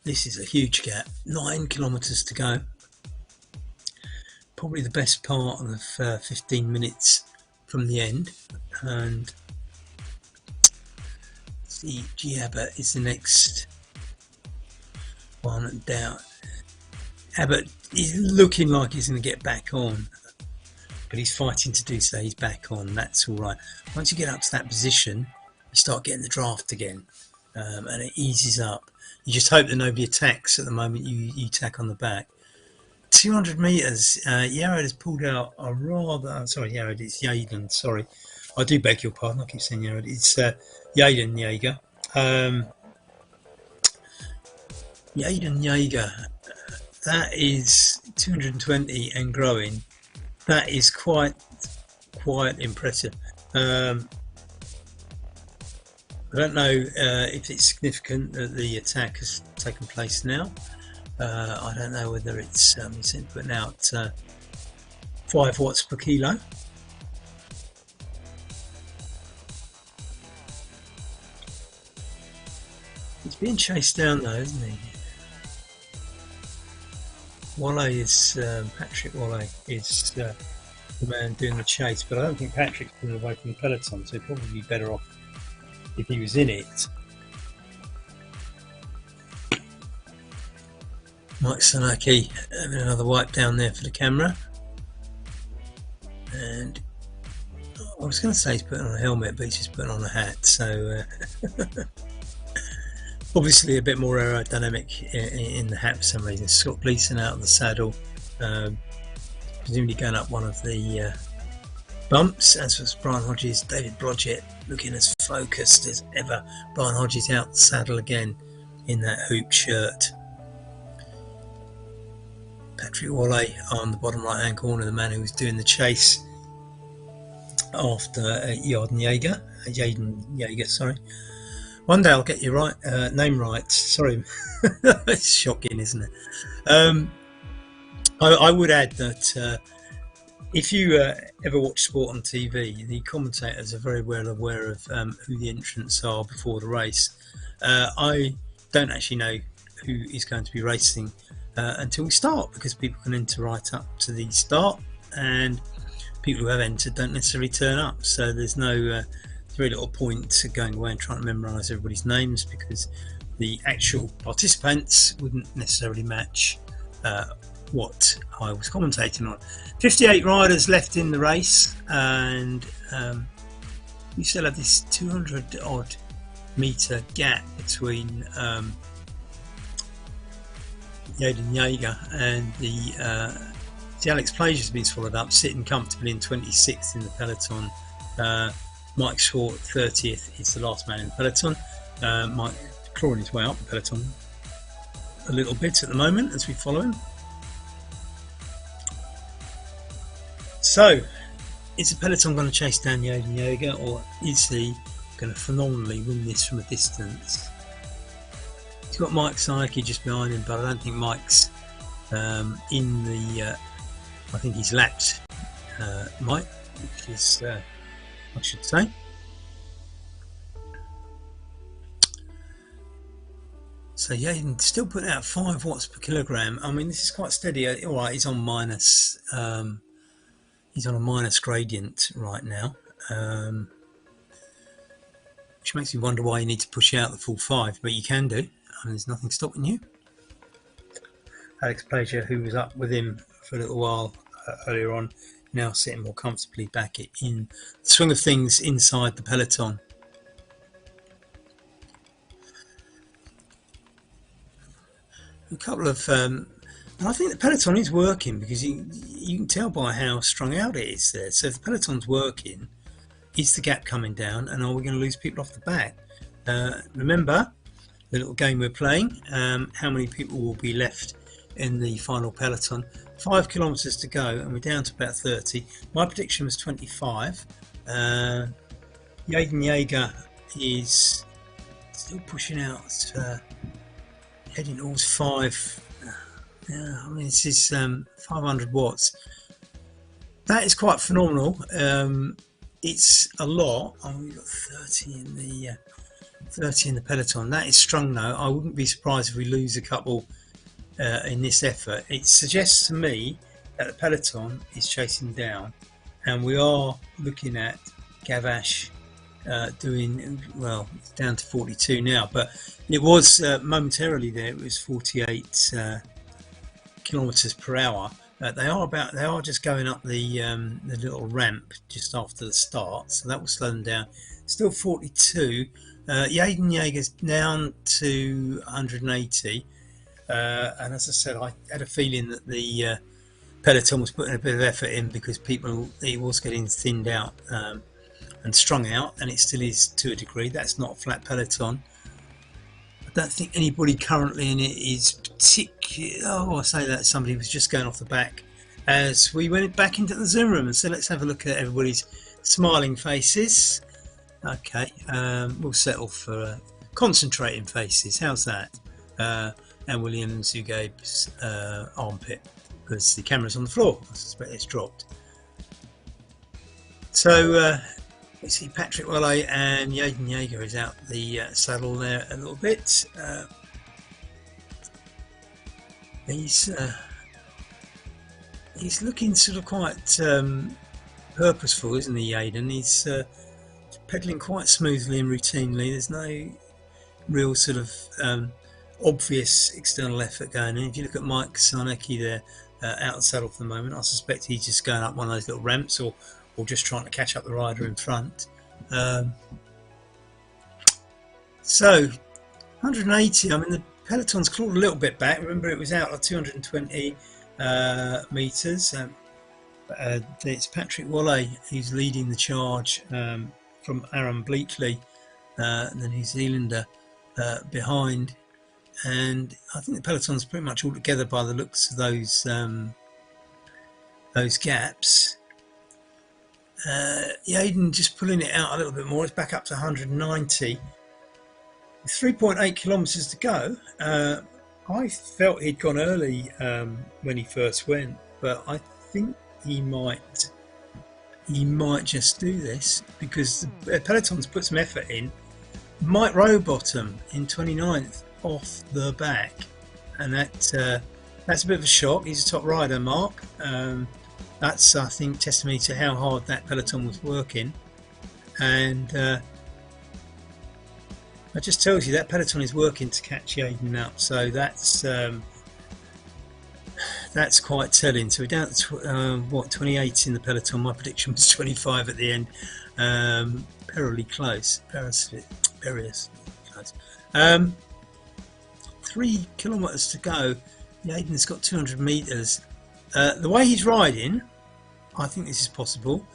This is a huge gap. 9 kilometers to go. Probably the best part of 15 minutes from the end. And see, Abbott is the next one down. Abbott is looking like he's going to get back on, but he's fighting to do so. He's back on. That's all right. Once you get up to that position, you start getting the draft again, and it eases up. You just hope that nobody attacks at the moment you tack on the back. 200 meters. Yared has pulled out a rather. Sorry, Yared. It's Yaden. Sorry, I do beg your pardon. I keep saying Yared. It's Yaden Jaeger. Yaden Jaeger. That is 220 and growing. That is quite impressive. I don't know if it's significant that the attack has taken place now. I don't know whether it's putting out 5 watts per kilo. He's being chased down though, isn't he? Wale is Patrick Wale is the man doing the chase, but I don't think Patrick's pulling away from the peloton, so he'd probably be better off if he was in it. Mike Sanaki having another wipe down there for the camera, and I was going to say he's putting on a helmet, but he's just putting on a hat, so obviously a bit more aerodynamic in the hat for some reason. Scott Gleason out of the saddle, presumably going up one of the bumps, as was Brian Hodges. David Blodgett looking as focused as ever. Brian Hodges out the saddle again in that hoop shirt. Patrick Wale on the bottom right hand corner, the man who was doing the chase after Yaden Jaeger, sorry. One day I'll get your name right. Sorry, it's shocking, isn't it? I would add that if you ever watch sport on TV, the commentators are very well aware of who the entrants are before the race. I don't actually know who is going to be racing until we start, because people can enter right up to the start, and people who have entered don't necessarily turn up. So there's no very little point to going away and trying to memorise everybody's names, because the actual participants wouldn't necessarily match what I was commentating on. 58 riders left in the race, and you still have this 200 odd metre gap between Yaden Jaeger and the Alex Plager's been swallowed up, sitting comfortably in 26th in the peloton. Mike Short 30th is the last man in the peloton. Mike clawing his way up the peloton a little bit at the moment as we follow him. So, is the peloton going to chase down Yaden Jaeger, or is he going to phenomenally win this from a distance? He's got Mike Saiki just behind him, but I don't think Mike's in the. I think he's lapped Mike, which is I should say. So Yaden still putting out 5 watts per kilogram. I mean, this is quite steady. All right, he's on minus. He's on a minus gradient right now, which makes me wonder why you need to push out the full 5, but you can do. I mean, there's nothing stopping you. Alex Plager, who was up with him for a little while earlier on, now sitting more comfortably back in the swing of things inside the peloton. A couple of and I think the peloton is working, because you can tell by how strung out it is there. So if the peloton's working, is the gap coming down, and are we going to lose people off the back? Remember the little game we're playing, how many people will be left in the final peloton. 5 kilometers to go, and we're down to about 30. My prediction was 25. Yaden Jaeger is still pushing out, heading towards 5. Yeah, I mean, this is 500 watts. That is quite phenomenal. It's a lot. Oh, we've got 30 in the peloton. That is strong though. I wouldn't be surprised if we lose a couple in this effort. It suggests to me that the peloton is chasing down, and we are looking at Gavache doing well. It's down to 42 now, but it was momentarily there. It was 48 kilometers per hour. They are just going up the little ramp just after the start, so that will slow them down. Still 42. Yaden Jaeger's down to 180, and as I said, I had a feeling that the peloton was putting a bit of effort in because it was getting thinned out and strung out, and it still is to a degree. That's not a flat peloton. I don't think anybody currently in it is particular. Oh, I say that somebody was just going off the back as we went back into the Zoom room, and so let's have a look at everybody's smiling faces. Okay, we'll settle for concentrating faces. How's that? And Williams, who gave armpit because the camera's on the floor. I suspect it's dropped. So we see Patrick Wallay and Yaden Jaeger is out the saddle there a little bit. He's looking sort of quite purposeful, isn't he, Yaden? He's pedalling quite smoothly and routinely. There's no real sort of obvious external effort going in. If you look at Mike Sarnecki there, out of the saddle for the moment, I suspect he's just going up one of those little ramps or just trying to catch up the rider in front. So 180, I mean, the peloton's clawed a little bit back. Remember, it was out at 220 metres. It's Patrick Wallay who's leading the charge from Aaron Bleakley, the New Zealander, behind. And I think the peloton's pretty much all together by the looks of those gaps. Yaden just pulling it out a little bit more. It's back up to 190. 3.8 kilometres to go. I felt he'd gone early when he first went, but I think he might just do this because the peloton's put some effort in. Mike Rowbottom in 29th off the back, and that's a bit of a shock. He's a top rider, Mark. That's, I think, testimony to how hard that peloton was working, and that just tells you that peloton is working to catch Yaden up. So that's quite telling. So we're down to 28 in the peloton. My prediction was 25 at the end. Perilously close. Close. 3 kilometres to go. Yaden's got 200 metres. The way he's riding, I think this is possible.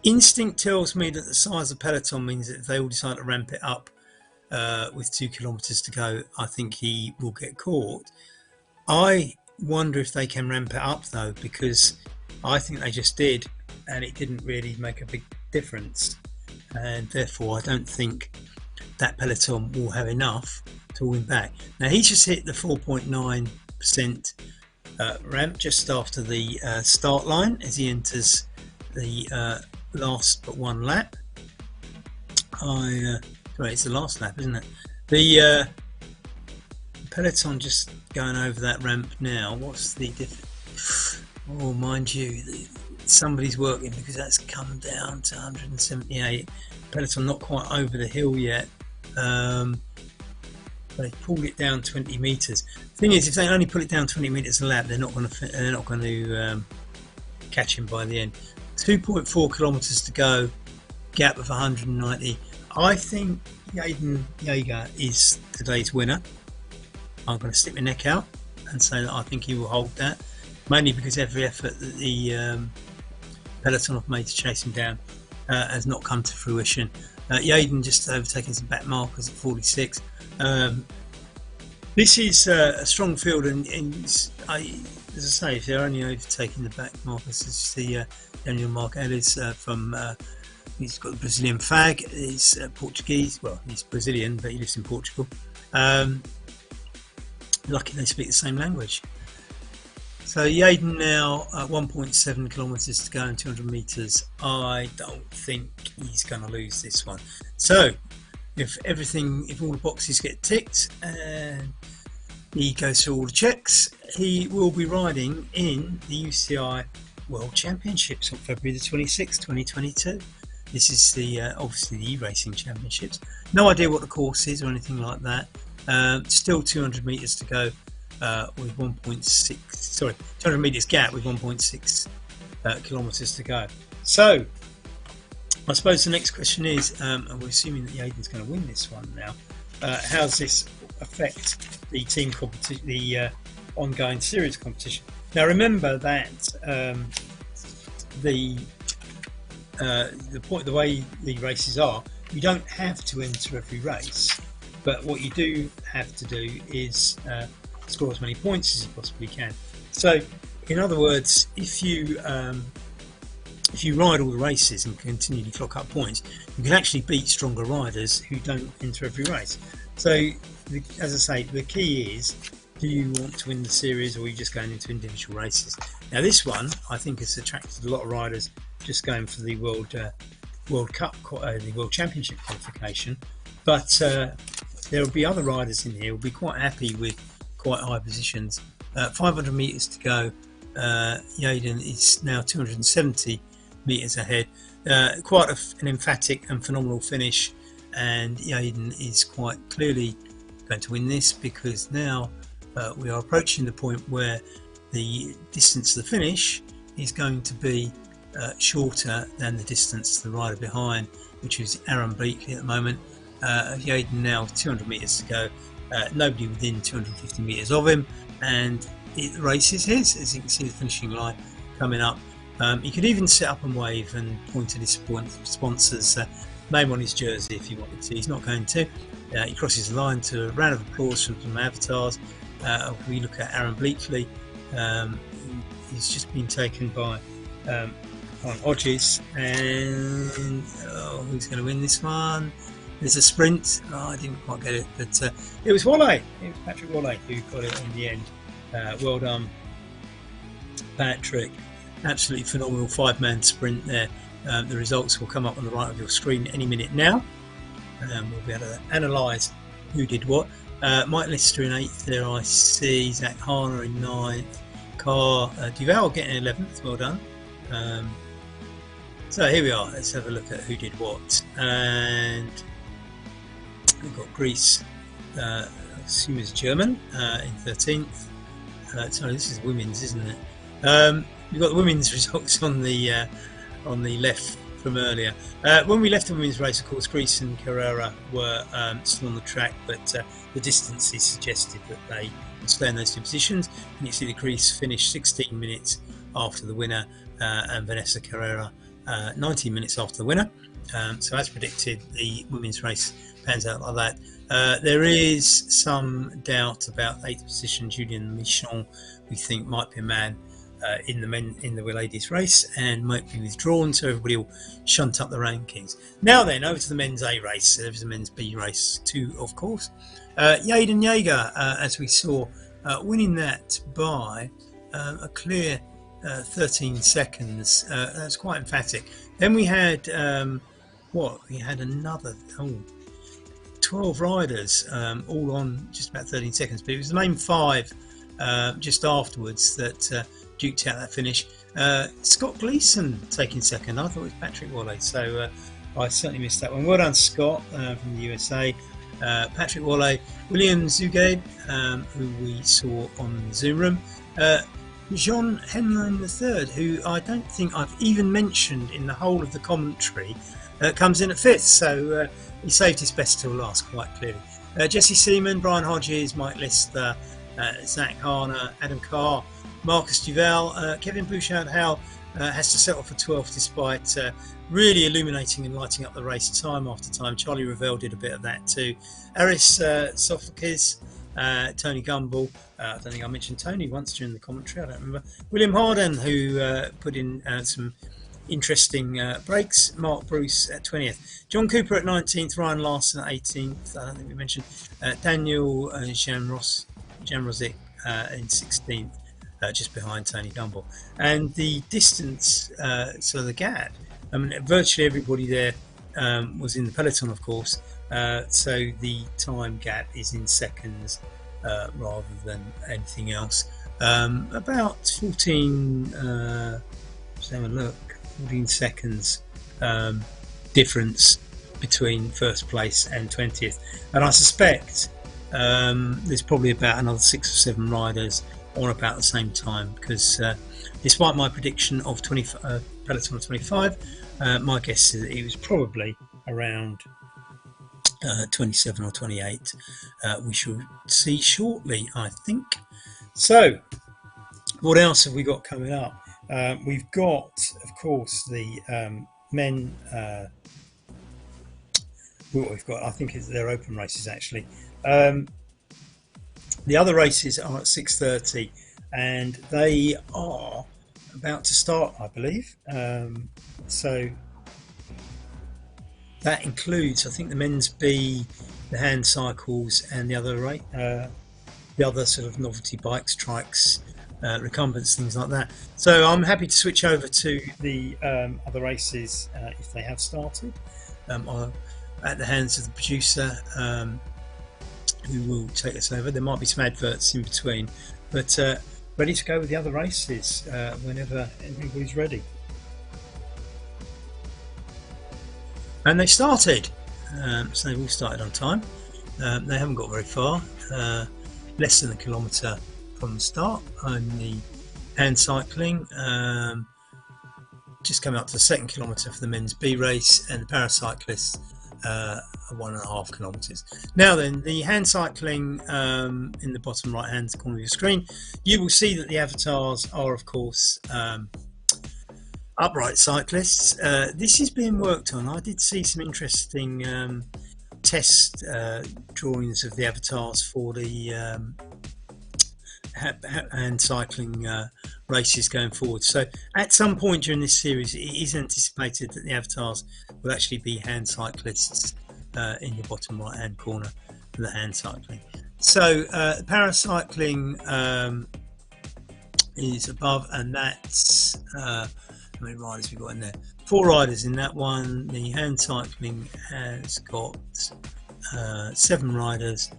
Instinct tells me that the size of the peloton means that if they all decide to ramp it up with 2 kilometres to go, I think he will get caught. I wonder if they can ramp it up though, because I think they just did, and it didn't really make a big difference, and therefore I don't think that peloton will have enough to win back. Now he's just hit the 4.9% ramp just after the start line as he enters the last but one lap. Sorry, it's the last lap, isn't it? The peloton just going over that ramp now. What's the difference? Oh, mind you, somebody's working because that's come down to 178. Peloton not quite over the hill yet, but they pulled it down 20 metres. The thing is, if they only pull it down 20 metres a lap, they're not going to catch him by the end. 2.4 kilometres to go, gap of 190. I think Yaden Jaeger is today's winner. I'm going to stick my neck out and say that I think he will hold that, mainly because every effort that the peloton have made to chase him down has not come to fruition. Yaden just overtaking some back markers at 46. This is a strong field, and as I say, if they're only overtaking the back markers, it's the Daniel Mark Ellis from He's got the Brazilian flag. He's Portuguese. Well, he's Brazilian, but he lives in Portugal. Lucky they speak the same language. So Yaden now at 1.7 kilometres to go and 200 metres. I don't think he's going to lose this one. So if all the boxes get ticked and he goes through all the checks, he will be riding in the UCI World Championships on February the 26th, 2022. This is the obviously the e-racing championships. No idea what the course is or anything like that. Still 200 metres to go with 200 metres gap with 1.6 kilometres to go. So I suppose the next question is, and we're assuming that Yaden's going to win this one now, how does this affect the team competition, the ongoing series competition? Now remember that the way the races are, you don't have to enter every race, but what you do have to do is score as many points as you possibly can. So in other words, if you ride all the races and continually clock up points, you can actually beat stronger riders who don't enter every race. So as I say, the key is, do you want to win the series, or are you just going into individual races? Now this one I think has attracted a lot of riders just going for the World Cup, the World Championship qualification, but there will be other riders in here who will be quite happy with quite high positions. 500 metres to go. Yaden is now 270 metres ahead. Quite an emphatic and phenomenal finish, and Yaden is quite clearly going to win this, because now we are approaching the point where the distance to the finish is going to be shorter than the distance to the rider behind, which is Aaron Bleakley at the moment. Yaden now 200 metres to go, nobody within 250 metres of him, and the race is his. As you can see, the finishing line coming up. He could even sit up and wave and point at his sponsor's name on his jersey if he wanted to. He's not going to. He crosses the line to a round of applause from some avatars. If we look at Aaron Bleakley, he's just been taken by Hodges, and who's going to win this one? There's a sprint. I didn't quite get it, but it was Wale. It was Patrick Wale who got it in the end. Well done, Patrick. Absolutely phenomenal 5-man sprint there. The results will come up on the right of your screen any minute now. We'll be able to analyse who did what. Mike Lister in 8th there, I see. Zach Harner in 9th. Carr Duval getting 11th. Well done. So here we are. Let's have a look at who did what. And we've got Greece, I assume is German, in 13th. Sorry, this is women's, isn't it? We've got the women's results on the left from earlier. When we left the women's race, of course, Greece and Carrera were still on the track, but the distances suggested that they would stay in those two positions. And you see the Greece finished 16 minutes after the winner, and Vanessa Carrera 19 minutes after the winner. So as predicted, the women's race pans out like that. There is some doubt about 8th position. Julien Michon, we think, might be a man in the ladies race and might be withdrawn, so everybody will shunt up the rankings. Now then, over to the men's A race. There's a men's B race too, of course. Yaden Jaeger, as we saw, winning that by a clear 13 seconds. That's quite emphatic. Then we had we had another 12 riders, all on just about 13 seconds, but it was the main 5 just afterwards that duked out that finish. Scott Gleeson taking second. I thought it was Patrick Wale, so I certainly missed that one. Well done, Scott, from the USA. Patrick Wale, William Zugabe, who we saw on the Zoom room. Jean Henlein III, who I don't think I've even mentioned in the whole of the commentary, comes in at 5th, so he saved his best till last, quite clearly. Jesse Seaman, Brian Hodges, Mike Lister, Zach Harner, Adam Carr, Marcus Duval, Kevin Bouchard-Howe has to settle for 12th despite really illuminating and lighting up the race time after time. Charlie Ravel did a bit of that too. Aris Sofakis, Tony Gumbel, I don't think I mentioned Tony once during the commentary, I don't remember. William Harden, who put in some interesting breaks. Mark Bruce at 20th, John Cooper at 19th, Ryan Larson at 18th. I don't think we mentioned Daniel Janrosic in 16th, just behind Tony Gumbel. And the distance, so the gap, I mean, virtually everybody there was in the peloton, of course. So the time gap is in seconds rather than anything else. About 14, let's have a look, 14 seconds difference between first place and 20th. And I suspect there's probably about another 6 or 7 riders on about the same time, because despite my prediction of peloton of 25, my guess is that it was probably around 27 or 28. We shall see shortly, I think. So, what else have we got coming up? We've got, of course, the men. What we've got, I think, is their open races actually. The other races are at 6:30, and they are about to start, I believe. So that includes, I think, the men's B, the hand cycles, and the other sort of novelty bikes, trikes, recumbents, things like that. So I'm happy to switch over to the other races if they have started, at the hands of the producer, who will take us over. There might be some adverts in between, but ready to go with the other races whenever everybody's ready. And they started, so they've all started on time. They haven't got very far, less than a kilometre from the start on the hand cycling. Just coming up to the 2nd kilometre for the men's B race, and the paracyclists 1.5 kilometres. Now then, the hand cycling, in the bottom right hand corner of your screen, you will see that the avatars are, of course, upright cyclists. This is being worked on. I did see some interesting test drawings of the avatars for the hand cycling races going forward. So at some point during this series, it is anticipated that the avatars will actually be hand cyclists in your bottom right hand corner for the hand cycling. So paracycling is above, and that's how many riders we got in there? 4 riders in that one. The hand cycling has got 7 riders,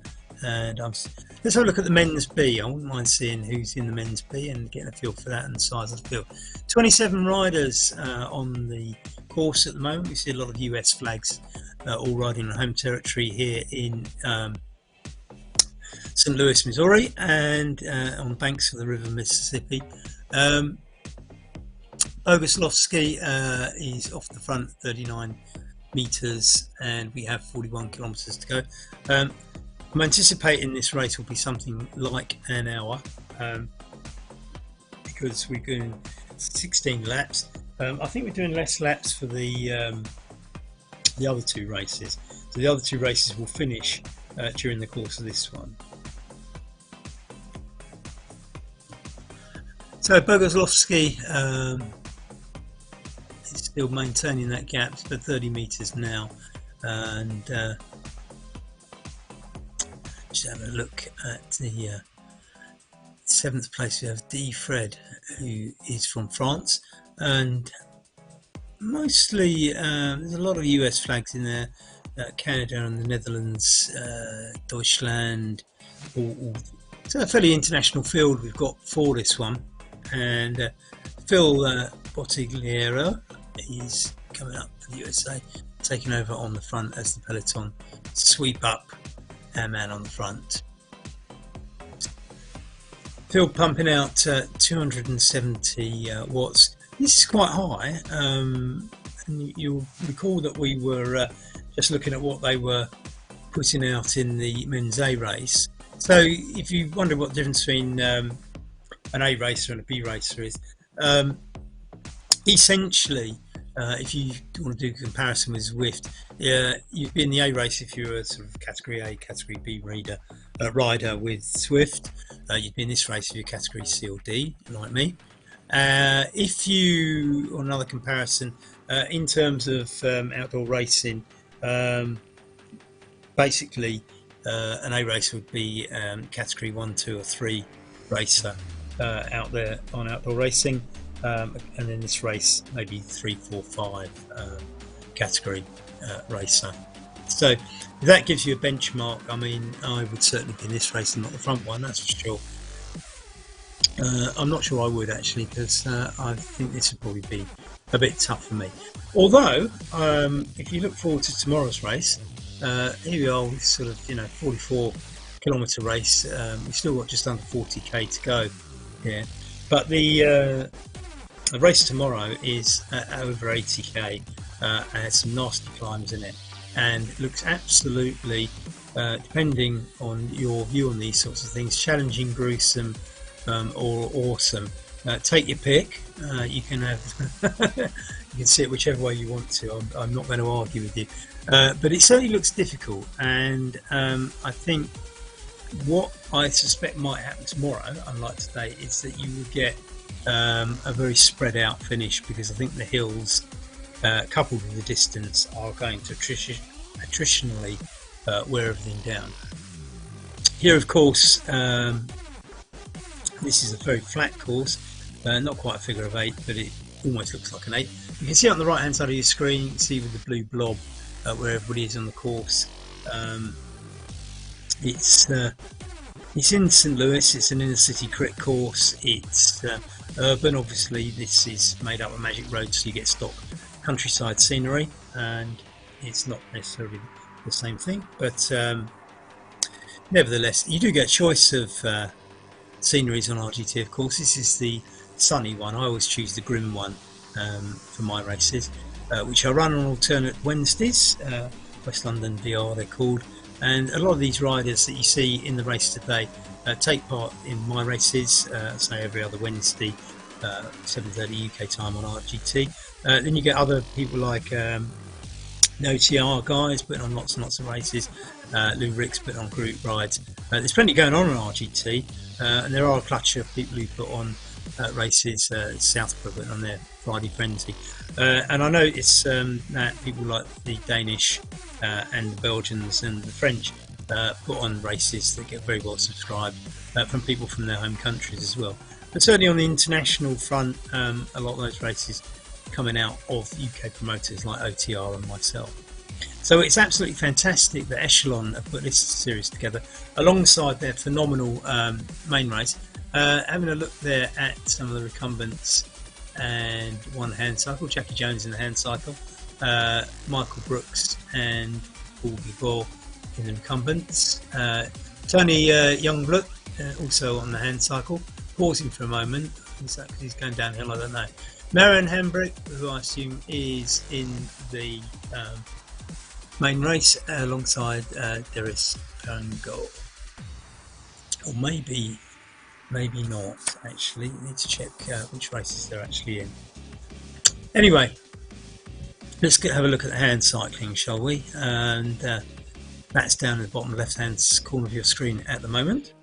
and let's have a look at the men's B. I wouldn't mind seeing who's in the men's B and getting a feel for that and the size of the field. 27 riders on the course at the moment. We see a lot of US flags all riding on home territory here in St. Louis, Missouri, and on the banks of the River Mississippi. Boguslavski is off the front, 39 meters, and we have 41 kilometers to go. I'm anticipating this race will be something like an hour, because we're doing 16 laps. I think we're doing less laps for the other 2 races. So the other 2 races will finish during the course of this one. So Boguslavski is still maintaining that gap. It's about 30 meters now, and just have a look at the 7th place. We have D. Fred, who is from France, and mostly there's a lot of US flags in there, Canada and the Netherlands, Deutschland, so a fairly international field we've got for this one. And Phil Bottigliero is coming up for the USA, taking over on the front as the peloton sweep up our man on the front. Phil pumping out 270 watts. This is quite high, and you'll recall that we were just looking at what they were putting out in the men's A race. So if you wonder what the difference between an A racer and a B racer is, essentially, if you want to do a comparison with Zwift, you'd be in the A race if you're a sort of category A, category B rider with Zwift. You'd be in this race if you're category C or D, like me. If you, or another comparison, in terms of outdoor racing, basically an A racer would be category 1, 2 or 3 racer out there on outdoor racing, and in this race maybe 3, 4, 5 category racer. So that gives you a benchmark. I mean, I would certainly be in this race and not the front one, that's for sure. I'm not sure I would actually, because I think this would probably be a bit tough for me. Although, if you look forward to tomorrow's race, here we are with sort of 44-kilometre race. We've still got just under 40k to go here, but the race tomorrow is over 80k and has some nasty climbs in it, and it looks absolutely, depending on your view on these sorts of things, challenging, gruesome, or awesome. Take your pick. You can have you can see it whichever way you want to. I'm not going to argue with you, but it certainly looks difficult, and I think what I suspect might happen tomorrow, unlike today, is that you will get a very spread out finish, because I think the hills, coupled with the distance, are going to attritionally wear everything down. Here, of course, this is a very flat course, not quite a figure of 8, but it almost looks like an 8. You can see on the right hand side of your screen, you can see with the blue blob where everybody is on the course. It's in St Louis. It's an inner city crit course. It's urban, obviously. This is made up of magic roads, so you get stock countryside scenery, and it's not necessarily the same thing, but nevertheless you do get a choice of sceneries on RGT. Of course, this is the sunny one. I always choose the grim one for my races, which I run on alternate Wednesdays. West London VR they're called, and a lot of these riders that you see in the race today take part in my races, say every other Wednesday, 7:30 UK time on RGT. Then you get other people like the OTR guys putting on lots and lots of races, Lou Ricks putting on group rides. There's plenty going on RGT, and there are a clutch of people who put on races. Southborough putting on their Friday Frenzy, and I notice that people like the Danish and the Belgians and the French put on races that get very well subscribed from people from their home countries as well. But certainly on the international front, a lot of those races coming out of UK promoters like OTR and myself. So it's absolutely fantastic that Echelon have put this series together alongside their phenomenal main race. Having a look there at some of the recumbents and one hand cycle, Jackie Jones in the hand cycle, Michael Brooks and Paul Bigor in the recumbents, Tony Youngblood also on the hand cycle, pausing for a moment, is that because he's going downhill? I don't know. Marion Hambrick, who I assume is in the main race alongside Deris Pango, or maybe not actually. Need to check which races they're actually in. Anyway, let's have a look at the hand cycling, shall we? And that's down at the bottom left hand corner of your screen at the moment.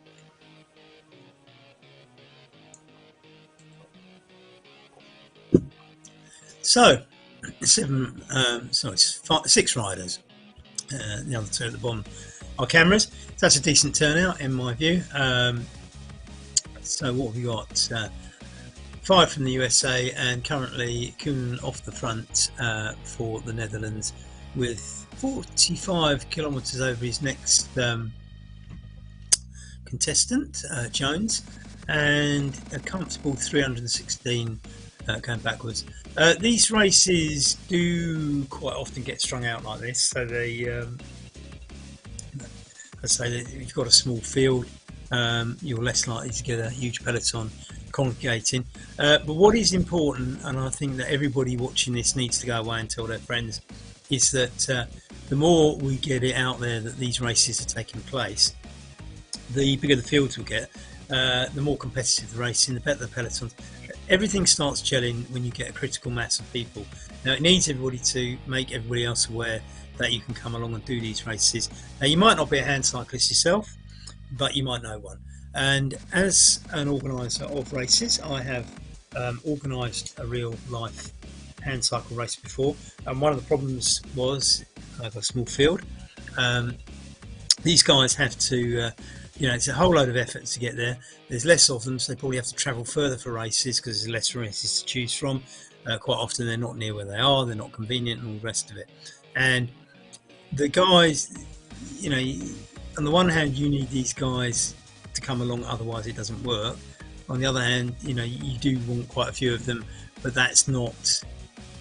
So, 6 riders. The other 2 at the bottom are cameras. So that's a decent turnout in my view. So what have we got? 5 from the USA, and currently Koen off the front for the Netherlands with 45 kilometres over his next contestant, Jones, and a comfortable 316 going backwards. These races do quite often get strung out like this, so they I say that if you've got a small field, you're less likely to get a huge peloton congregating. But what is important, and I think that everybody watching this needs to go away and tell their friends, is that the more we get it out there that these races are taking place, the bigger the fields will get, the more competitive the racing, the better the pelotons. Everything starts gelling when you get a critical mass of people. Now it needs everybody to make everybody else aware that you can come along and do these races. Now you might not be a hand cyclist yourself, but you might know one. And as an organiser of races, I have organised a real life hand cycle race before, and one of the problems was I got a small field. These guys have to, it's a whole load of effort to get there. There's less of them, so they probably have to travel further for races because there's less races to choose from. Quite often they're not near where they are, they're not convenient, and all the rest of it. And the guys, on the one hand, you need these guys to come along, otherwise it doesn't work. On the other hand, you do want quite a few of them, but that's not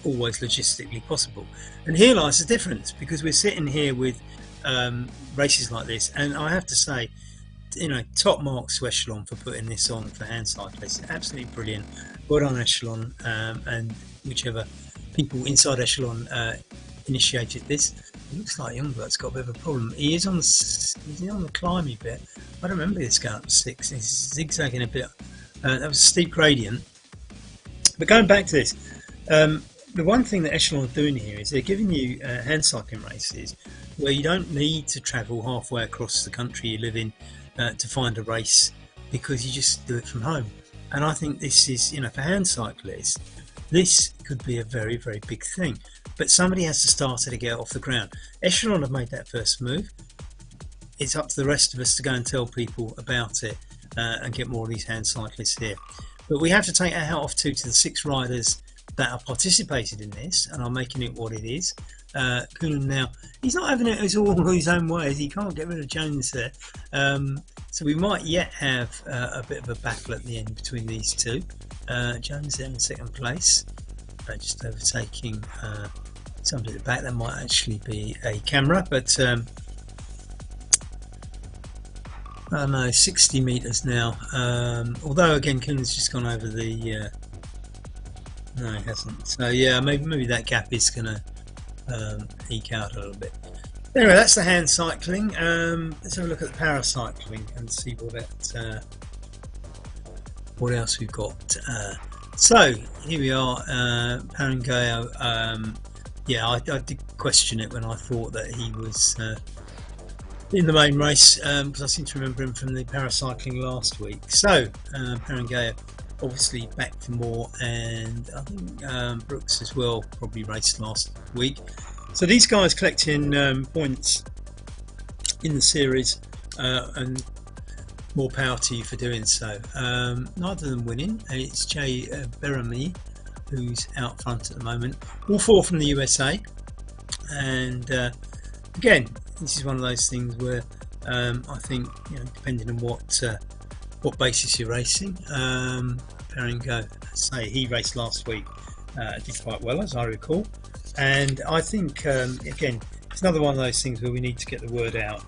always logistically possible. And here lies the difference, because we're sitting here with races like this, and I have to say, top marks to Echelon for putting this on for hand cyclists. Absolutely brilliant. Well done, Echelon, and whichever people inside Echelon initiated this. It looks like Youngbert's got a bit of a problem. He's on the climby bit. I don't remember this going up 6. He's zigzagging a bit. That was a steep gradient. But going back to this, the one thing that Echelon are doing here is they're giving you hand cycling races where you don't need to travel halfway across the country you live in to find a race, because you just do it from home. And I think this is, for hand cyclists, this could be a very, very big thing. But somebody has to start it to get it off the ground. Echelon have made that first move. It's up to the rest of us to go and tell people about it and get more of these hand cyclists here. But we have to take our hat off to the 6 riders that have participated in this and are making it what it is. Coonan now, he's not having it all his own way. He can't get rid of Jones there. So we might yet have a bit of a battle at the end between these two. Jones there in second place, just overtaking somebody at the back. That might actually be a camera, but I don't know, 60 metres now. Although again, Coonan's just gone over the. No, he hasn't. So yeah, maybe that gap is going to eke out a little bit. Anyway, that's the hand cycling. Let's have a look at the paracycling and see what else we've got. So here we are, Parangao. Yeah, I did question it when I thought that he was in the main race, because I seem to remember him from the paracycling last week. So Parangao obviously back for more, and I think Brooks as well probably raced last week. So these guys collecting points in the series, and more power to you for doing so. Neither of them winning. It's Jay Beramy who's out front at the moment. All 4 from the USA, and again, this is one of those things where I think, depending on what basis you're racing, Paringo, say he raced last week, did quite well as I recall, and I think again it's another one of those things where we need to get the word out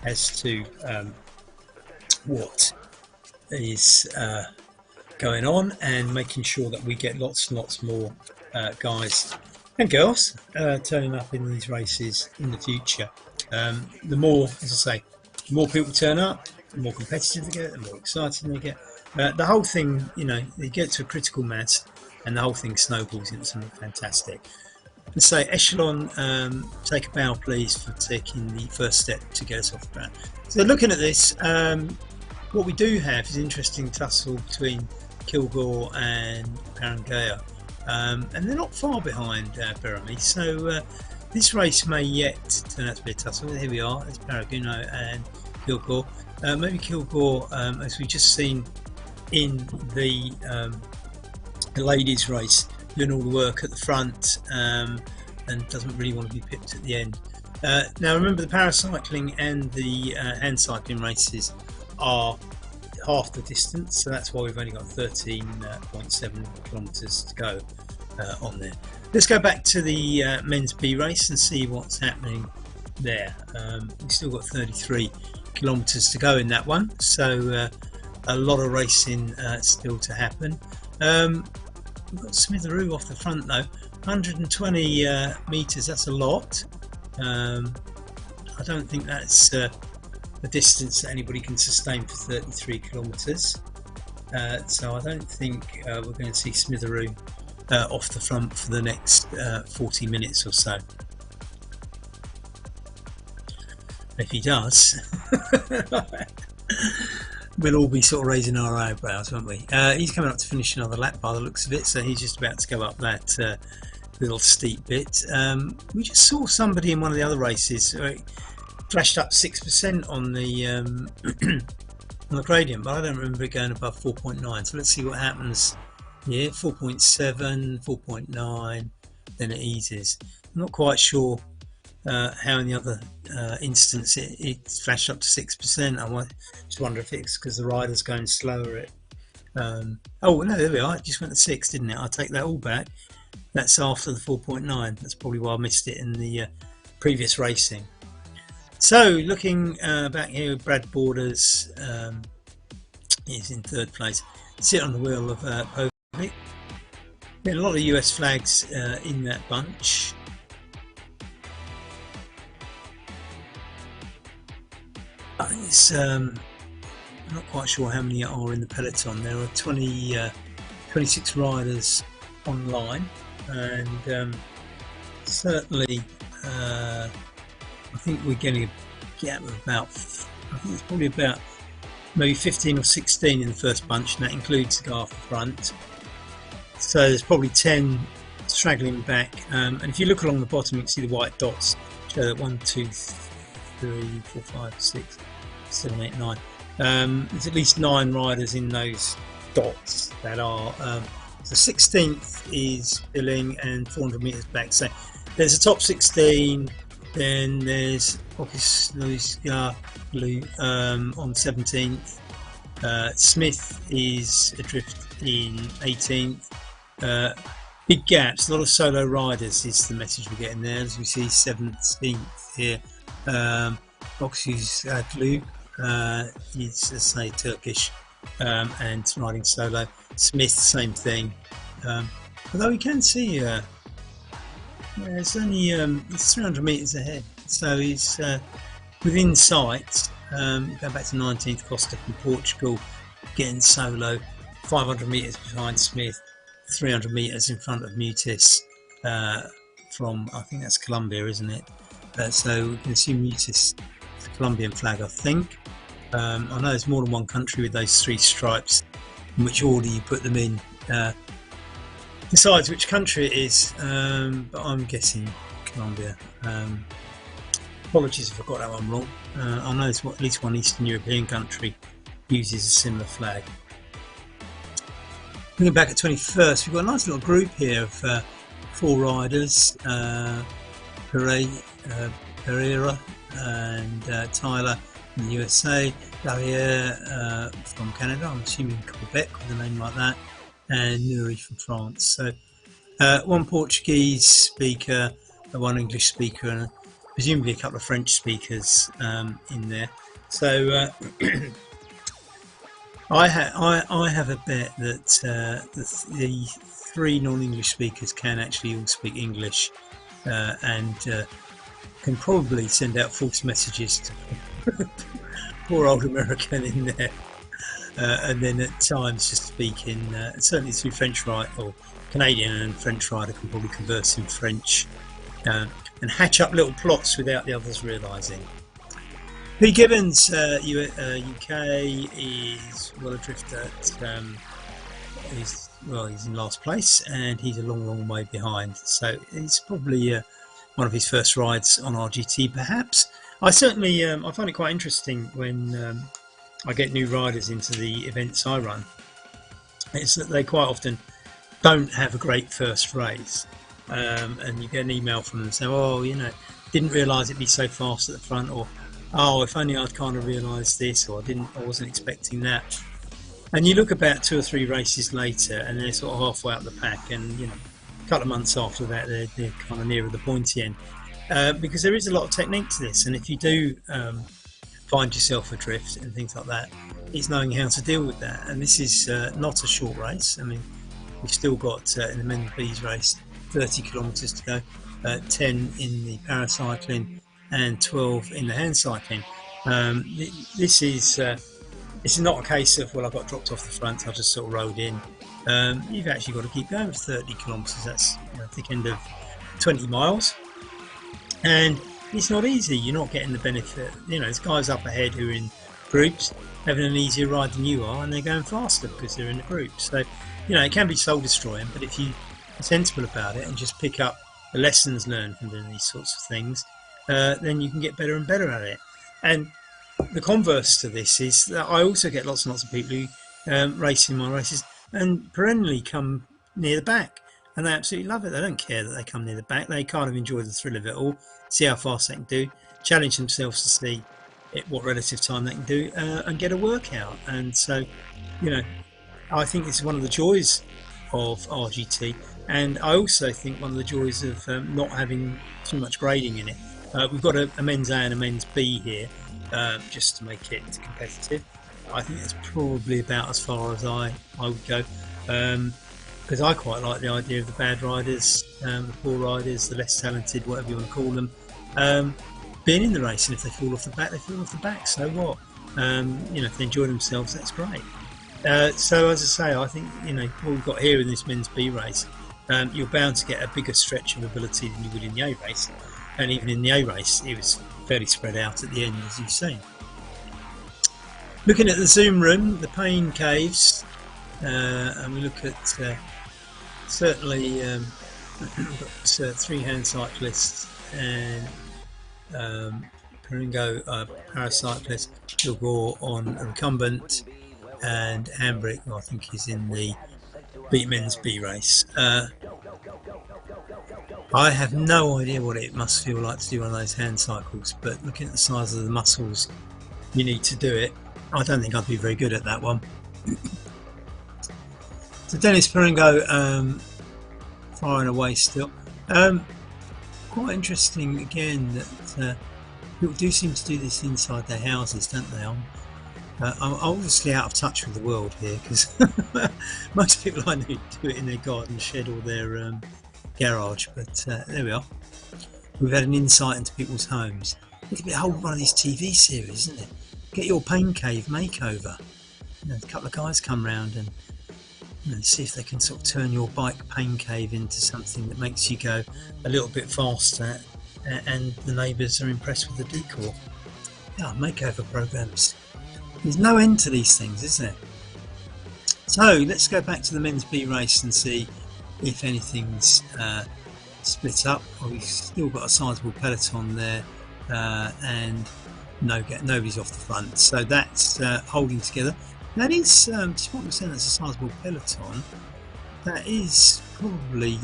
as to what is going on, and making sure that we get lots and lots more guys and girls turning up in these races in the future. The more, as I say, the more people turn up, the more competitive they get, the more exciting they get. The whole thing, they get to a critical mass, and the whole thing snowballs into something fantastic. And so, Echelon, take a bow, please, for taking the first step to get us off the ground. So, looking at this, what we do have is an interesting tussle between Kilgore and Parangao, and they're not far behind Beramy. So, this race may yet turn out to be a tussle. Here we are, it's Paraguno and Kilgore. Maybe Kilgore, as we've just seen in the ladies' race, doing all the work at the front, and doesn't really want to be pipped at the end. Now remember, the paracycling and the hand cycling races are half the distance, so that's why we've only got 13.7 kilometres to go on there. Let's go back to the men's B race and see what's happening there. We've still got 33 kilometres to go in that one, so a lot of racing still to happen. We've got Smitheroo off the front though, 120 metres, that's a lot. I don't think that's a distance that anybody can sustain for 33 kilometres, so I don't think we're going to see Smitheroo off the front for the next 40 minutes or so. If he does. we'll all be sort of raising our eyebrows, won't we? He's coming up to finish another lap by the looks of it, so he's just about to go up that little steep bit. We just saw somebody in one of the other races flashed up 6% on the on the gradient, but I don't remember it going above 4.9. So let's see what happens here. 4.7, 4.9, then it eases. I'm not quite sure how in the other instance it flashed up to 6%. I just wonder if it's because the rider's going slower. Oh no, there we are. It just went to 6, didn't it? I'll take that all back. That's after the 4.9. That's probably why I missed it in the previous racing. So looking back here, Brad Borders is in 3rd place. Sit on the wheel of Popovic. A lot of US flags in that bunch. It's I'm not quite sure how many are in the peloton. There are 26 riders online, and certainly I think we're getting a gap of about, I think it's probably about maybe 15 or 16 in the first bunch, and that includes the guy off the front. So there's probably 10 straggling back, and if you look along the bottom, you can see the white dots. So that 1, 2, 3, 4, 5, 6, 7, 8, 9. There's at least 9 riders in those dots that are. The 16th is Billing and 400 metres back. So there's a top 16. Then there's Okis on 17th. Smith is adrift in 18th. Big gaps, a lot of solo riders is the message we're getting there. As we see 17th here. Okis is, let's say, Turkish and riding solo. Smith, same thing. Although we can see it's only it's 300 metres ahead, so he's within sight. Go back to 19th, Costa from Portugal, getting solo, 500 metres behind Smith, 300 metres in front of Mutis from, I think that's Colombia, isn't it? So we can assume Mutis is the Colombian flag, I think. I know there's more than one country with those 3 stripes. In which order you put them in decides which country it is, but I'm guessing Colombia. Apologies if I got that one wrong. I know there's at least one Eastern European country uses a similar flag. Looking back at 21st, we've got a nice little group here of 4 riders, Pereira and Tyler from the USA, Barriere from Canada, I'm assuming Quebec with a name like that, and Nuri from France. So 1 Portuguese speaker, 1 English speaker, and presumably a couple of French speakers in there. So I have a bet that the 3 non-English speakers can actually all speak English and can probably send out false messages to poor old American in there, and then at times just speaking, certainly through French rider or Canadian and French rider can probably converse in French and hatch up little plots without the others realising. P. Gibbons, UK, is well adrift at he's in last place, and he's a long way behind, so it's probably one of his first rides on RGT perhaps. I certainly I find it quite interesting when I get new riders into the events I run. It's that they quite often don't have a great first race, and you get an email from them saying, "Oh, didn't realise it'd be so fast at the front," or "Oh, if only I'd kind of realised this," or I wasn't expecting that." And you look about 2 or 3 races later, and they're sort of halfway up the pack, and a couple of months after that, they're kind of nearer the pointy end. Because there is a lot of technique to this, and if you do find yourself adrift and things like that, it's knowing how to deal with that. And this is not a short race. I mean, we've still got in the men's B's race 30 kilometres to go, 10 in the paracycling and 12 in the hand cycling. This is not a case of, well, I got dropped off the front, I just sort of rode in. You've actually got to keep going for 30 kilometres. That's thick end of 20 miles. And it's not easy. You're not getting the benefit. There's guys up ahead who are in groups having an easier ride than you are, and they're going faster because they're in a group. So, it can be soul destroying, but if you are sensible about it and just pick up the lessons learned from doing these sorts of things, then you can get better and better at it. And the converse to this is that I also get lots and lots of people who race in my races and perennially come near the back, and they absolutely love it. They don't care that they come near the back. They kind of enjoy the thrill of it all, see how fast they can do, challenge themselves to see what relative time they can do, and get a workout. And so, I think it's one of the joys of RGT, and I also think one of the joys of not having too much grading in it. We've got a men's A and a men's B here, just to make it competitive. I think it's probably about as far as I would go, because I quite like the idea of the bad riders, the poor riders, the less talented, whatever you want to call them, being in the race. And if they fall off the back, they fall off the back. So what? If they enjoy themselves, that's great. So as I say, I think what we've got here in this men's B race, you're bound to get a bigger stretch of ability than you would in the A race. And even in the A race, it was fairly spread out at the end, as you've seen. Looking at the Zoom room, the pain caves, and we look at certainly we've got 3 hand cyclists and Peringo paracyclist, Kilgore on a recumbent, and Hambrick, who I think is in the men's B race. I have no idea what it must feel like to do one of those hand cycles, but looking at the size of the muscles you need to do it, I don't think I'd be very good at that one. So Dennis Peringo firing away still. Quite interesting again that people do seem to do this inside their houses, don't they? I'm obviously out of touch with the world here, because most people I know do it in their garden shed or their garage, but there we are. We've had an insight into people's homes. It could be a whole one of these TV series, isn't it? Get your pain cave makeover. A couple of guys come round and see if they can sort of turn your bike pain cave into something that makes you go a little bit faster, and the neighbours are impressed with the decor. Yeah, makeover programs. There's no end to these things, is there? So let's go back to the men's B race and see if anything's split up. We've still got a sizable peloton there, and nobody's off the front, so that's holding together. That is, despite me saying that's a sizable peloton, that is probably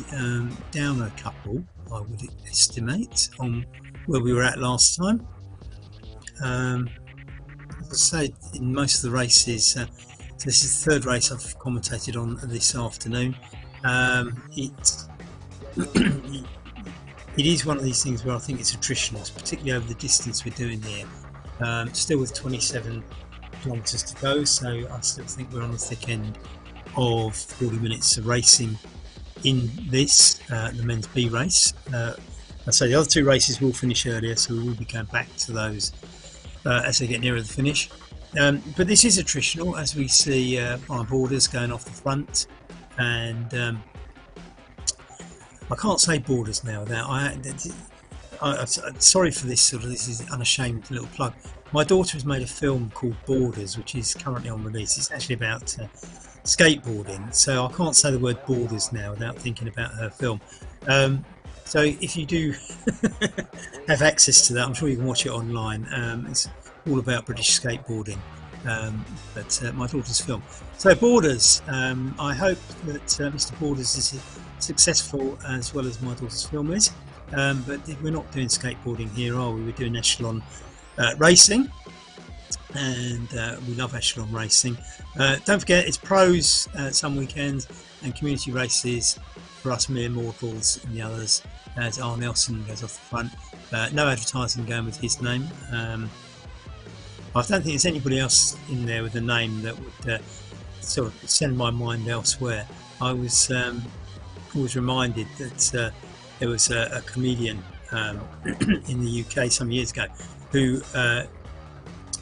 down a couple, I would estimate, on where we were at last time. As I say, in most of the races, so this is the third race I've commentated on this afternoon. It is one of these things where I think it's attritional, particularly over the distance we're doing here. Still with 27 kilometres to go, so I still think we're on the thick end of 40 minutes of racing in this, the men's B race. I'd say the other 2 races will finish earlier, so we will be going back to those as they get nearer the finish. But this is attritional, as we see our Borders going off the front, and I can't say Borders now without I'm sorry for this this is unashamed little plug. My daughter has made a film called Borders, which is currently on release. It's actually about skateboarding, so I can't say the word Borders now without thinking about her film. So if you do have access to that, I'm sure you can watch it online. It's all about British skateboarding, but my daughter's film. So Borders, I hope that Mr. Borders is successful as well as my daughter's film is, but we're not doing skateboarding here, are we? We're doing echelon racing, and we love echelon racing. Don't forget, it's pros some weekends and community races for us mere mortals and the others, as R. Nelson goes off the front. No advertising going with his name. I don't think there's anybody else in there with a name that would sort of send my mind elsewhere. I was always reminded that there was a comedian in the UK some years ago who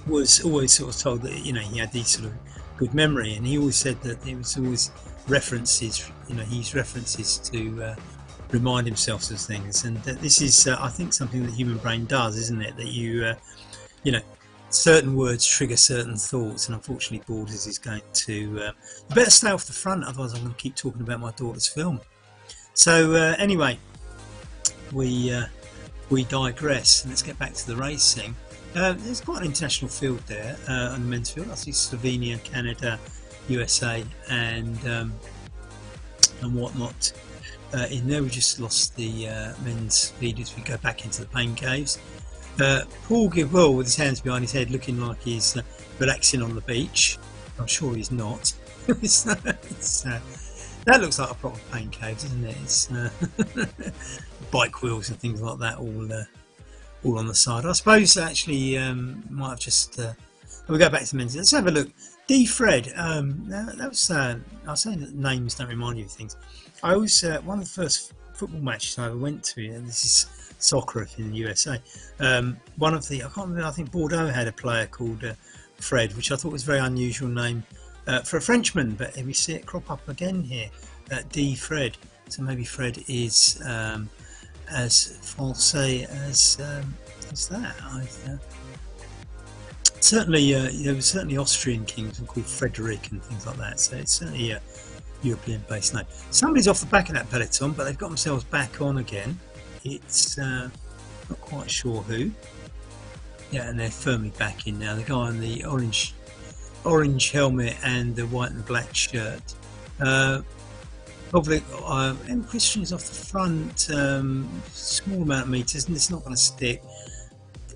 was always sort of told that he had these sort of good memory, and he always said that there was always references, he used references to remind himself of things, and that this is I think something that the human brain does, isn't it? That you certain words trigger certain thoughts, and unfortunately Borders is going to you better stay off the front, otherwise I'm going to keep talking about my daughter's film. So anyway, we digress, and let's get back to the racing. There's quite an international field there on the men's field. I see Slovenia, Canada, USA, and whatnot in there. We just lost the men's leaders. We go back into the pain caves. Paul Gilwell with his hands behind his head, looking like he's relaxing on the beach. I'm sure he's not. That looks like a proper pain cave, doesn't it? It's bike wheels and things like that all on the side. I suppose actually might have just. We'll go back to the men's. Let's have a look. D. Fred. That was. I was saying that names don't remind you of things. I was one of the first football matches I ever went to. And this is soccer in the USA. One of the, I can't remember, I think Bordeaux had a player called Fred, which I thought was a very unusual name for a Frenchman, but we see it crop up again here, D. Fred. So maybe Fred is as Francais as that. Certainly, there were certainly Austrian kings called Frederick and things like that, so it's certainly a European-based name. Somebody's off the back of that peloton, but they've got themselves back on again. It's not quite sure who. Yeah, and they're firmly back in now. The guy in the orange helmet and the white and black shirt. Probably M. Christian is off the front, small amount of meters, and it's not going to stick.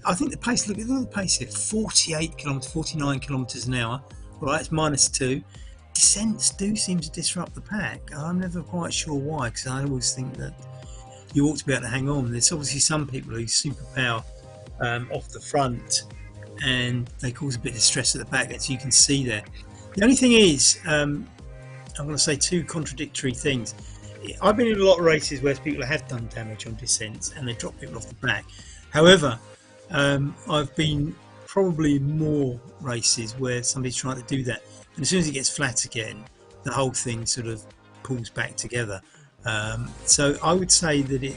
I think the pace, look at the pace here, 48 kilometres, 49 kilometres an hour. Right, it's -2. Descents do seem to disrupt the pack. I'm never quite sure why, because I always think that you ought to be able to hang on. There's obviously some people who superpower off the front, and they cause a bit of stress at the back, as you can see there. The only thing is, I'm going to say two contradictory things. I've been in a lot of races where people have done damage on descents and they drop people off the back. However, I've been probably more races where somebody's trying to do that, and as soon as it gets flat again, the whole thing sort of pulls back together. So I would say that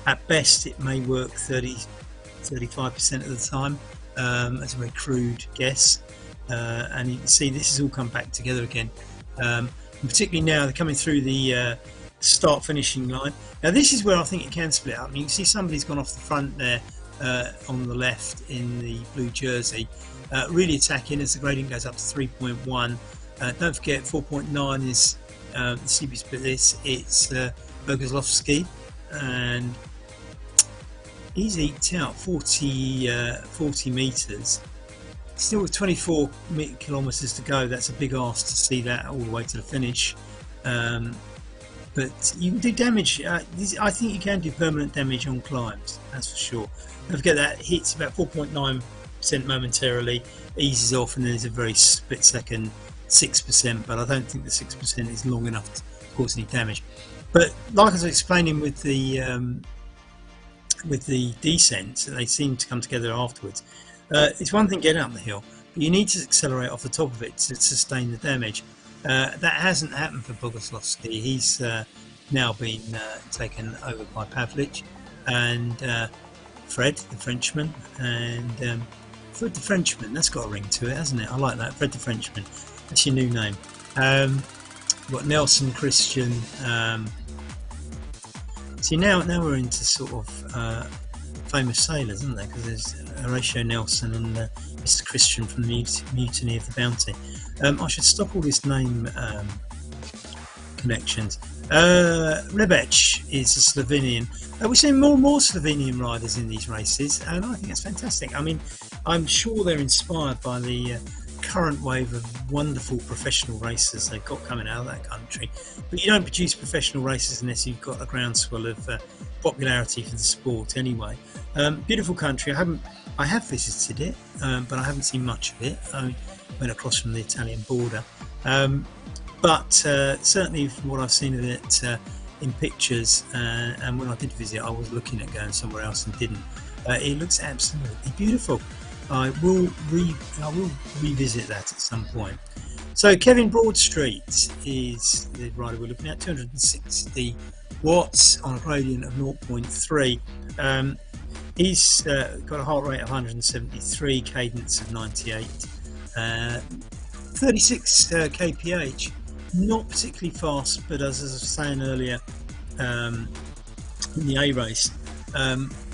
at best it may work 30-35% of the time. That's a very crude guess, and you can see this has all come back together again, and particularly now they're coming through the start finishing line. Now this is where I think it can split up. You can see somebody's gone off the front there on the left in the blue jersey, really attacking as the gradient goes up to 3.1. Don't forget 4.9 is the CB split. It's Boguslavski, and he's eked out 40 meters. Still with 24 kilometers to go. That's a big ask to see that all the way to the finish. But you can do damage. I think you can do permanent damage on climbs, that's for sure. Don't forget that hits about 4.9% momentarily, eases off, and then there's a very split second 6%. But I don't think the 6% is long enough to cause any damage. But like I was explaining with the descents, they seem to come together afterwards. It's one thing getting up the hill, but you need to accelerate off the top of it to sustain the damage. That hasn't happened for Boguslavski. He's now been taken over by Pavlich and Fred, the Frenchman, and Fred the Frenchman. That's got a ring to it, hasn't it? I like that, Fred the Frenchman. That's your new name. We've got Nelson, Christian. See, now we're into sort of famous sailors, isn't there? Because there's Horatio Nelson and Mr. Christian from the Mutiny of the Bounty. I should stop all this name connections. Rebec is a Slovenian. We're seeing more and more Slovenian riders in these races, and I think that's fantastic. I mean, I'm sure they're inspired by the current wave of wonderful professional racers they've got coming out of that country. But you don't produce professional racers unless you've got a groundswell of popularity for the sport anyway. Beautiful country. I have visited it, but I haven't seen much of it. I went across from the Italian border, but certainly from what I've seen of it in pictures, and when I did visit, I was looking at going somewhere else and didn't. It looks absolutely beautiful. I will revisit that at some point. So Kevin Broadstreet is the rider we're looking at, 260 watts on a gradient of 0.3. He's got a heart rate of 173, cadence of 98, 36 kph. Not particularly fast, but as I was saying earlier, in the A race,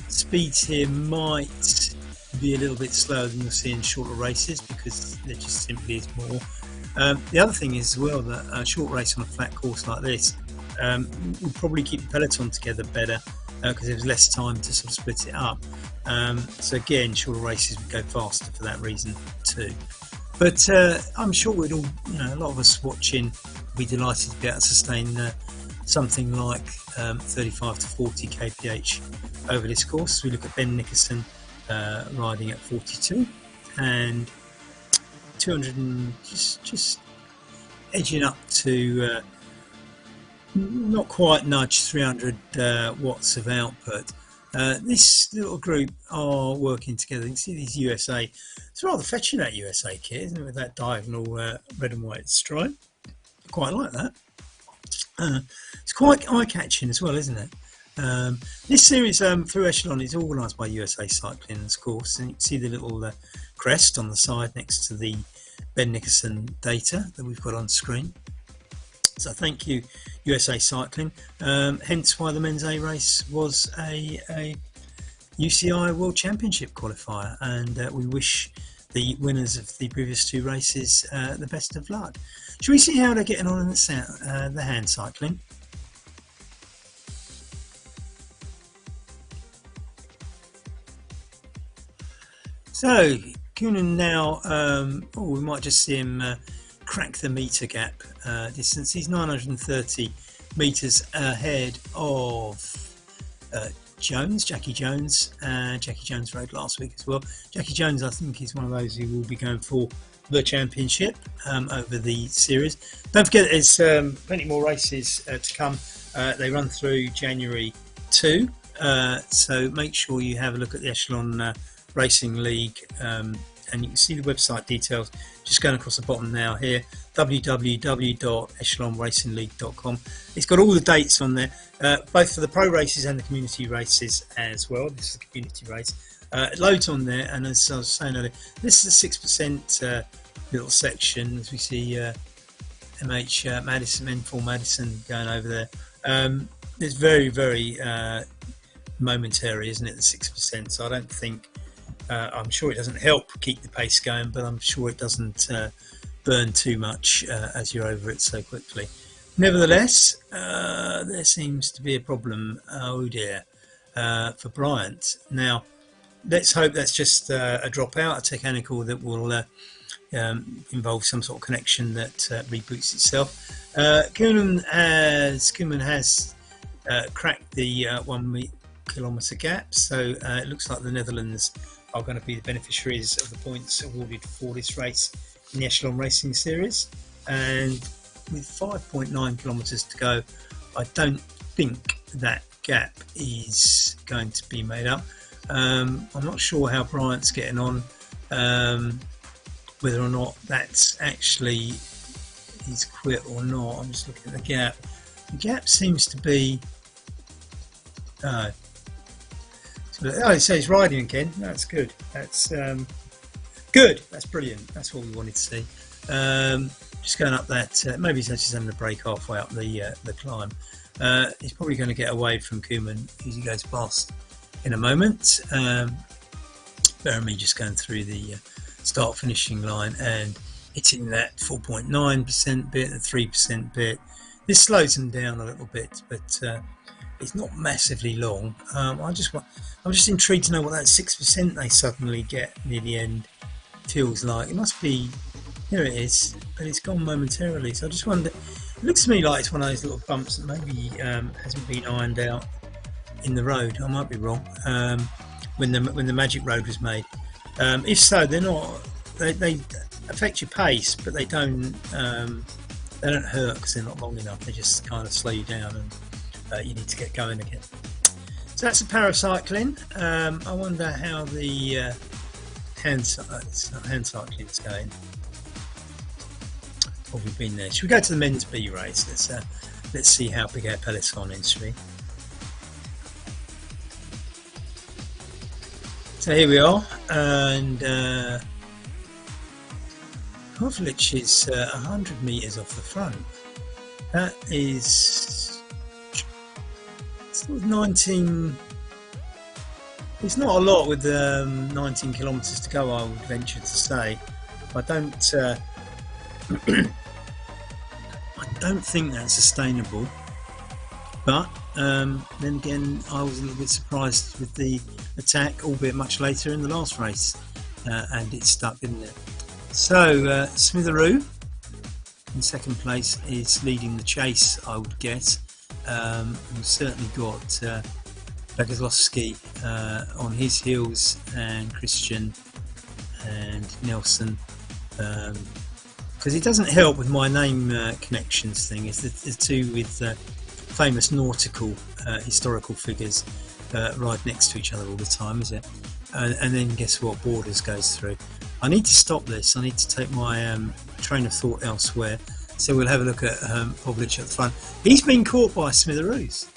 speeds here might be a little bit slower than you'll see in shorter races because there just simply is more. The other thing is as well that a short race on a flat course like this will probably keep the peloton together better because there's less time to sort of split it up. So again, shorter races would go faster for that reason too. But I'm sure we'd all, a lot of us watching will be delighted to be able to sustain something like 35 to 40 kph over this course. We look at Ben Nickerson riding at 42 and 200 and just edging up to not quite nudge 300 watts of output. This little group are working together. You can see these USA. It's rather fetching, that USA kit, isn't it, with that diagonal red and white stripe. I quite like that. It's quite eye-catching as well, isn't it? This series through Echelon is organised by USA Cycling, of course, and you can see the little crest on the side next to the Ben Nickerson data that we've got on screen. So thank you, USA Cycling. Hence why the men's A race was a UCI World Championship qualifier, and we wish the winners of the previous two races the best of luck. Shall we see how they're getting on in the hand cycling? So Kunin now, we might just see him crack the meter gap distance. He's 930 meters ahead of Jackie Jones. Jackie Jones rode last week as well. Jackie Jones, I think, is one of those who will be going for the championship over the series. Don't forget there's plenty more races to come. They run through January 2, so make sure you have a look at the Echelon Racing League, and you can see the website details just going across the bottom now here, www.echelonracingleague.com. It's got all the dates on there, both for the pro races and the community races as well. This is a community race. Loads on there, and as I was saying earlier, this is a 6% little section, as we see MH Madison, M4 Madison going over there. It's very, very momentary, isn't it, the 6%? So I don't think, I'm sure it doesn't help keep the pace going, but I'm sure it doesn't burn too much as you're over it so quickly. Nevertheless, there seems to be a problem, oh dear, for Bryant. Now, let's hope that's just a dropout, a technical that will involve some sort of connection that reboots itself. Koeman has cracked the 1 kilometre gap, so it looks like the Netherlands are going to be the beneficiaries of the points awarded for this race in the Echelon Racing Series. And with 5.9 kilometres to go, I don't think that gap is going to be made up. I'm not sure how Bryant's getting on, whether or not that's actually he's quit or not. I'm just looking at the gap. The gap seems to be it says riding again. That's good. That's good. That's brilliant. That's what we wanted to see. Just going up that. Maybe he's just having a break halfway up the climb. He's probably going to get away from Koeman as he goes past in a moment. Jeremy just going through the start finishing line and hitting that 4.9% bit, the 3% bit. This slows them down a little bit, but it's not massively long. I'm just intrigued to know what that 6% they suddenly get near the end feels like. It must be, here it is, but it's gone momentarily. So I just wonder, it looks to me like it's one of those little bumps that maybe hasn't been ironed out in the road. I might be wrong. When the Magic Road was made, if so, they're not. They affect your pace, but they don't hurt because they're not long enough. They just kind of slow you down, and you need to get going again. So that's the paracycling. I wonder how the hand cycling is going. Probably been there. Should we go to the men's B race? Let's see how big our peloton is, shall we? So here we are, and Pavlich is 100 metres off the front. That is sort of 19. It's not a lot with 19 kilometres to go, I would venture to say. I don't think that's sustainable. But then again, I was a little bit surprised with the attack, albeit much later in the last race, and it stuck, didn't it? So Smitheroo in second place is leading the chase, I would guess. We've certainly got Begazlowski on his heels, and Christian and Nelson. Because it doesn't help with my name connections thing, is the two with famous nautical historical figures right next to each other all the time, is it? And then guess what? Borders goes through. I need to stop this. I need to take my train of thought elsewhere. So we'll have a look at Pavlich at the front. He's been caught by Smitheroos,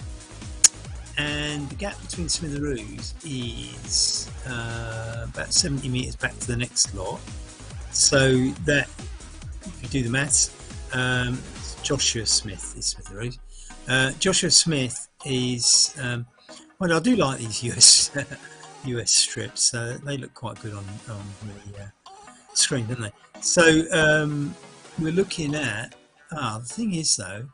and the gap between Smitheroos is about 70 metres back to the next lot. So that, if you do the maths, Joshua Smith is Smitheroos. Joshua Smith is, well, I do like these US strips. They look quite good on the screen, don't they? So we're looking at, the thing is though,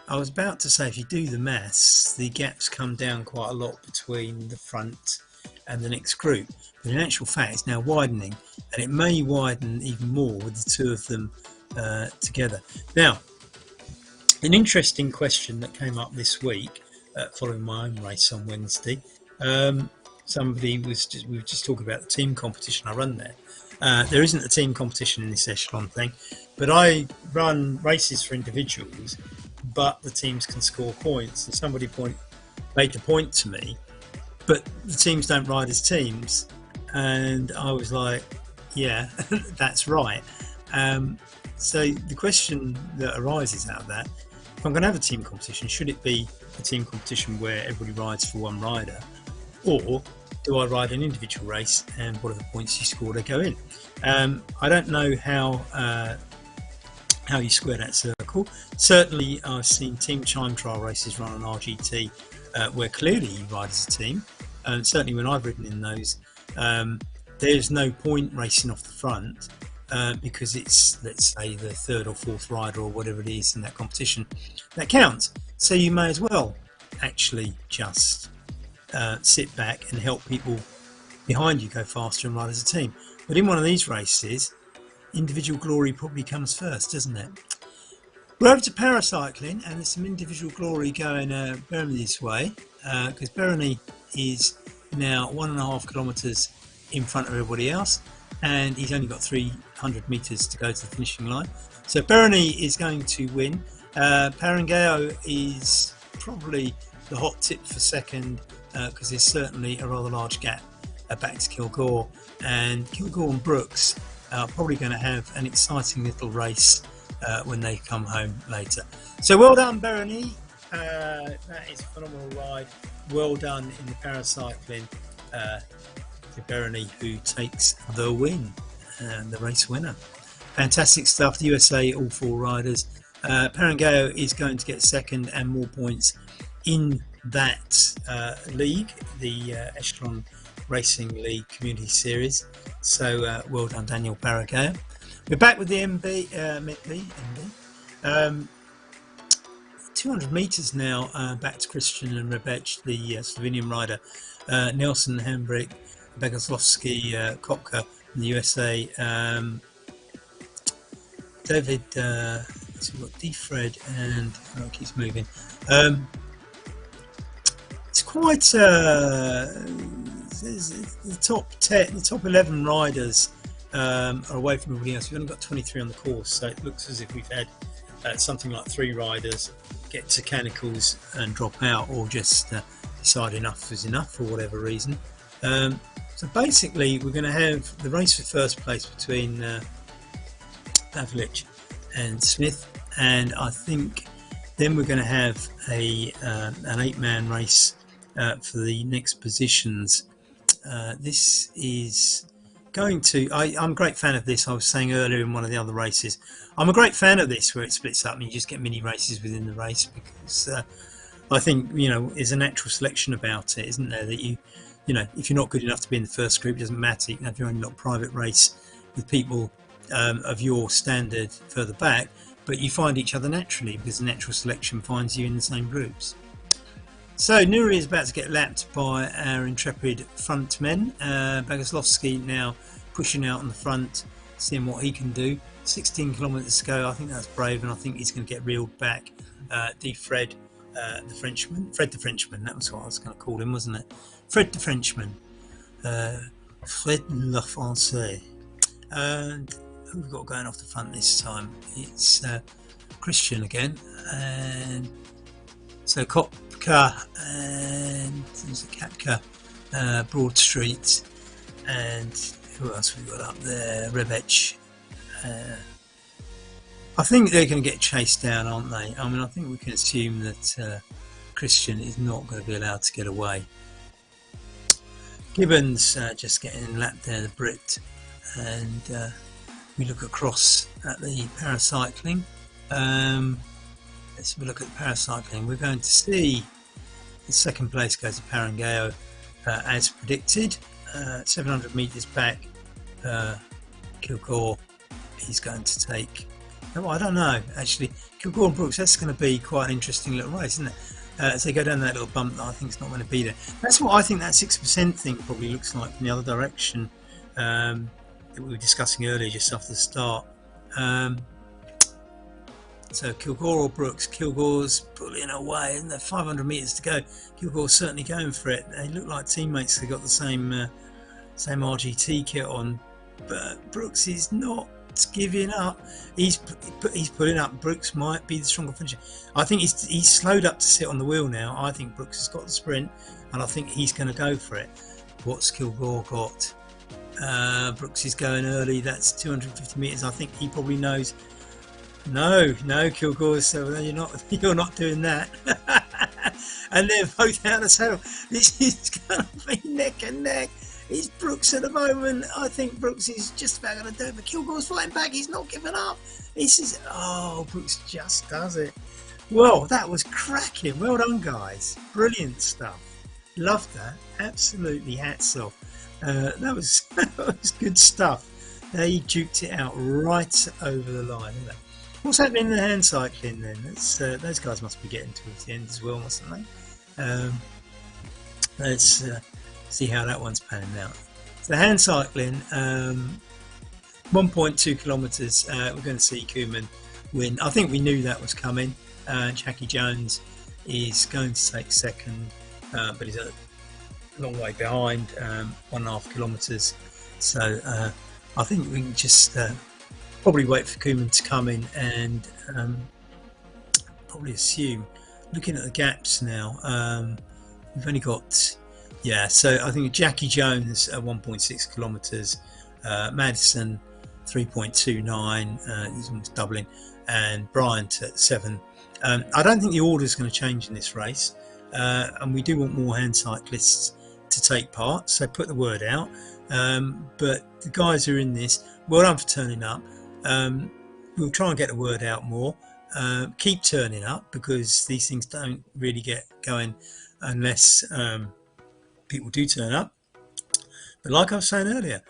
I was about to say, if you do the maths, the gaps come down quite a lot between the front and the next group, but in actual fact it's now widening, and it may widen even more with the two of them together. Now, an interesting question that came up this week following my own race on Wednesday. We were just talking about the team competition I run there. There isn't a team competition in this echelon thing, but I run races for individuals, but the teams can score points. And somebody made the point to me, but the teams don't ride as teams, and I was like, yeah, that's right. So the question that arises out of that, if I'm going to have a team competition, should it be a team competition where everybody rides for one rider, or do I ride an individual race and whatever points you score, they go in? I don't know how you square that circle. Certainly I've seen team time trial races run on RGT where clearly you ride as a team, and certainly when I've ridden in those, there's no point racing off the front because it's, let's say, the third or fourth rider or whatever it is in that competition that counts. So you may as well actually just sit back and help people behind you go faster and ride as a team. But in one of these races, individual glory probably comes first, doesn't it? We're over to paracycling, and there's some individual glory going Bernie's way, because Bernie is now 1.5 kilometres in front of everybody else, and he's only got 300 metres to go to the finishing line. So Bernie is going to win. Parangao is probably the hot tip for second, because there's certainly a rather large gap back to Kilgore, and Kilgore and Brooks are probably going to have an exciting little race when they come home later. So well done, Bernie. That is a phenomenal ride. Well done in the paracycling to Bernie, who takes the win and the race winner. Fantastic stuff. The USA, all 4 riders. Parangao is going to get second and more points in that league, the Echelon Racing League Community Series. So well done, Daniel Parangao. We're back with the MB. 200 metres now back to Christian and Rebech, the Slovenian rider. Nelson, Hambrick, Begazlowski, Kopka from the USA. David, so we've got D-Fred and it keeps moving. It's quite the top 10, the top 11 riders are away from everybody else. We've only got 23 on the course, so it looks as if we've had something like 3 riders get to Canicals and drop out, or just decide enough is enough for whatever reason. So basically we're going to have the race for first place between Pavlich and Smith, and I think then we're going to have an 8-man race for the next positions this is going to, I'm a great fan of this. I was saying earlier in one of the other races, I'm a great fan of this where it splits up and you just get mini races within the race, because I think, you know, there's a natural selection about it, isn't there, that you know, if you're not good enough to be in the first group, it doesn't matter. You can have your own little private race with people of your standard further back, but you find each other naturally because the natural selection finds you in the same groups. So Nuri is about to get lapped by our intrepid front men. Boguslawski now pushing out on the front, seeing what he can do. 16 kilometres to go. I think that's brave, and I think he's going to get reeled back. Fred the Frenchman. Fred the Frenchman, that was what I was going to call him, wasn't it? Fred the Frenchman. Fred le Français. And who we've got going off the front this time? It's Christian again. And so Kopka and there's a Kapka, Broad Street, and who else have we got up there? Rebec. I think they're going to get chased down, aren't they? I mean, I think we can assume that Christian is not going to be allowed to get away. Gibbons just getting lapped there, the Brit, and we look across at the paracycling. Let's have a look at the paracycling. We're going to see the second place goes to Parangao as predicted. 700 metres back, Kilgore is going to take. Oh, I don't know, actually. Kilgore and Brooks, that's going to be quite an interesting little race, isn't it? As they go down that little bump that I think is not going to be there. That's what I think that 6% thing probably looks like from the other direction that we were discussing earlier, just after the start. So Kilgore or Brooks? Kilgore's pulling away, isn't there? 500 metres to go. Kilgore's certainly going for it. They look like teammates. They've got the same same RGT kit on, but Brooks is not giving up. He's pulling up. Brooks might be the stronger finisher. I think he's slowed up to sit on the wheel now. I think Brooks has got the sprint, and I think he's going to go for it. What's Kilgore got? Brooks is going early. That's 250 metres. I think he probably knows. No, Kilgore. So you're not doing that. And they're both out of sail. This is going to be neck and neck. It's Brooks at the moment. I think Brooks is just about going to do it, but Kilgore's flying back. He's not giving up. Brooks just does it. Well, that was cracking. Well done, guys. Brilliant stuff. Loved that. Absolutely hats off. That was good stuff. They duked it out right over the line, didn't they? What's happening in the hand cycling then? Those guys must be getting towards the end as well, mustn't they? Let's see how that one's panning out. So the hand cycling, 1.2 kilometres. We're going to see Koeman win. I think we knew that was coming. Jackie Jones is going to take second, but he's a long way behind, 1.5 kilometres. So I think we can just probably wait for Koeman to come in and probably assume, looking at the gaps now, we've only got, so I think Jackie Jones at 1.6 kilometres, Madison 3.29, he's almost doubling, and Bryant at 7. I don't think the order is going to change in this race, and we do want more hand cyclists to take part, so put the word out. But the guys who are in this, well done for turning up. We'll try and get the word out more. Keep turning up, because these things don't really get going unless people do turn up. But like I was saying earlier,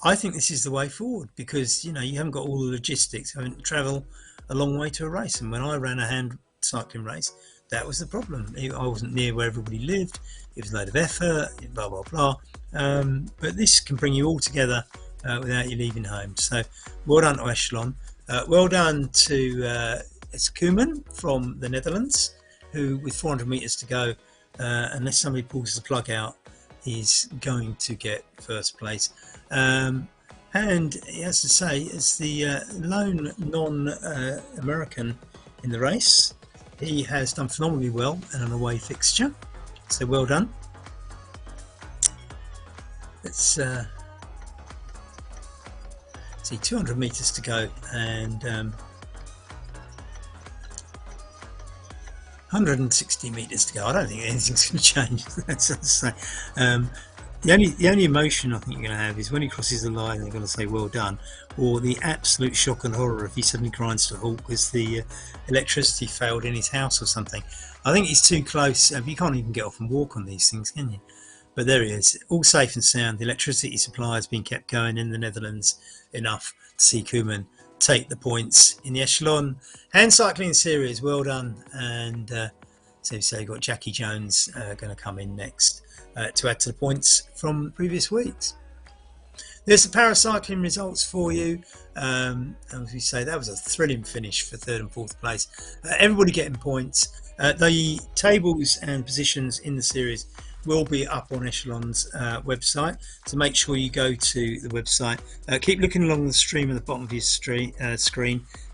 I think this is the way forward, because you haven't got all the logistics, having to travel a long way to a race. And when I ran a hand cycling race, that was the problem. I wasn't near where everybody lived. It was a load of effort, blah blah blah. But this can bring you all together without you leaving home. So well done to Echelon. Well done to Koeman from the Netherlands, who with 400 metres to go, unless somebody pulls the plug out, is going to get first place. And he has to say, as the lone non-American in the race, he has done phenomenally well in an away fixture. So well done. Let's see, 200 metres to go, and 160 metres to go. I don't think anything's going to change. That's what I say. The only emotion I think you're going to have is when he crosses the line, they're going to say well done, or the absolute shock and horror if he suddenly grinds to a halt because the electricity failed in his house or something. I think he's too close. You can't even get off and walk on these things, can you? But there he is, all safe and sound. The electricity supply has been kept going in the Netherlands enough to see Koeman take the points in the Echelon Hand Cycling Series. Well done. And so you've got Jackie Jones going to come in next to add to the points from previous weeks. There's the paracycling results for you. As we say, that was a thrilling finish for third and fourth place. Everybody getting points. The tables and positions in the series will be up on Echelon's website, so make sure you go to the website. Keep looking along the stream at the bottom of your screen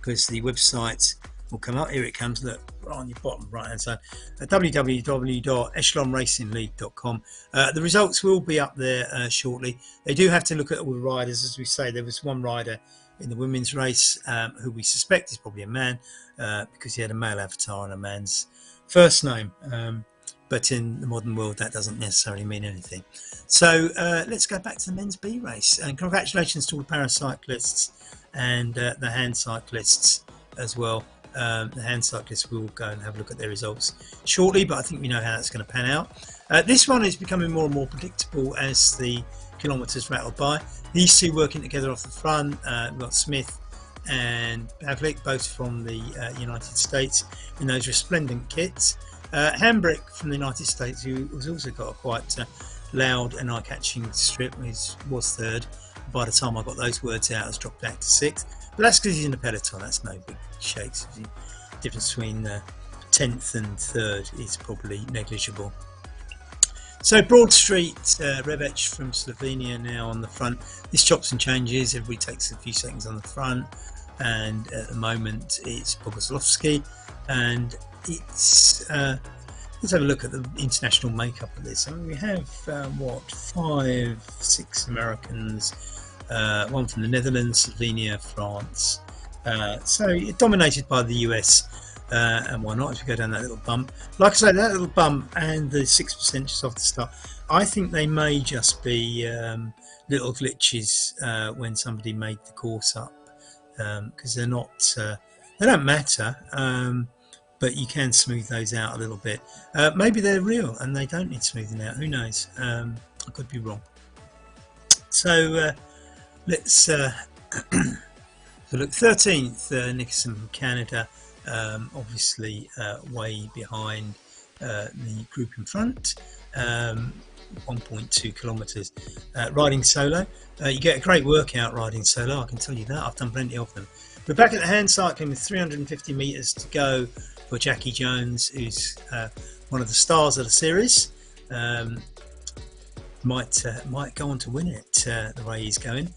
because the website will come up. Here it comes, look, right on your bottom right hand side, www.echelonracingleague.com. The results will be up there shortly. They do have to look at all the riders. As we say, there was one rider in the women's race who we suspect is probably a man because he had a male avatar and a man's first name. But in the modern world, that doesn't necessarily mean anything. So let's go back to the men's B race. And congratulations to all the paracyclists and the hand cyclists as well. The hand cyclists will go and have a look at their results shortly, but I think we know how that's going to pan out. This one is becoming more and more predictable as the kilometres rattle by. These two working together off the front. We've got Smith and Pavlik, both from the United States, in those resplendent kits. Hambrick from the United States, who has also got a quite loud and eye-catching strip, was third. By the time I got those words out, has dropped back to sixth. But that's because he's in the peloton. That's no big shakes. The difference between 10th and third is probably negligible. So Broad Street, Rebec from Slovenia now on the front. This chops and changes. Everybody takes a few seconds on the front, and at the moment it's Bogoslovsky, and it's let's have a look at the international makeup of this. I mean, we have 5-6 Americans, one from the Netherlands, Slovenia, France. So it's dominated by the US, and why not? As we go down that little bump, like I say, that little bump and the 6% just off the start, I think they may just be little glitches when somebody made the course up, because they're not, they don't matter. But you can smooth those out a little bit. Maybe they're real and they don't need smoothing out. Who knows? I could be wrong. So let's look. 13th, Nicholson from Canada, obviously way behind the group in front. 1.2 kilometres riding solo. You get a great workout riding solo, I can tell you that. I've done plenty of them. We're back at the hand cycling with 350 metres to go for Jackie Jones, who's one of the stars of the series. Might go on to win it the way he's going.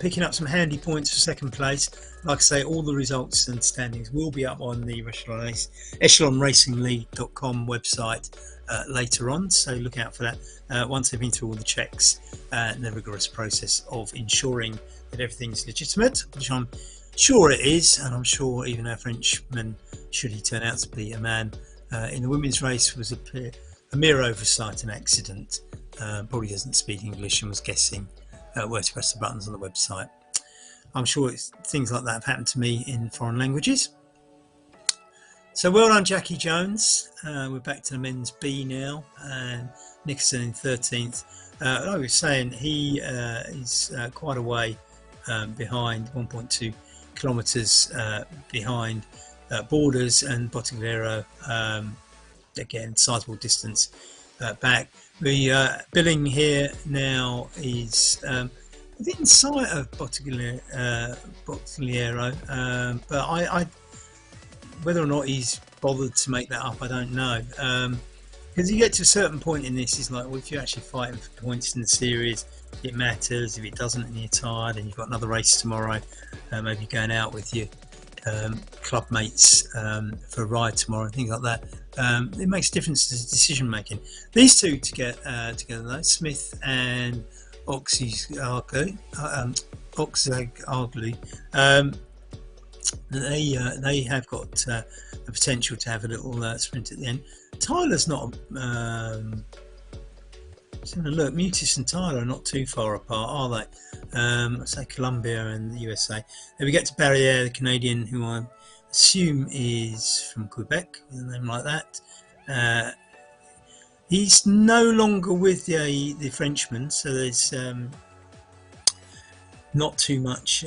Picking up some handy points for second place. Like I say, all the results and standings will be up on the echelonracingleague.com website later on, so look out for that once they've been through all the checks and the rigorous process of ensuring that everything's legitimate, which I'm sure it is, and I'm sure even our Frenchman, should he turn out to be a man in the women's race, was a mere oversight and accident. Probably doesn't speak English and was guessing where to press the buttons on the website. I'm sure things like that have happened to me in foreign languages. So well done, Jackie Jones. We're back to the men's B now, and Nicholson in 13th. Like I was saying, he is quite a way behind, 1.2 kilometres behind Borders and Bottigliero. Again, sizable distance back. The billing here now is within sight of Bottigliero, but I whether or not he's bothered to make that up, I don't know. Because you get to a certain point in this, is like, well, if you're actually fighting for points in the series, it matters. If it doesn't and you're tired and you've got another race tomorrow, maybe going out with your club mates for a ride tomorrow and things like that, it makes a difference to decision making. These two to get together though, Smith and Oxley, they have got the potential to have a little sprint at the end. Tyler's not So look, Mutis and Tyler are not too far apart, are they? I say Colombia and the USA. Then we get to Barriere, the Canadian, who I assume is from Quebec, with a name like that. He's no longer with the Frenchman, so there's not too much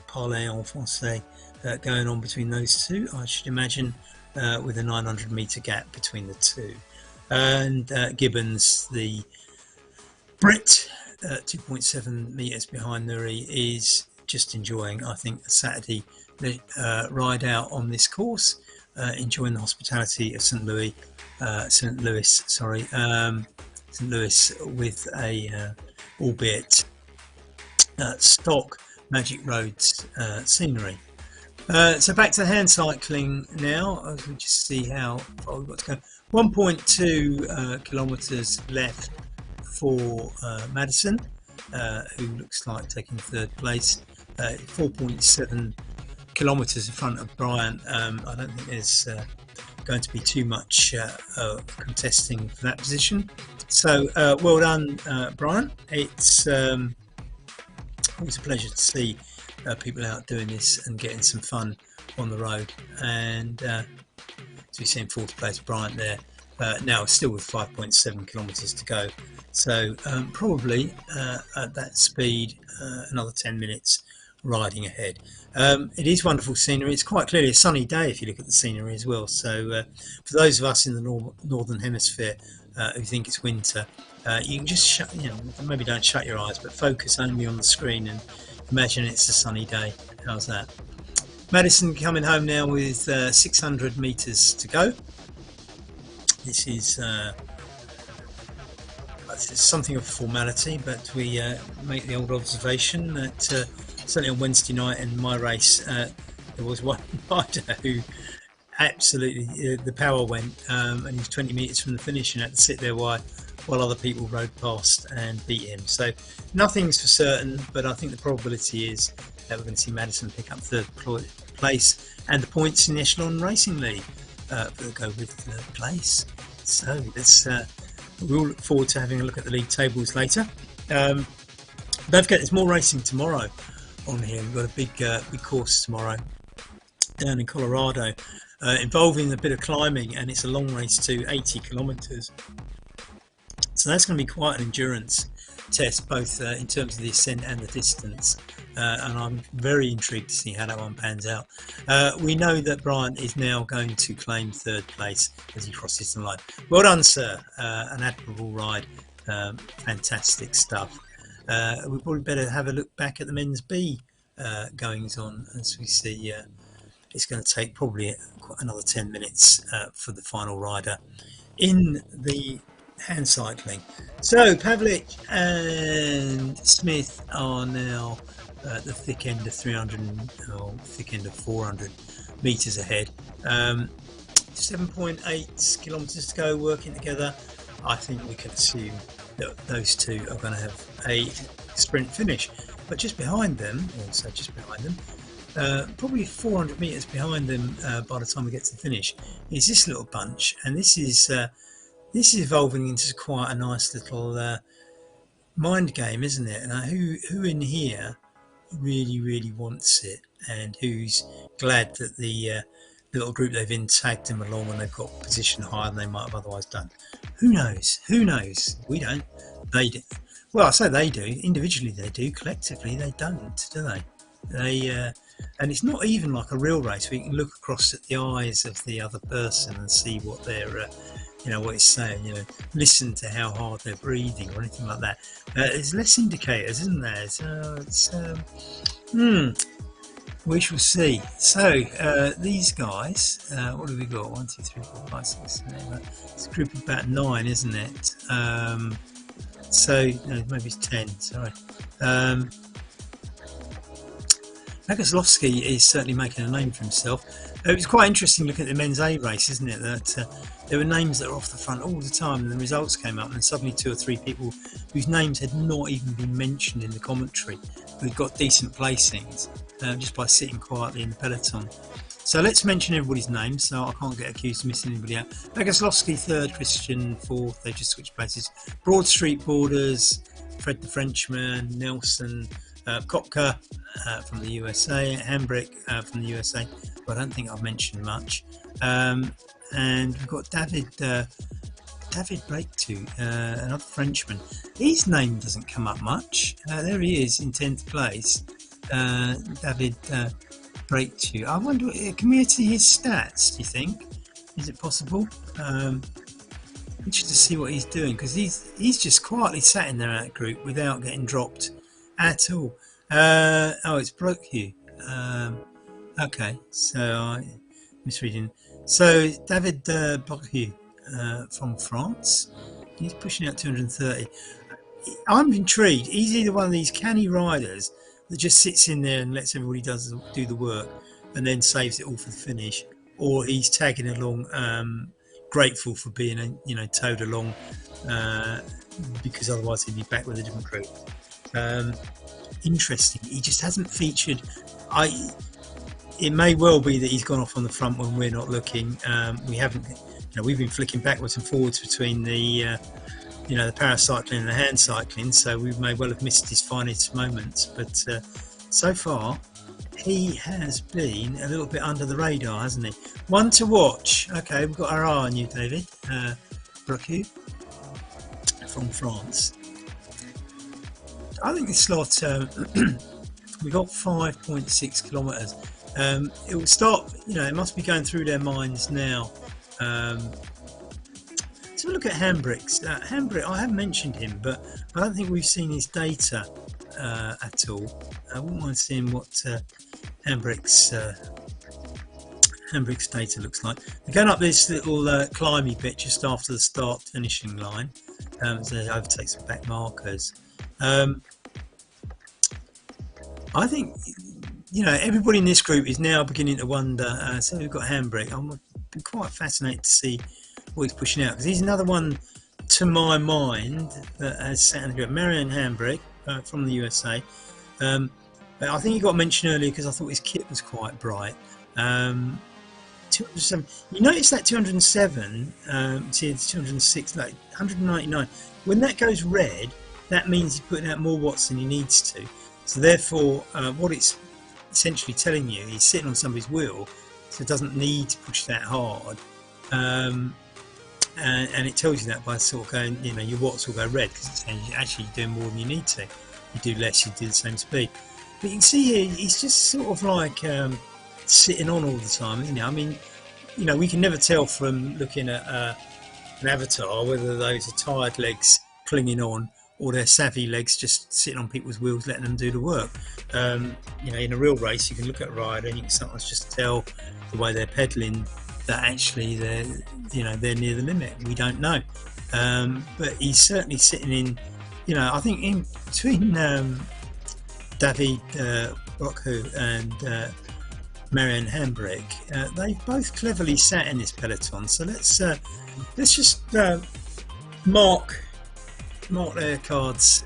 parler en français going on between those two, I should imagine, with a 900 metre gap between the two. And Gibbons, the Brit, 2.7 metres behind Nuri, is just enjoying, I think, a Saturday ride out on this course, enjoying the hospitality of St. Louis, with a albeit stock Magic Roads scenery. So back to hand cycling now, as we just see how far we've got to go. 1.2 kilometres left for Madison, who looks like taking third place. 4.7 kilometres in front of Bryant. I don't think there's going to be too much contesting for that position. So well done, Bryant. It's always a pleasure to see people out doing this and getting some fun on the road. And as we see in fourth place, Bryant there, now still with 5.7 kilometres to go. So probably at that speed, another 10 minutes riding ahead. It is wonderful scenery. It's quite clearly a sunny day if you look at the scenery as well. So for those of us in the northern hemisphere who think it's winter, you can just maybe don't shut your eyes, but focus only on the screen and imagine it's a sunny day. How's that? Madison coming home now with 600 metres to go. This is something of a formality, but we make the old observation that certainly on Wednesday night in my race, there was one rider who absolutely the power went, and he was 20 metres from the finish and had to sit there while other people rode past and beat him. So nothing's for certain, but I think the probability is that we're going to see Madison pick up third place and the points in the Echelon Racing League. We'll go with third place. So we'll look forward to having a look at the league tables later. Don't forget, there's more racing tomorrow on here. We've got a big course tomorrow down in Colorado, involving a bit of climbing, and it's a long race too, 80 kilometres. So that's going to be quite an endurance test, both in terms of the ascent and the distance, and I'm very intrigued to see how that one pans out. We know that Bryant is now going to claim third place as he crosses the line. Well done, sir. An admirable ride. Fantastic stuff. We probably better have a look back at the men's B goings on, as we see it's going to take probably another 10 minutes for the final rider in the hand cycling. So Pavlich and Smith are now at the thick end of 400 metres ahead. 7.8 kilometres to go, working together. I think we can assume that those two are going to have a sprint finish. But just behind them, probably 400 metres behind them by the time we get to the finish, is this little bunch, and this is evolving into quite a nice little mind game, isn't it? Now, who in here really wants it, and who's glad that the little group they've in tagged them along and they've got position higher than they might have otherwise done? Who knows? We don't. They do. Well, I say they do. Individually they do. Collectively they don't, do they? And it's not even like a real race where you can look across at the eyes of the other person and see what they're what it's saying, listen to how hard they're breathing or anything like that. There's less indicators, isn't there? So we shall see. So these guys, what have we got? 1, 2, 3, 4, 5, 6, 7, 8. It's a group of about 9, isn't it? So no, maybe it's 10. Sorry. Nagoslovsky is certainly making a name for himself. It was quite interesting looking at the men's A race, isn't it? That there were names that were off the front all the time, and the results came up, and suddenly 2 or 3 people whose names had not even been mentioned in the commentary, who'd got decent placings just by sitting quietly in the peloton. So let's mention everybody's names so I can't get accused of missing anybody out. Bogoslowski third, Christian fourth, they just switched places. Broad Street Borders, Fred the Frenchman, Nelson, Kopka from the USA, Hambrick from the USA, but I don't think I've mentioned much. And we've got David Breaktu, another Frenchman. His name doesn't come up much. There he is in 10th place. David Breaktu. I wonder, can we see his stats, do you think? Is it possible? Interested to see what he's doing, because he's just quietly sat in there at that group without getting dropped at all. Oh, it's Breaktu. Okay, so I'm misreading. So David Breaktu from France. He's pushing out 230. I'm intrigued. He's either one of these canny riders that just sits in there and lets everybody do the work and then saves it all for the finish, or he's tagging along, grateful for being towed along, because otherwise he'd be back with a different group. Interesting. He just hasn't featured. It may well be that he's gone off on the front when we're not looking. We haven't. We've been flicking backwards and forwards between the the paracycling and the hand cycling, so we may well have missed his finest moments, but so far he has been a little bit under the radar, hasn't he? One to watch. Okay, we've got our eye on you, David Breaktu from France. I think this slot we got 5.6 kilometers. It will start, it must be going through their minds now. So look at Hambrick's. Hambrick, I have mentioned him, but I don't think we've seen his data at all. I wouldn't mind seeing what Hambrick's data looks like. We're going up this little climby bit just after the start finishing line. So they overtake some back markers. I think everybody in this group is now beginning to wonder. So we've got Hambrick. I'm quite fascinated to see what he's pushing out, because he's another one to my mind that has sat in the group. Marianne Hambrick from the USA. But I think he got mentioned earlier because I thought his kit was quite bright. 207. You notice that 207, see it's 206, like 199. When that goes red, that means he's putting out more watts than he needs to. So therefore, what it's essentially telling you, he's sitting on somebody's wheel, so it doesn't need to push that hard. And it tells you that by sort of going, your watts will go red, because it's saying you're actually doing more than you need to. You do less, you do the same speed. But you can see here, he's just sort of like sitting on all the time, isn't he? I mean, we can never tell from looking at an avatar whether those are tired legs clinging on or they're savvy legs just sitting on people's wheels, letting them do the work. In a real race, you can look at a rider and you can sometimes just tell the way they're pedaling that actually they're near the limit. We don't know, but he's certainly sitting in. I think in between David Breaktu and Marianne Hambrick, they've both cleverly sat in this peloton. So let's just mark their cards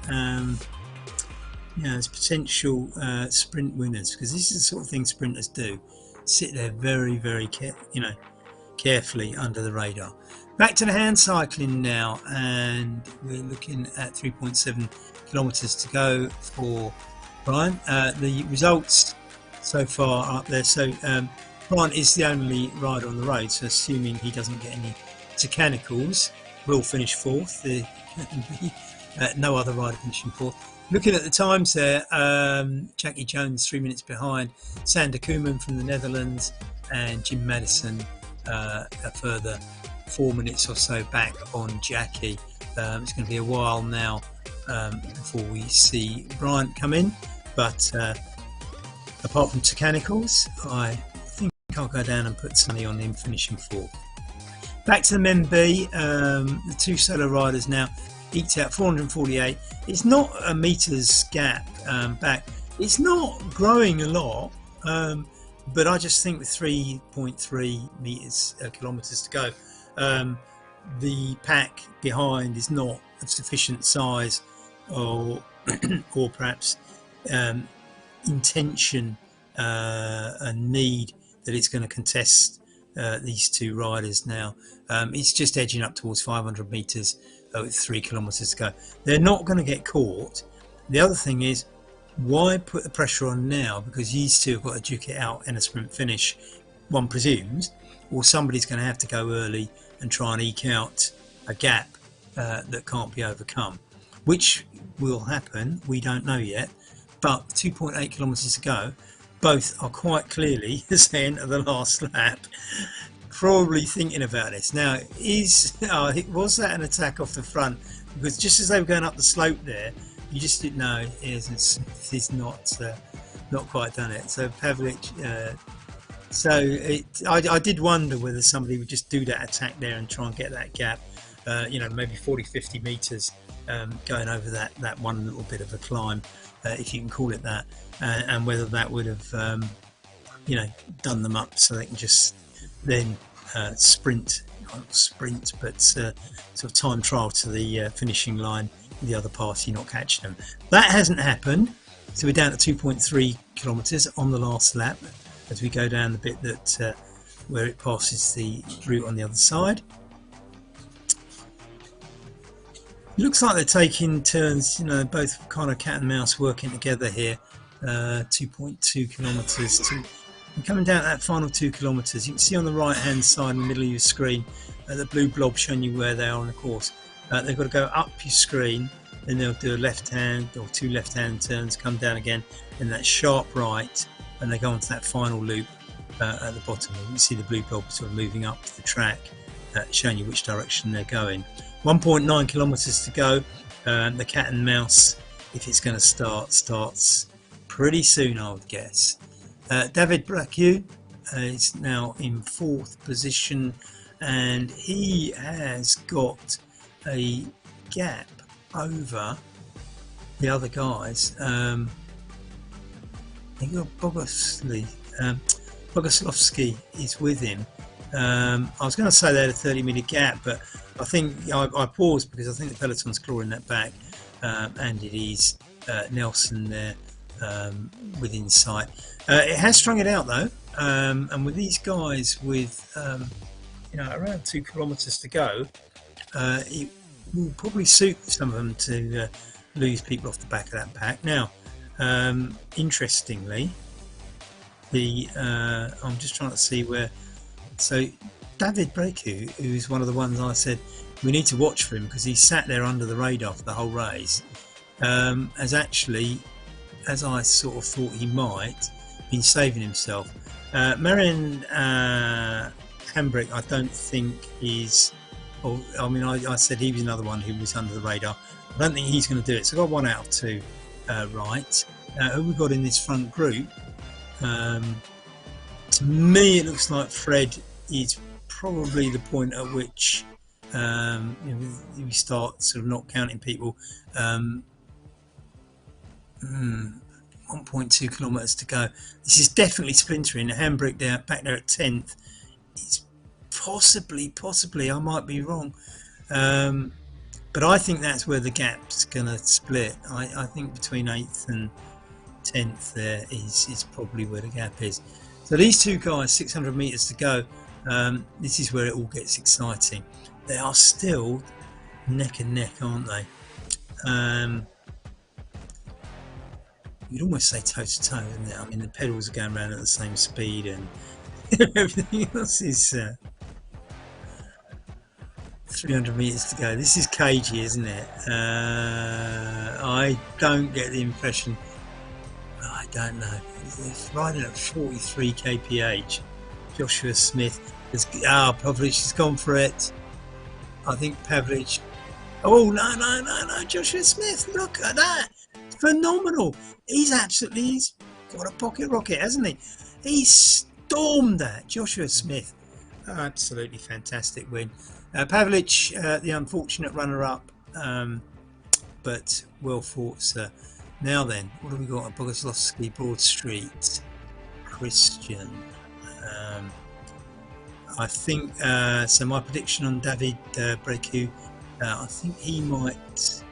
as potential sprint winners, because this is the sort of thing sprinters do. Sit there very, very carefully under the radar. Back to the hand cycling now, and we're looking at 3.7 kilometers to go for Brian. The results so far are up there. So Brian is the only rider on the road, so assuming he doesn't get any mechanicals, will finish fourth. No other rider finishing fourth. Looking at the times there, Jackie Jones 3 minutes behind, Sander Koeman from the Netherlands, and Jim Madison a further 4 minutes or so back on Jackie. It's going to be a while now before we see Bryant come in, but apart from mechanicals, I think I'll go down and put somebody on him finishing fourth. Back to the Men B, the two solo riders now eked out 448. It's not a meters gap back. It's not growing a lot, but I just think with 3.3 meters kilometers to go, the pack behind is not of sufficient size or perhaps intention and need that it's going to contest these two riders now. It's just edging up towards 500 meters with 3 kilometers to go. They're not going to get caught. The other thing is, why put the pressure on now? Because these two have got to duke it out in a sprint finish, one presumes, or somebody's going to have to go early and try and eke out a gap that can't be overcome, which will happen. We don't know yet, but 2.8 kilometers to go. Both are quite clearly, as they enter the last lap, probably thinking about this. Now, was that an attack off the front? Because just as they were going up the slope there, you just didn't know. He's not quite done it. So Pavlich. I did wonder whether somebody would just do that attack there and try and get that gap. Maybe 40-50 meters going over that one little bit of a climb, if you can call it that, and whether that would have done them up so they can just then sprint, but sort of time trial to the finishing line, the other party not catching them. That hasn't happened, so we're down to 2.3 kilometers on the last lap as we go down the bit that where it passes the route on the other side. It looks like they're taking turns, both kind of cat and mouse working together here. 2.2 kilometers and coming down that final 2 kilometers. You can see on the right hand side in the middle of your screen the blue blob showing you where they are on the course. They've got to go up your screen, then they'll do a left hand or 2 left hand turns, come down again, and that sharp right, and they go onto that final loop at the bottom. You can see the blue blob sort of moving up the track, showing you which direction they're going. 1.9 kilometers to go. The cat and mouse, if it's going to start, starts pretty soon, I would guess. David Bracu is now in 4th position, and he has got a gap over the other guys. I think Bogoslovsky is with him. I was going to say they had a 30-meter gap, but I think I paused because I think the peloton's clawing that back, and it is Nelson there within sight. It has strung it out though, and with these guys with around 2 kilometers to go, it will probably suit some of them to lose people off the back of that pack. Now, interestingly, I'm just trying to see where. So David Bracu, who's one of the ones I said we need to watch for him because he sat there under the radar for the whole race, has actually, as I sort of thought he might, been saving himself. Marian Hambrick, I don't think is. I said he was another one who was under the radar. I don't think he's going to do it. So I got 1 out of 2 right. Who we got in this front group? To me, it looks like Fred is probably the point at which we start sort of not counting people. 1.2 kilometers to go. This is definitely splintering. Hambrick back there at 10th. It's possibly, I might be wrong, but I think that's where the gap's going to split. I think between 8th and 10th there is probably where the gap is. So these two guys, 600 meters to go. This is where it all gets exciting. They are still neck and neck, aren't they? You'd almost say toe to toe, isn't it? I mean, the pedals are going around at the same speed, and everything else is 300 meters to go. This is cagey, isn't it? I don't get the impression. I don't know. It's riding at 43 kph. Joshua Smith Pavlich has gone for it. I think Pavlich. Oh no! Joshua Smith, look at that! Phenomenal. He's got a pocket rocket, hasn't he? He stormed that. Joshua Smith. Absolutely fantastic win. Pavlich, the unfortunate runner-up, but well fought, sir. Now then, what have we got? Bogoslovsky, Broad Street, Christian. I think so. My prediction on David Bracu, I think he might.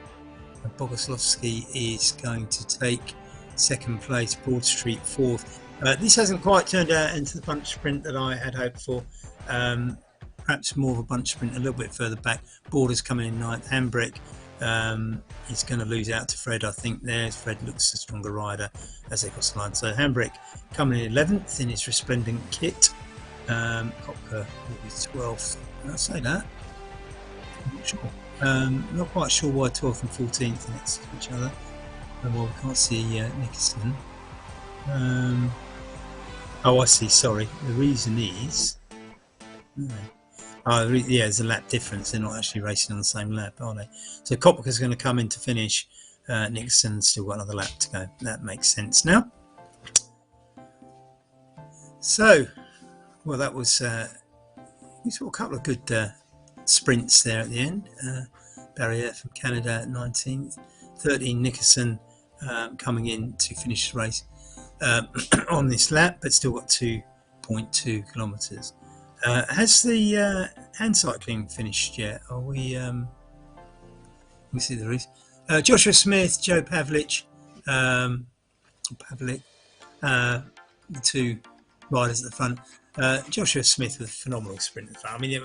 Bogoslovsky is going to take 2nd place, Broad Street 4th. This hasn't quite turned out into the bunch sprint that I had hoped for. Perhaps more of a bunch sprint a little bit further back. Borders coming in ninth. Hambrick is going to lose out to Fred, I think. There, Fred looks a stronger rider as they cross the line. So Hambrick coming in 11th in his resplendent kit. Kopka will be 12th. Did I say that? I'm not sure. Not quite sure why 12th and 14th next to each other. Well, we can't see Nicholson. Oh, I see. Sorry. The reason is, yeah, there's a lap difference. They're not actually racing on the same lap, are they? So Kopka's going to come in to finish. Nicholson's still got another lap to go. That makes sense now. So, well, that was we saw a couple of good sprints there at the end. Barrier from Canada at 19th, 13 Nicholson coming in to finish the race on this lap, but still got 2.2 kilometres. Has the hand cycling finished yet? Are we? We see there is Joshua Smith, Joe Pavlik, the two riders at the front. Joshua Smith with a phenomenal sprint at the front. I mean,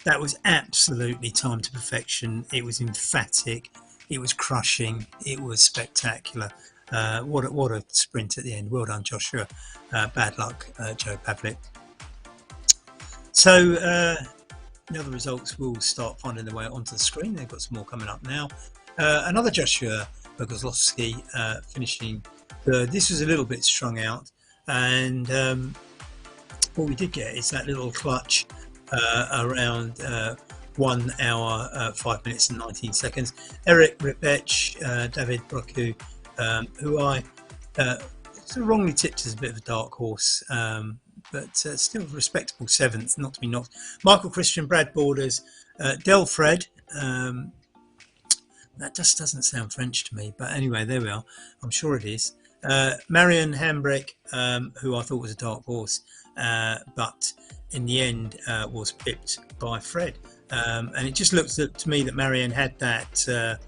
that was absolutely timed to perfection. It was emphatic. It was crushing. It was spectacular. What a sprint at the end. Well done, Joshua. Bad luck, Joe Pavlik. So the other results will start finding their way onto the screen. They've got some more coming up now. Another Joshua Bogoslavsky finishing third. This was a little bit strung out, and what we did get is that little clutch around 1 hour, 5 minutes and 19 seconds. Eric Ribech, David Broku, who I sort of wrongly tipped as a bit of a dark horse, but still respectable 7th, not to be knocked. Michael Christian, Brad Borders, Del Fred. That just doesn't sound French to me, but anyway, there we are. I'm sure it is. Marion Hambrick, who I thought was a dark horse, but in the end was pipped by Fred. And it just looked to me that Marion had that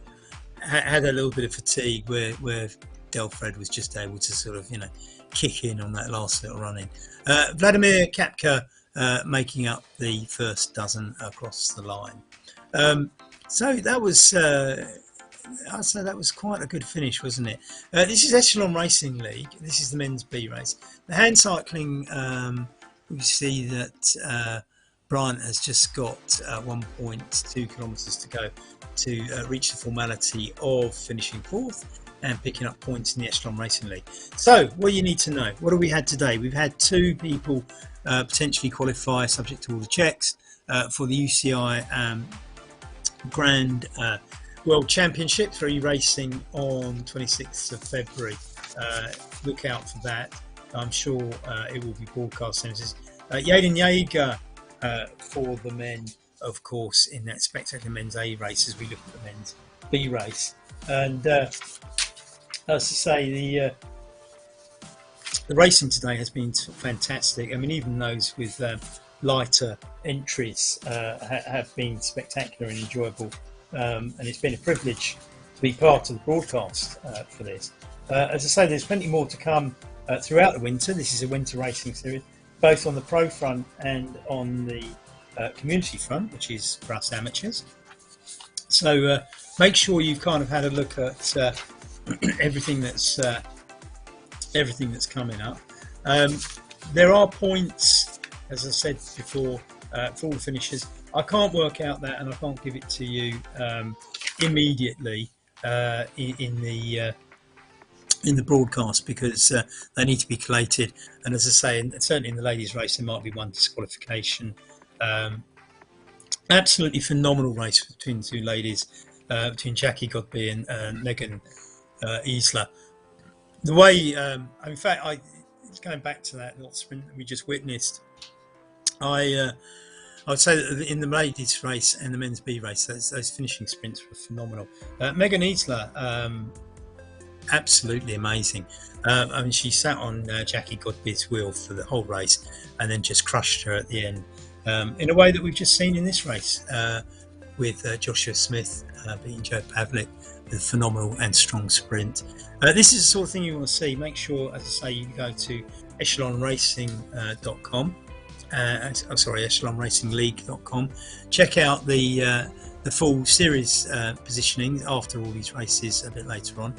had a little bit of fatigue where Delfred was just able to sort of, kick in on that last little run in. Vladimir Kapka making up the first dozen across the line. So that was, I'd say that was quite a good finish, wasn't it? This is Echelon Racing League. This is the men's B race. The hand cycling, we see that Bryant has just got 1.2 kilometres to go to reach the formality of finishing 4th and picking up points in the Echelon Racing League. So, what you need to know, what have we had today? We've had 2 people potentially qualify, subject to all the checks, for the UCI Grand World Championship, 3 racing on 26th of February. Look out for that. I'm sure it will be broadcast. Yaden Jaeger for the men, of course, in that spectacular men's A race as we look at the men's B race. And as I say, the racing today has been fantastic. I mean, even those with lighter entries have been spectacular and enjoyable. And it's been a privilege to be part of the broadcast for this. As I say, there's plenty more to come throughout the winter. This is a winter racing series, both on the pro front and on the community front, which is for us amateurs. So make sure you've kind of had a look at everything that's coming up. There are points, as I said before, for all the finishers. I can't work out that, and I can't give it to you immediately in the broadcast, because they need to be collated. And as I say, certainly in the ladies' race, there might be one disqualification. Absolutely phenomenal race between the 2 ladies, between Jackie Godby and Megan Isla. The way, in fact, going back to that little sprint that we just witnessed, I would say that in the ladies' race and the men's B race, those finishing sprints were phenomenal. Megan Isla, absolutely amazing. I mean, she sat on Jackie Godby's wheel for the whole race and then just crushed her at the end, in a way that we've just seen in this race with Joshua Smith beating Joe Pavlik with a phenomenal and strong sprint. This is the sort of thing you want to see. Make sure, as I say, you go to echelonracing.com. echelonracingleague.com. Check out the full series positioning after all these races a bit later on,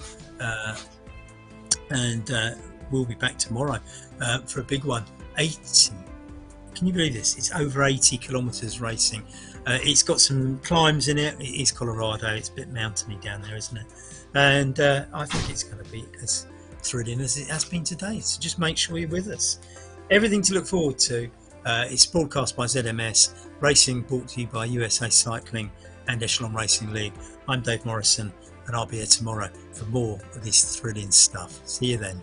and we'll be back tomorrow for a big one. 80. Can you believe this? It's over 80 kilometers racing. It's got some climbs in it. It is Colorado. It's a bit mountainy down there, isn't it? And I think it's going to be as thrilling as it has been today. So just make sure you're with us. Everything to look forward to. It's broadcast by ZMS, racing brought to you by USA Cycling and Echelon Racing League. I'm Dave Morrison, and I'll be here tomorrow for more of this thrilling stuff. See you then.